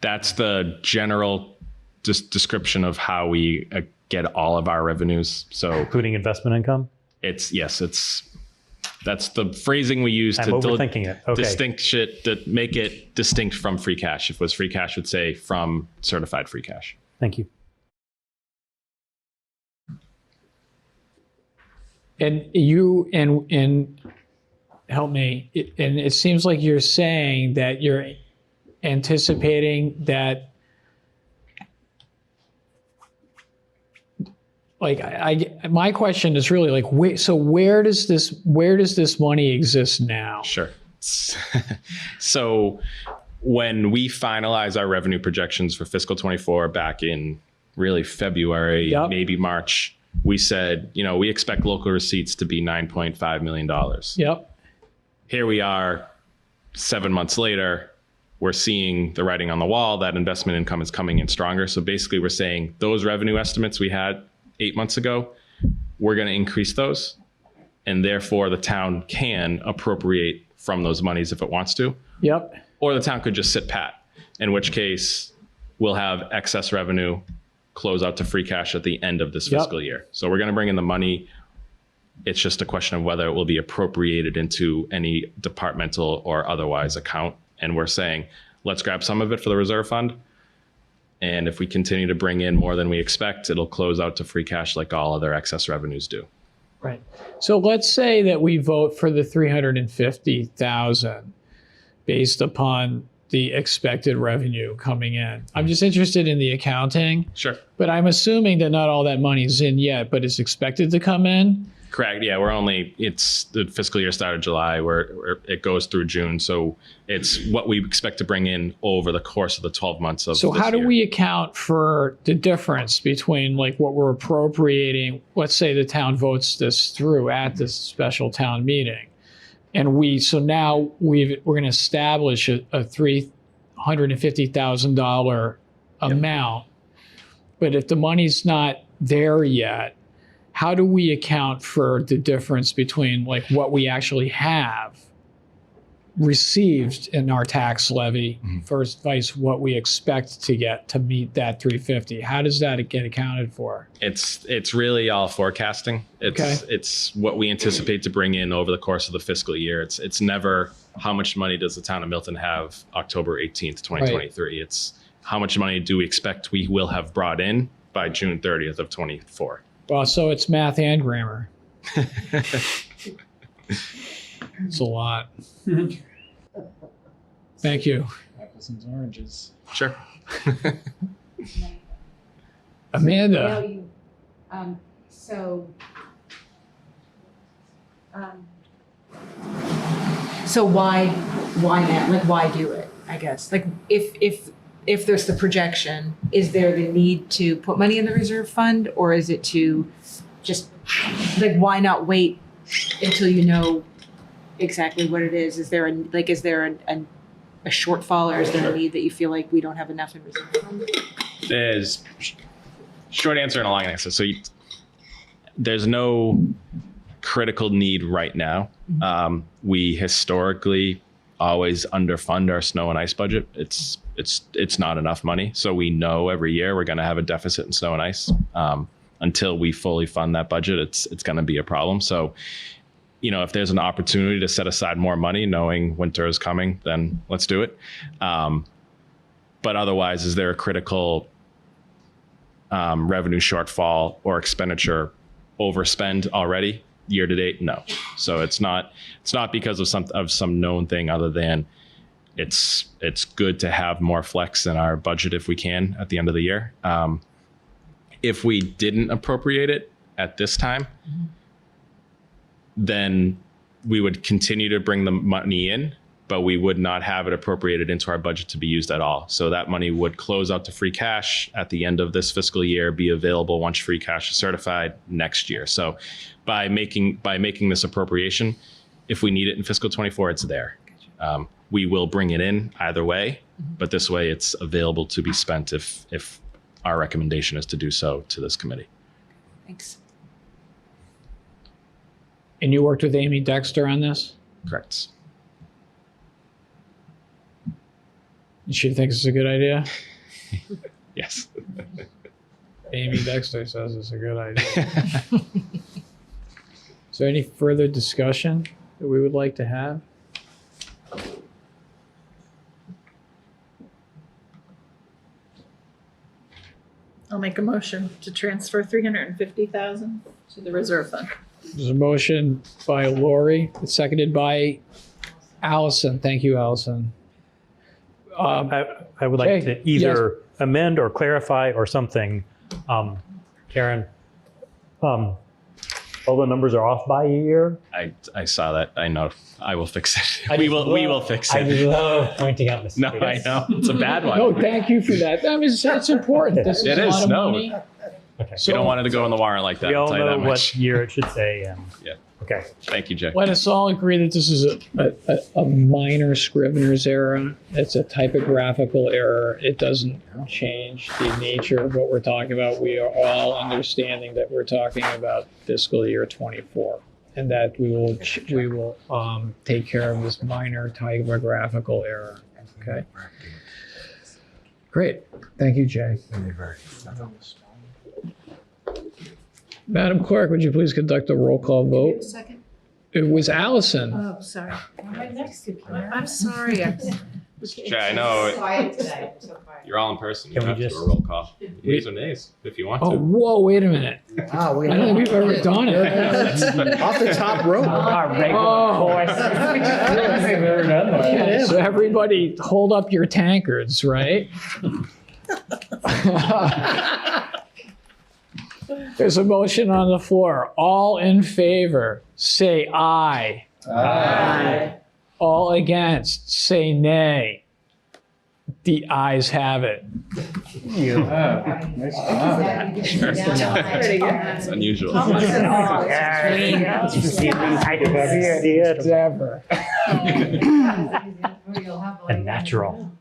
That's the general description of how we get all of our revenues. So including investment income? That's the phrasing we use I'm to overthinking it. Okay. make it distinct from free cash. If it was free cash, would say from certified free cash. Thank you. And you, and help me, and it seems like you're saying that you're anticipating that, like, my question is really like, where does this money exist now? Sure. So when we finalize our revenue projections for fiscal 24 back in really February, maybe March, we said, we expect local receipts to be $9.5 million. Yep. Here we are 7 months later, we're seeing the writing on the wall that investment income is coming in stronger. So basically we're saying those revenue estimates we had 8 months ago, we're going to increase those. And therefore the town can appropriate from those monies if it wants to. Yep. Or the town could just sit pat, in which case we'll have excess revenue close out to free cash at the end of this fiscal year. So we're going to bring in the money. It's just a question of whether it will be appropriated into any departmental or otherwise account. And we're saying, let's grab some of it for the reserve fund. And if we continue to bring in more than we expect, it'll close out to free cash like all other excess revenues do. Right. So let's say that we vote for the 350,000 based upon the expected revenue coming in. I'm just interested in the accounting. Sure. But I'm assuming that not all that money's in yet, but it's expected to come in. Correct. Yeah, it's the fiscal year started July, where it goes through June. So it's what we expect to bring in over the course of the 12 months of So this how do year. we account for the difference between like what we're appropriating? Let's say the town votes this through at this special town meeting. And now we're going to establish a $350,000 amount. But if the money's not there yet, how do we account for the difference between like what we actually have received in our tax levy versus what we expect to get to meet that 350? How does that get accounted for? It's really all forecasting. It's what we anticipate to bring in over the course of the fiscal year. It's never how much money does the town of Milton have October 18th, 2023. Right. It's how much money do we expect we will have brought in by June 30th of 24. Well, so it's math and grammar. It's a lot. Thank you. Apples and oranges. Sure. Amanda. So why now? Like, why do it? I guess. Like, if there's the projection, is there the need to put money in the reserve fund, or is it to just like why not wait until you know exactly what it is? Is there a shortfall, or is there a need that you feel like we don't have enough in reserve fund? There's short answer and a long answer. So there's no critical need right now. We historically always underfund our snow and ice budget. It's not enough money. So we know every year we're going to have a deficit in snow and ice. Until we fully fund that budget, it's going to be a problem. So, if there's an opportunity to set aside more money, knowing winter is coming, then let's do it. But otherwise, is there a critical revenue shortfall or expenditure overspend already year to date? No. So it's not because of some known thing other than it's good to have more flex in our budget if we can at the end of the year. If we didn't appropriate it at this time, then we would continue to bring the money in, but we would not have it appropriated into our budget to be used at all. So that money would close out to free cash at the end of this fiscal year, be available once free cash is certified next year. So by making this appropriation, if we need it in fiscal 24, it's there. We will bring it in either way, but this way it's available to be spent if our recommendation is to do so to this committee. Thanks. And you worked with Amy Dexter on this? Correct. She thinks it's a good idea? Yes. Amy Dexter says it's a good idea. Is there any further discussion that we would like to have? I'll make a motion to transfer 350,000 to the reserve fund. There's a motion by Lori, seconded by Allison. Thank you, Allison. I would like Jay, to either amend or clarify or something. Karen, all the numbers are off by a year. I saw that. I know. I will fix it. We will fix it. I love pointing out mistakes. No, I know. It's a bad one. No, thank you for that. I mean, it's important. This is It a is, lot of no. money. Okay. You don't want it to go on the warrant like that. We I'll all tell you that know much. what year it should say. And Yeah. okay. Thank you, Jay. Let us all agree that this is a minor Scrivener's error. It's a typographical error. It doesn't change the nature of what we're talking about. We are all understanding that we're talking about fiscal year 24, and that we will take care of this minor typographical error. Okay. Great. Thank you, Jay. Madam Clerk, would you please conduct a roll call vote? Second? It was Allison. Oh, sorry. I'm right next to you. I'm sorry. Jay, I know. Quiet today. So quiet. You're all in person. You Can we have to do just- a roll call. Yeas or nays, if you want Oh, to. whoa, wait a minute. Wow, I don't think we've ever done it. Off the top rope. Our regular Oh. course. We've never done that. Okay, so everybody hold up your tankards, right? There's a motion on the floor. All in favor, say aye. Aye. All against, say nay. The ayes have it. Nice job. It's unusual. It's ever. A natural.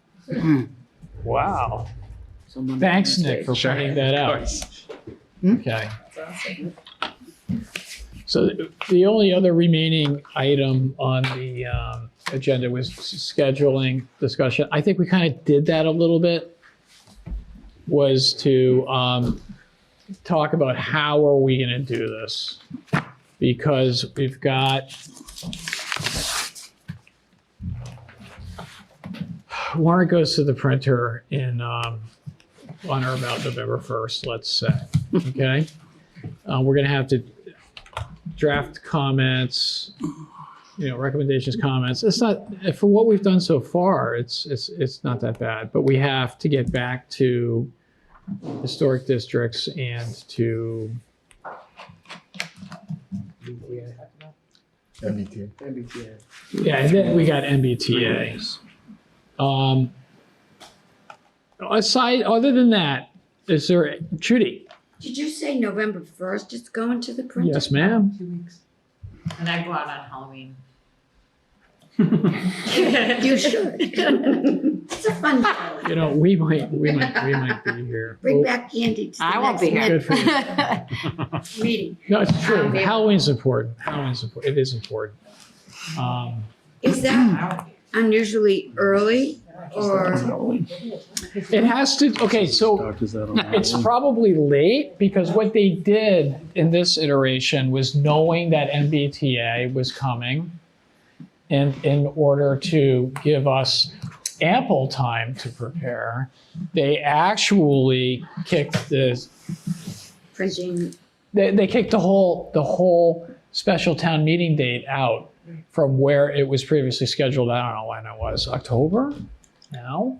Wow. Thanks, Nick, for pointing that out. Okay. So the only other remaining item on the agenda was scheduling discussion. I think we kind of did that a little bit, was to talk about how are we going to do this? Because we've got warrant goes to the printer in on or about November 1st, let's say. Okay, we're going to have to draft comments, recommendations, comments. It's not, for what we've done so far, it's not that bad, but we have to get back to historic districts and to MBTA. yeah, and then we got MBTA. Aside, other than that, is there, Judy? Did you say November 1st it's going to the printer? Yes, ma'am. 2 weeks. And I go out on Halloween. You should. It's a fun show. We might be here. Bring back candy to the I won't next be here. Good for you. meeting. No, it's true. Halloween's important. It is important. Is that unusually early or? It has to, okay, so it's probably late because what they did in this iteration was knowing that MBTA was coming, and in order to give us ample time to prepare, they actually kicked the Printing. they kicked the whole special town meeting date out from where it was previously scheduled. I don't know when it was, October now?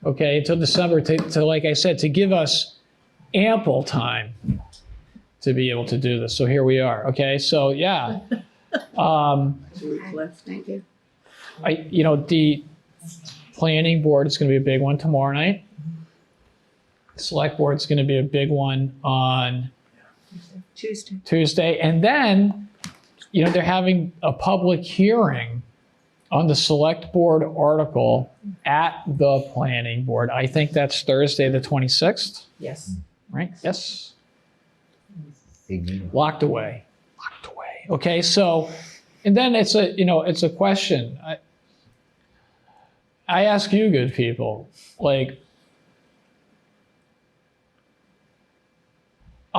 Okay, until December to, like I said, to give us ample time to be able to do this. So here we are. Okay, so yeah. 2 weeks left, thank you. The planning board is going to be a big one tomorrow night. Select board is going to be a big one on Tuesday. And then, they're having a public hearing on the select board article at the planning board. I think that's Thursday, the 26th, Yes. right? Yes. Locked away. Okay, so, and then it's a question. I ask you good people,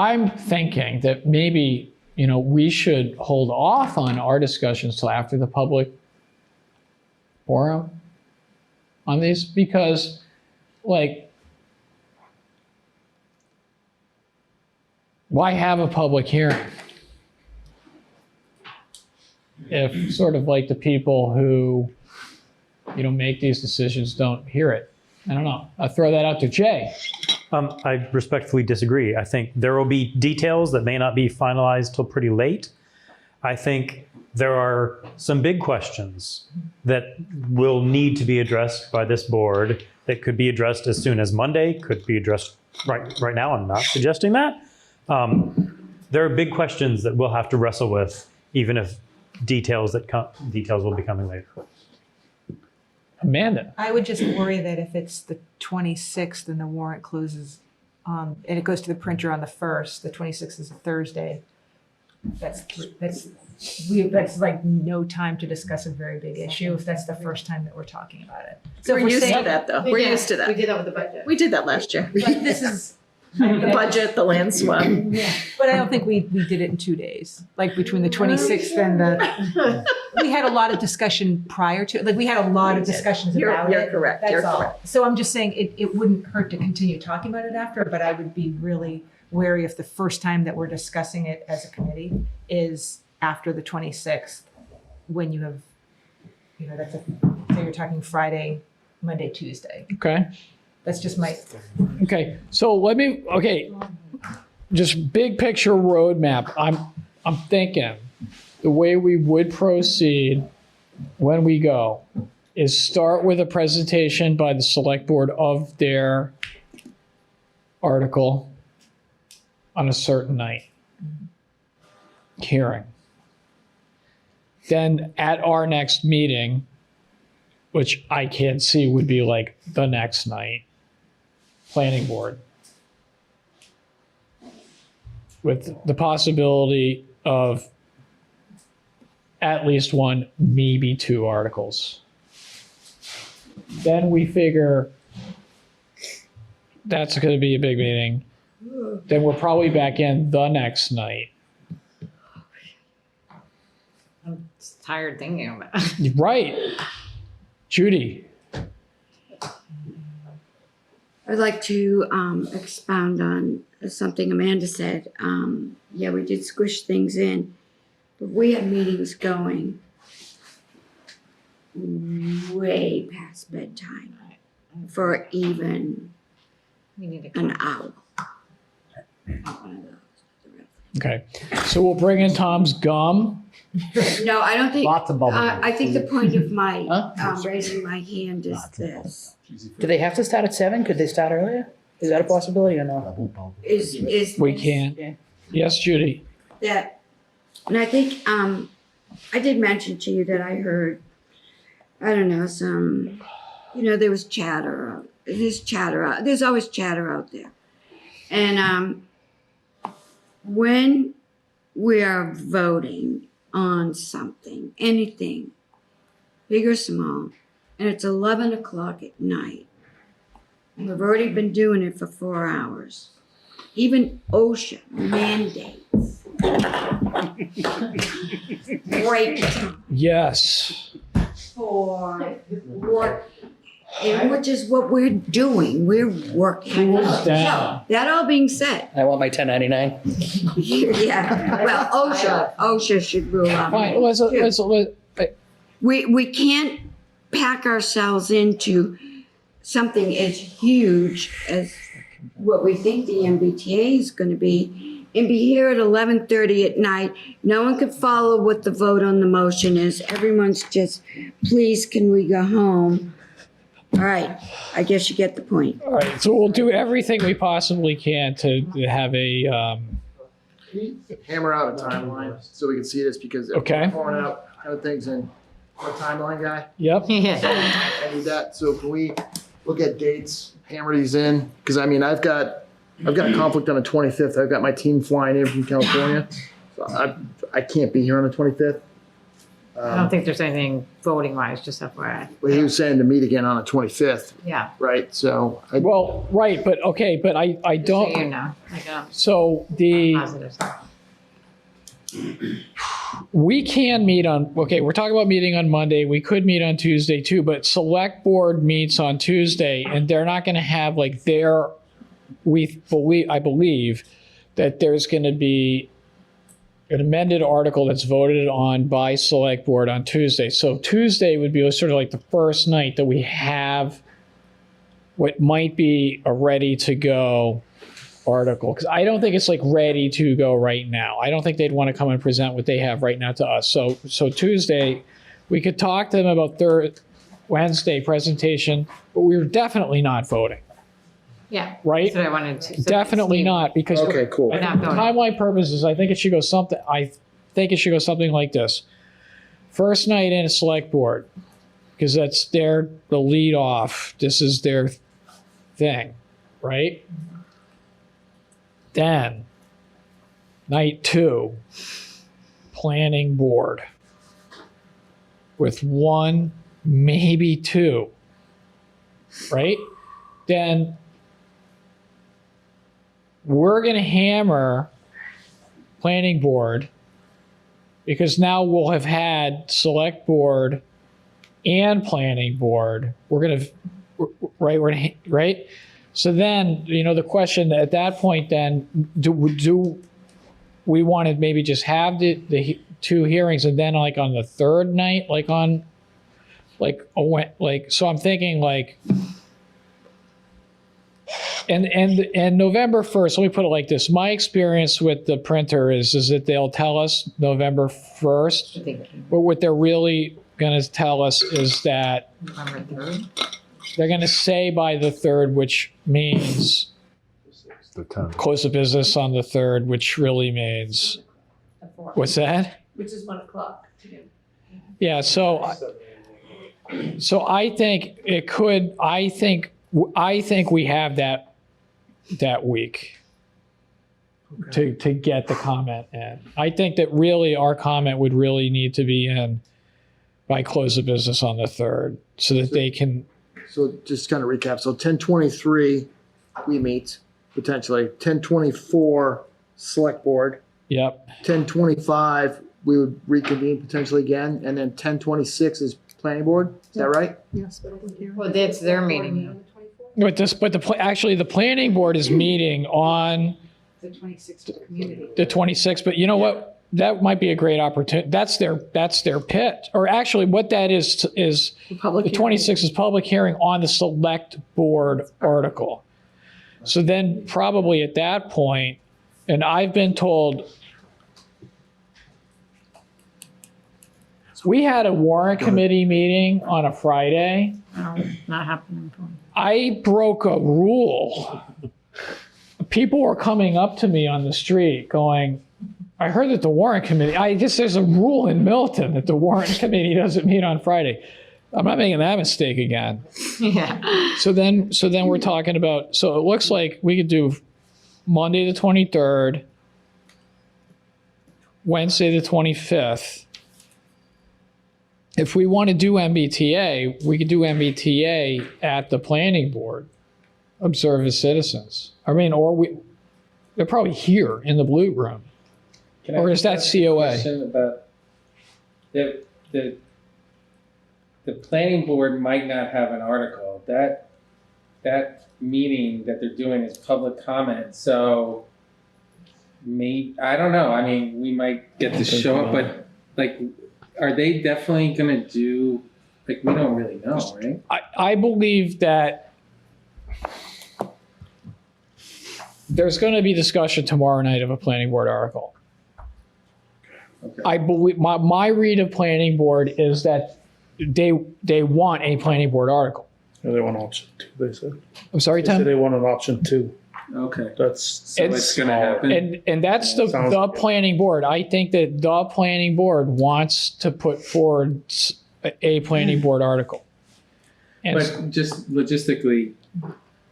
I'm thinking that maybe, we should hold off on our discussions till after the public forum on these, because like, why have a public hearing if sort of like the people who, make these decisions don't hear it? I don't know. I'll throw that out to Jay. I respectfully disagree. I think there will be details that may not be finalized till pretty late. I think there are some big questions that will need to be addressed by this board that could be addressed as soon as Monday, could be addressed right now. I'm not suggesting that. There are big questions that we'll have to wrestle with, even if details will be coming later. Amanda. I would just worry that if it's the 26th and the warrant closes, and it goes to the printer on the 1st, the 26th is a Thursday. That's like no time to discuss a very big issue if that's the first time that we're talking about it. So if we're used to saying- that, though. We're used to that. We did that with the budget. We did that last year. But this is The budget, the land swap. Yeah, but I don't think we did it in 2 days. Like between the 26th and we had a lot of discussion prior to, like we had a lot of discussions about it. You're correct. That's You're all. correct. So I'm just saying it wouldn't hurt to continue talking about it after, but I would be really wary if the first time that we're discussing it as a committee is after the 26th, when you have, so you're talking Friday, Monday, Tuesday. Okay. That's just my. Okay. So just big picture roadmap. I'm thinking the way we would proceed when we go is start with a presentation by the select board of their article on a certain night. Hearing. Then at our next meeting, which I can't see would be like the next night, planning board. With the possibility of at least one, maybe two articles. Then we figure that's going to be a big meeting. Then we're probably back in the next night. I'm tired thinking about it. Right. Judy. I'd like to expound on something Amanda said. Yeah, we did squish things in, but we had meetings going way past bedtime for even an hour. Not one of those. Okay. So we'll bring in Tom's gum. No, I don't think. Lots of bubble gum. I think the point of my raising my hand is this. Do they have to start at 7? Could they start earlier? Is that a possibility or no? Is We can. Yes, Judy. that, and I think I did mention to you that I heard, I don't know, some, there was chatter. There's chatter out. There's always chatter out there, and when we are voting on something, anything, big or small, and it's 11 o'clock at night, and we've already been doing it for 4 hours. Even OSHA mandates break time Yes. for work, and which is what we're doing. We're working. Cools down. So, that all being said, I want my 1099. yeah, well, OSHA should rule out. Fine. We can't pack ourselves into something as huge as what we think the MBTA is going to be and be here at 11:30 at night. No one can follow what the vote on the motion is. Everyone's just, please, can we go home? All right, I guess you get the point. All right. So we'll do everything we possibly can to have a. Hammer out a timeline so we can see this, because Okay. we're pouring out kind of things in. I'm a timeline guy. Yep. I need that. So can we look at dates, hammer these in? Because I mean, I've got a conflict on the 25th. I've got my team flying in from California, so I can't be here on the 25th. I don't think there's anything voting wise, just FYI. Well, he was saying to meet again on the 25th, Yeah. right? So, Well, right, but okay, but I So you don't, know, like, so the, positive stuff. we can meet on, okay, we're talking about meeting on Monday. We could meet on Tuesday too, but select board meets on Tuesday and they're not going to have like I believe that there's going to be an amended article that's voted on by select board on Tuesday. So Tuesday would be sort of like the first night that we have what might be a ready to go article. Because I don't think it's like ready to go right now. I don't think they'd want to come and present what they have right now to us. So Tuesday, we could talk to them about Wednesday presentation, but we're definitely not voting. Yeah. Right? That's what I wanted to. so Definitely Steve- not, because Okay, cool. We're not voting. timeline purposes, I think it should go something. I think it should go something like this: first night in a select board, because that's the lead off. This is their thing, right? Then night 2, planning board with 1, maybe 2, right? Then we're going to hammer planning board because now we'll have had select board and planning board. We're going to, right? Right? So then, the question at that point then, do we want to maybe just have the 2 hearings and then like on the third night, so I'm thinking like, and November 1st, let me put it like this. My experience with the printer is that they'll tell us November 1st, but what they're really going to tell us is that November 3rd. they're going to say by the 3rd, which means close of business on the 3rd, which really means, what's that? Which is 1 o'clock to do. Yeah, so I think it could, I think we have that week to get the comment in. I think that really our comment would really need to be in by close of business on the 3rd so that they can. So just kind of recap. So 10:23, we meet potentially. 10:24, select board. Yep. 10:25, we would reconvene potentially again, and then 10:26 is planning board. Is that right? Yes. Well, that's their meeting. Actually, the planning board is meeting on The 26th for community. the 26th, but you know what? That might be a great opportunity. That's their pitch. Or actually what that is the 26th is public hearing on the select board article. So then probably at that point, and I've been told, we had a warrant committee meeting on a Friday. No, not happening. I broke a rule. People were coming up to me on the street going, I heard that the warrant committee, I guess there's a rule in Milton that the warrant committee doesn't meet on Friday. I'm not making that mistake again. Yeah. So then we're talking about, so it looks like we could do Monday the 23rd, Wednesday the 25th. If we want to do MBTA, we could do MBTA at the planning board, observe as citizens. I mean, they're probably here in the blue room. Can I Or is that ask a COA? question about the planning board might not have an article. That meeting that they're doing is public comment, so I don't know. I mean, we might get to show up, but like, are they definitely gonna do? Like, we don't really know, right? I believe that there's going to be discussion tomorrow night of a planning board article. Okay. I believe my read of planning board is that they want a planning board article. Yeah, they want option 2, they said. I'm sorry, They said Tim? they want an option 2. Okay. That's So it's gonna happen. And that's the Sounds- planning board. I think that the planning board wants to put forward a planning board article. And But just logistically,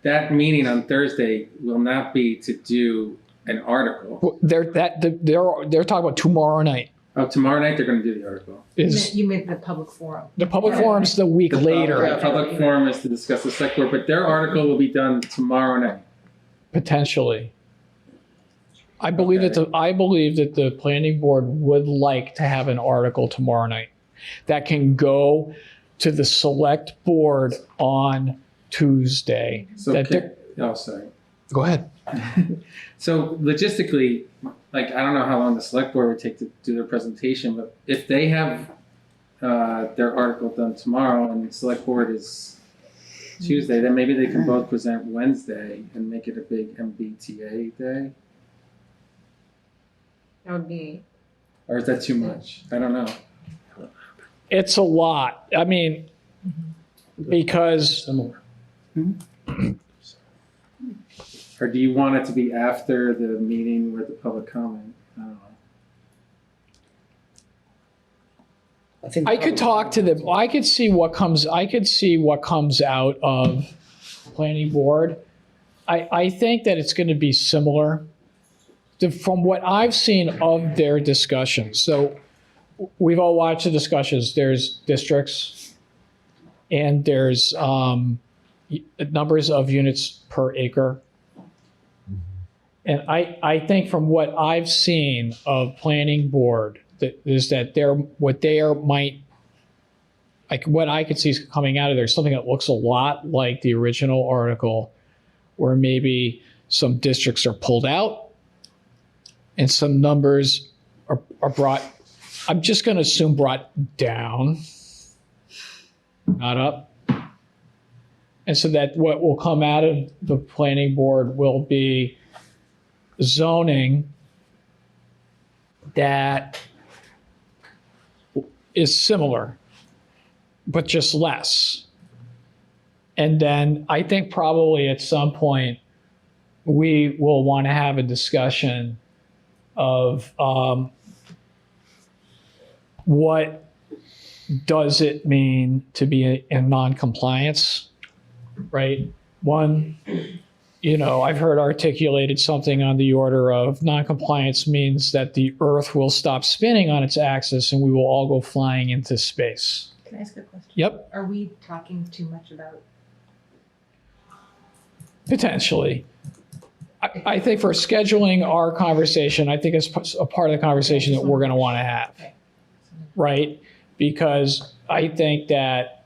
that meeting on Thursday will not be to do an article. they're talking about tomorrow night. Oh, tomorrow night they're gonna do the article. You meant the public forum. The public forum's the week later, The public forum is to discuss the select board, but their article will be done tomorrow night. potentially. I believe that the planning board would like to have an article tomorrow night that can go to the select board on Tuesday. So, sorry. Go ahead. So logistically, like, I don't know how long the select board would take to do their presentation, but if they have their article done tomorrow and the select board is Tuesday, then maybe they can both present Wednesday and make it a big MBTA day. That would be. Or is that too much? I don't know. It's a lot. I mean, because Or do you want it to be after the meeting with the public comment? I don't know. I could talk to them. I could see what comes out of planning board. I think that it's going to be similar from what I've seen of their discussions. So we've all watched the discussions. There's districts and there's numbers of units per acre. And I think from what I've seen of planning board, is that what I could see coming out of there is something that looks a lot like the original article, where maybe some districts are pulled out and some numbers are brought, I'm just going to assume brought down, not up. And so that what will come out of the planning board will be zoning that is similar, but just less. And then I think probably at some point we will want to have a discussion of what does it mean to be in non-compliance, right? One, I've heard articulated something on the order of non-compliance means that the Earth will stop spinning on its axis and we will all go flying into space. Can I ask a question? Yep. Are we talking too much about? Potentially. I think for scheduling our conversation, I think it's a part of the conversation that we're going to want to have, right? Because I think that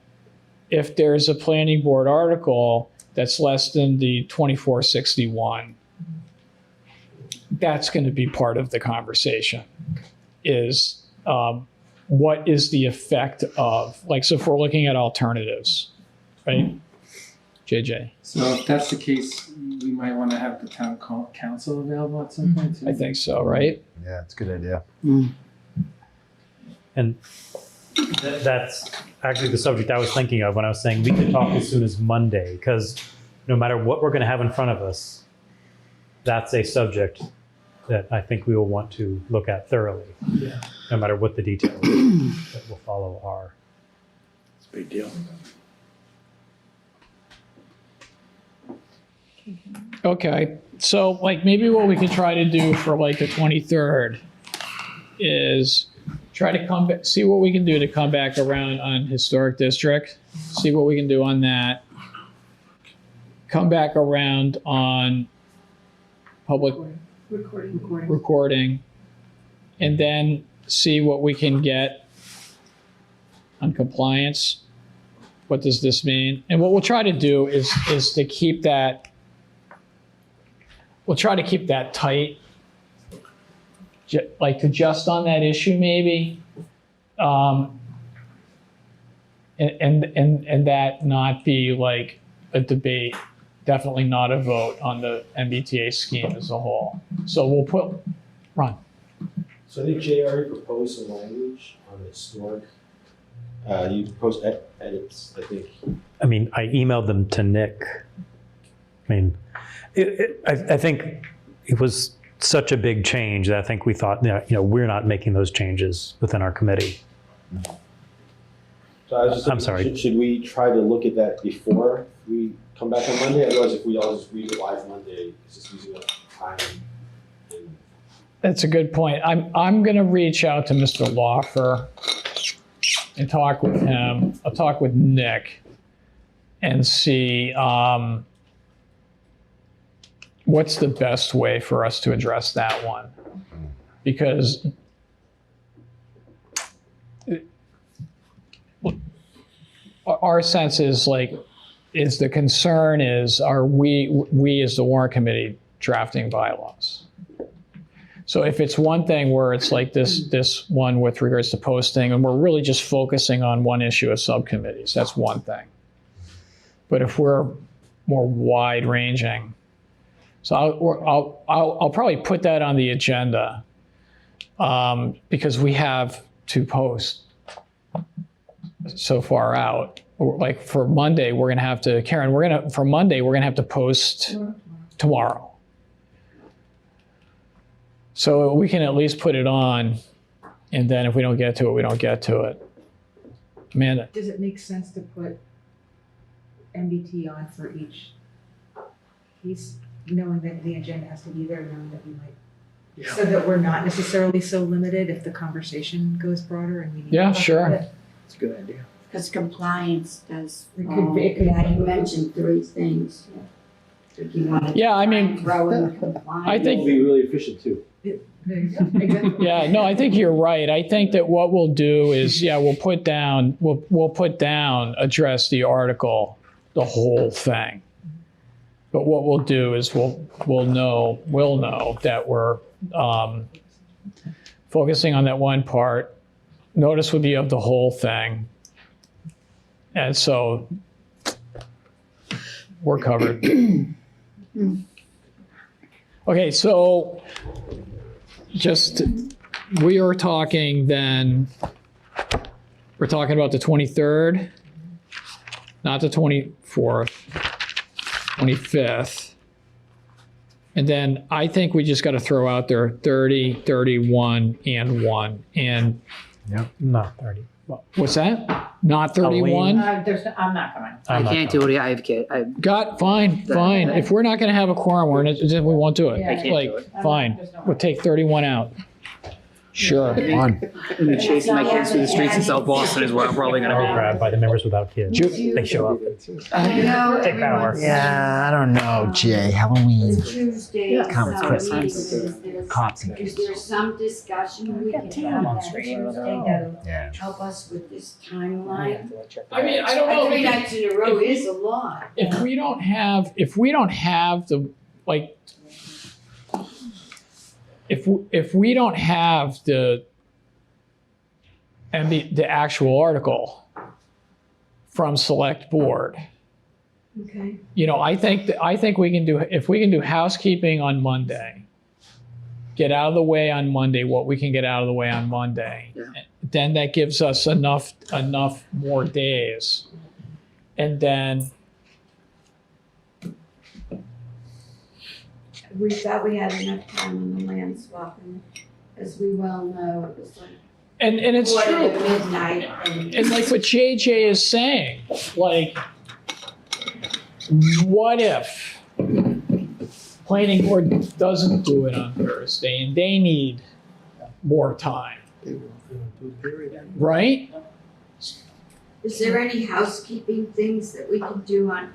if there's a planning board article that's less than the 2461, that's going to be part of the conversation, is what is the effect of, so if we're looking at alternatives, right? JJ. So if that's the case, we might want to have the town council available at some point too. I think so, right? Yeah, it's a good idea. And that's actually the subject I was thinking of when I was saying we could talk as soon as Monday, because no matter what we're going to have in front of us, that's a subject that I think we will want to look at thoroughly, no matter what the details that will follow are. It's a big deal. Okay, so maybe what we could try to do for the 23rd is try to see what we can do to come back around on historic district, see what we can do on that, come back around on public recording, and then see what we can get on compliance. What does this mean? And what we'll try to do is to keep that. We'll try to keep that tight, to just on that issue maybe, and that not be a debate, definitely not a vote on the MBTA scheme as a whole. So we'll put, Ron. So I think Jay already proposed some language on the historic. You proposed edits, I think. I mean, I emailed them to Nick. I mean, I think it was such a big change that I think we thought, we're not making those changes within our committee. So I was just I'm sorry. Should we try to look at that before we come back on Monday? Otherwise, if we all just read it live Monday, it's just using up time. That's a good point. I'm going to reach out to Mr. Loffer and talk with him. I'll talk with Nick and see what's the best way for us to address that one. Because our sense is the concern is, are we as the warrant committee drafting bylaws? So if it's one thing where it's like this one with regards to posting, and we're really just focusing on one issue of subcommittees, that's one thing. But if we're more wide ranging, so I'll probably put that on the agenda because we have to post so far out. Like for Monday, we're gonna have to, Karen, for Monday, we're gonna have to post tomorrow. So we can at least put it on, and then if we don't get to it, we don't get to it. Amanda? Does it make sense to put MBT on for each piece, knowing that the agenda has to be there, knowing that we might, so that we're not necessarily so limited if the conversation goes broader and we need to talk about it? It's a good idea. Because compliance does, It could be- you mentioned 3 things. If you want to Yeah, I mean, throw in compliance. I think- It'll be really efficient too. There you go. Exactly. Yeah, no, I think you're right. I think that what we'll do is, we'll put down, address the article, the whole thing. But what we'll do is we'll know that we're focusing on that one part. Notice would be of the whole thing. And so we're covered. Okay, so we are talking then, we're talking about the 23rd, not the 24th, 25th. And then I think we just got to throw out there 30, 31, and 1. And Not 30. what's that? Not 31? I'm not going. I can't do it. I have kids. Fine. If we're not going to have a quorum, then we won't do it. I can't do it. Fine. We'll take 31 out. Sure. I'm gonna chase my kids through the streets in South Boston is where I'm probably gonna go. Grabbed by the members without kids. They show up. I know Take power. everyone's. Yeah, I don't know, Jay. Halloween. The Tuesday, Common some Christmas. meetings, is Cops and there some discussion we can have that Tuesday that'll Yeah. help us with this timeline? I mean, I don't know. 3 nights in a row is a lot. If we don't have the, like, if we don't have the actual article from select board, Okay. I think we can do, if we can do housekeeping on Monday, get out of the way on Monday what we can get out of the way on Monday, then that gives us enough more days. And then We thought we had enough time on the land swap, and as we well know, it was like and it's quarter true. to midnight. And like what JJ is saying, like, what if planning board doesn't do it on Thursday and they need more time, right? Is there any housekeeping things that we can do on?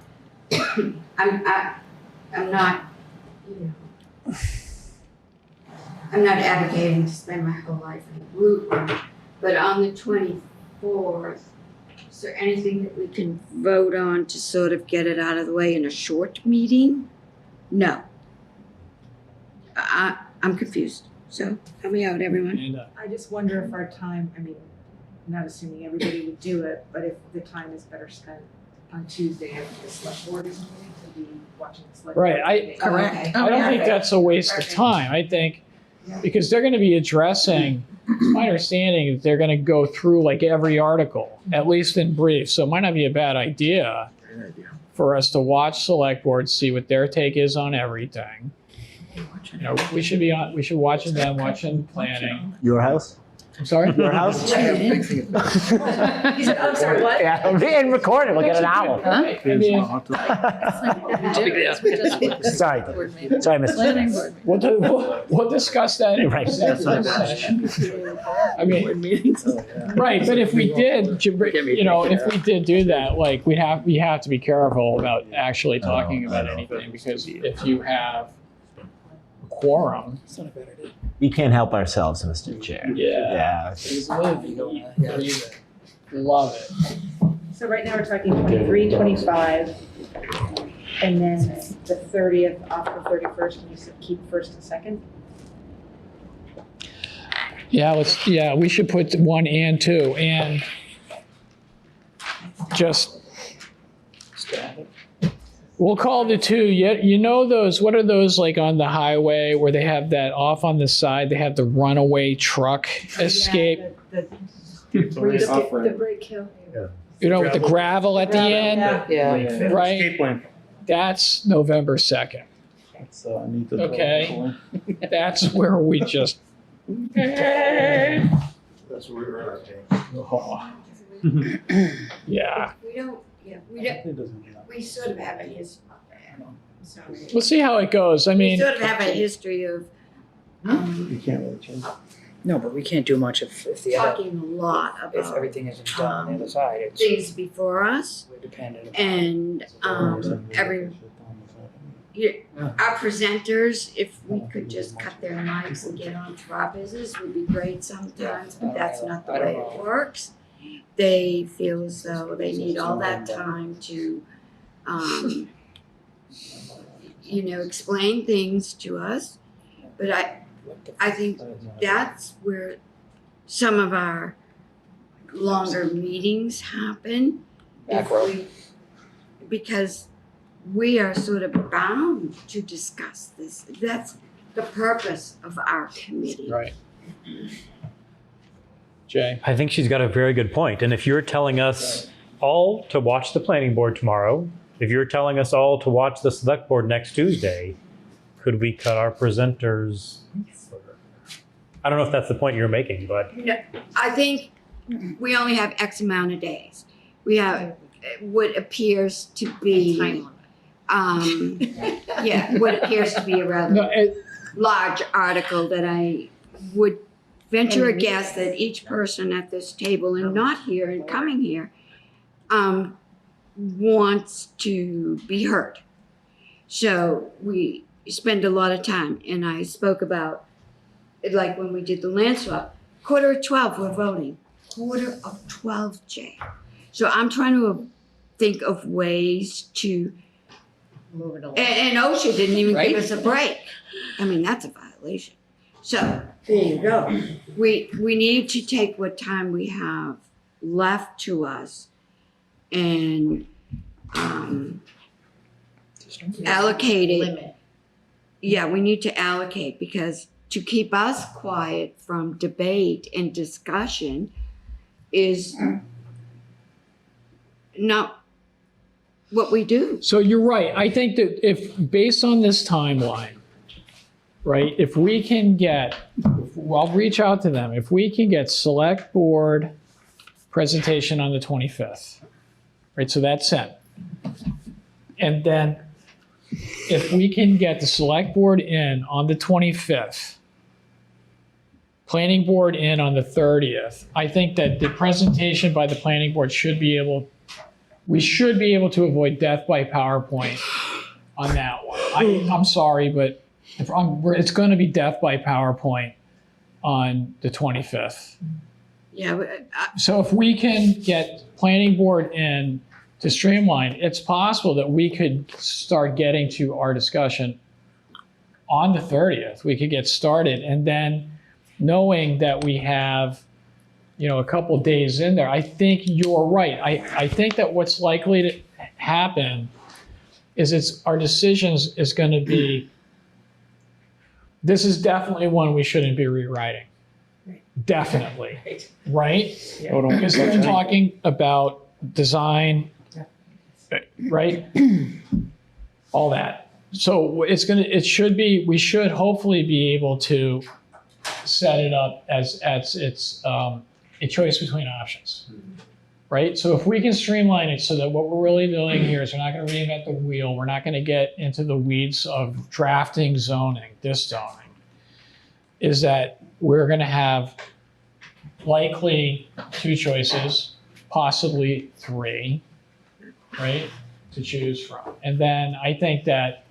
I'm not, I'm not advocating to spend my whole life in a group, but on the 24th, is there anything that we can vote on to sort of get it out of the way in a short meeting? No. I'm confused, so help me out, everyone. I just wonder if our time, I mean, not assuming everybody would do it, but if the time is better spent on Tuesday if the select board is meeting to be watching the select. Right, board meeting. I don't think that's a waste of time. I think, because they're gonna be addressing, it's my understanding that they're gonna go through like every article, at least in brief, so it might not be a bad idea for us to watch select board, see what their take is on everything. We should watch them, watching planning. Your house? I'm sorry? Your house? He said, I'm sorry, what? Yeah, and record it. We'll get an owl. I mean, Sorry, Mr. we'll discuss that in Right. executive session. I mean, right, but if we did, if we did do that, like, we have to be careful about actually talking about anything, because if you have a quorum. We can't help ourselves, Mr. Chair. Yeah. Love it. So right now we're talking 23, 25, and then the 30th off the 31st, and you said keep first and second? Yeah, we should put 1 and 2, and just, we'll call the 2, you know those, what are those like on the highway where they have that off on the side, they have the runaway truck escape? The brake hill. You know, with the gravel at the end? Yeah. Right? Escape plan. That's November 2nd. So I need to. Okay. That's where we just. That's where we were at. Yeah. We sort of have a history. We'll see how it goes. I We mean, sort of have a history of You can't really change. No, but we can't do much if the other, talking a lot if about everything isn't done on the other side. It's things before us, we're dependent. and our presenters, if we could just cut their mics and get on to our business, would be great sometimes, but that's not the way it works. They feel as though they need all that time to, explain things to us. But I think that's where some of our longer meetings happen. Because we are sort of bound to discuss this. That's the purpose of our committee. right. Jay. I think she's got a very good point. And if you're telling us all to watch the planning board tomorrow, if you're telling us all to watch the select board next Tuesday, could we cut our presenters? I don't know if that's the point you're making, but No, I think we only have X amount of days. We have what appears to be, what appears to be a rather large article that I would venture a guess that each person at this table and not here and coming here wants to be heard. So we spend a lot of time, and I spoke about, like when we did the land swap, 11:45 we're voting. 11:45, Jay. So I'm trying to think of ways to Move it along. and OSHA didn't even Right? give us a break. I mean, that's a violation. So there you go. We need to take what time we have left to us and allocate it. Limit. Yeah, we need to allocate, because to keep us quiet from debate and discussion is not what we do. So you're right. I think that if, based on this timeline, right, if we can get, I'll reach out to them, if we can get select board presentation on the 25th, right, so that's set. And then if we can get the select board in on the 25th, planning board in on the 30th, I think that the presentation by the planning board we should be able to avoid death by PowerPoint on that one. I'm sorry, but it's going to be death by PowerPoint on the 25th. Yeah. So if we can get planning board in to streamline, it's possible that we could start getting to our discussion on the 30th. We could get started, and then knowing that we have, a couple days in there, I think you're right. I think that what's likely to happen is our decisions is going to be, this is definitely one we shouldn't be rewriting. Definitely. Right? Because they're talking about design, right? All that. So we should hopefully be able to set it up as it's a choice between options, right? So if we can streamline it so that what we're really doing here is we're not going to reinvent the wheel, we're not going to get into the weeds of drafting zoning, this zoning, is that we're going to have likely 2 choices, possibly 3, right, to choose from. And then I think that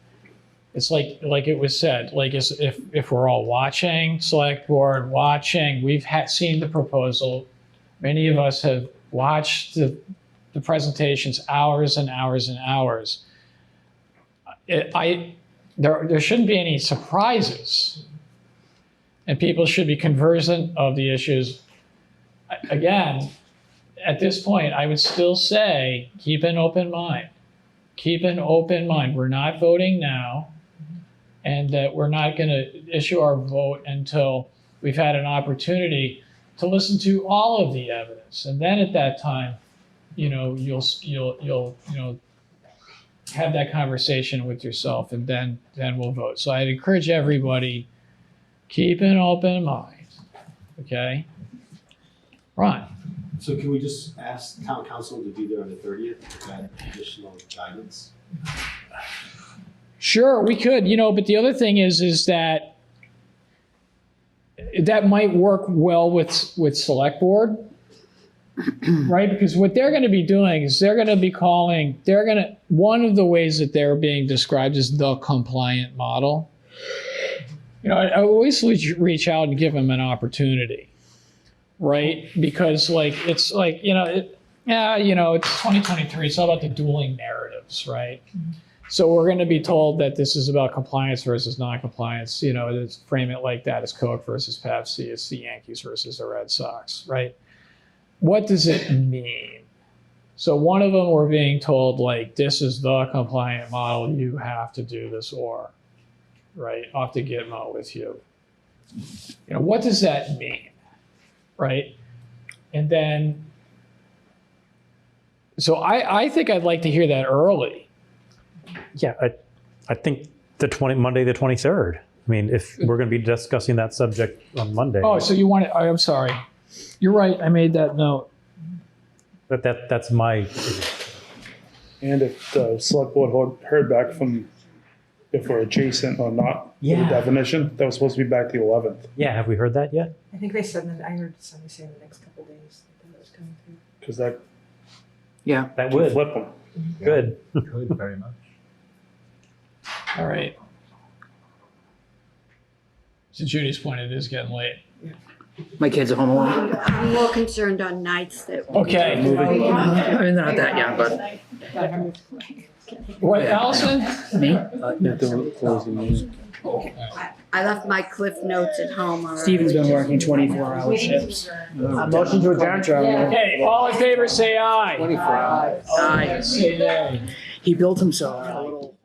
it's like it was said, like if we're all watching, select board watching, we've seen the proposal. Many of us have watched the presentations hours and hours and hours. There shouldn't be any surprises, and people should be conversant of the issues. Again, at this point, I would still say keep an open mind. Keep an open mind. We're not voting now, and that we're not going to issue our vote until we've had an opportunity to listen to all of the evidence. And then at that time, you'll have that conversation with yourself, and then we'll vote. So I'd encourage everybody, keep an open mind, okay? Ron? So can we just ask town council to be there on the 30th with that additional guidance? Sure, we could, but the other thing is that might work well with select board, right? Because what they're going to be doing is they're going to be one of the ways that they're being described is the compliant model. I always reach out and give them an opportunity, right? Because it's 2023, it's all about the dueling narratives, right? So we're going to be told that this is about compliance versus non-compliance. It's frame it like that. It's Coke versus Pepsi. It's the Yankees versus the Red Sox, right? What does it mean? So one of them we're being told, this is the compliant model. You have to do this right? Off the Gitmo with you. What does that mean, right? And then, so I think I'd like to hear that early. Yeah, I think Monday the 23rd. I mean, if we're going to be discussing that subject on Monday. Oh, so you want it? I'm sorry. You're right. I made that note. But that's my. And if the select board heard back from if we're adjacent or not, the definition, that was supposed to be back the 11th. Yeah, have we heard that yet? I think they said that. I heard somebody say in the next couple of days that was coming through. Because that that would flip them. Good. Good, very much. All right. To Judy's point, it is getting late. My kids are home alone. I'm more concerned on nights that. Okay. I mean, they're not that young, but. What, Allison? Me? I left my Cliff Notes at home already. Steven's been working 24-hour shifts. Motion to adjourn. Okay, all in favor say aye. 24 hours. Say nay. He built himself a little.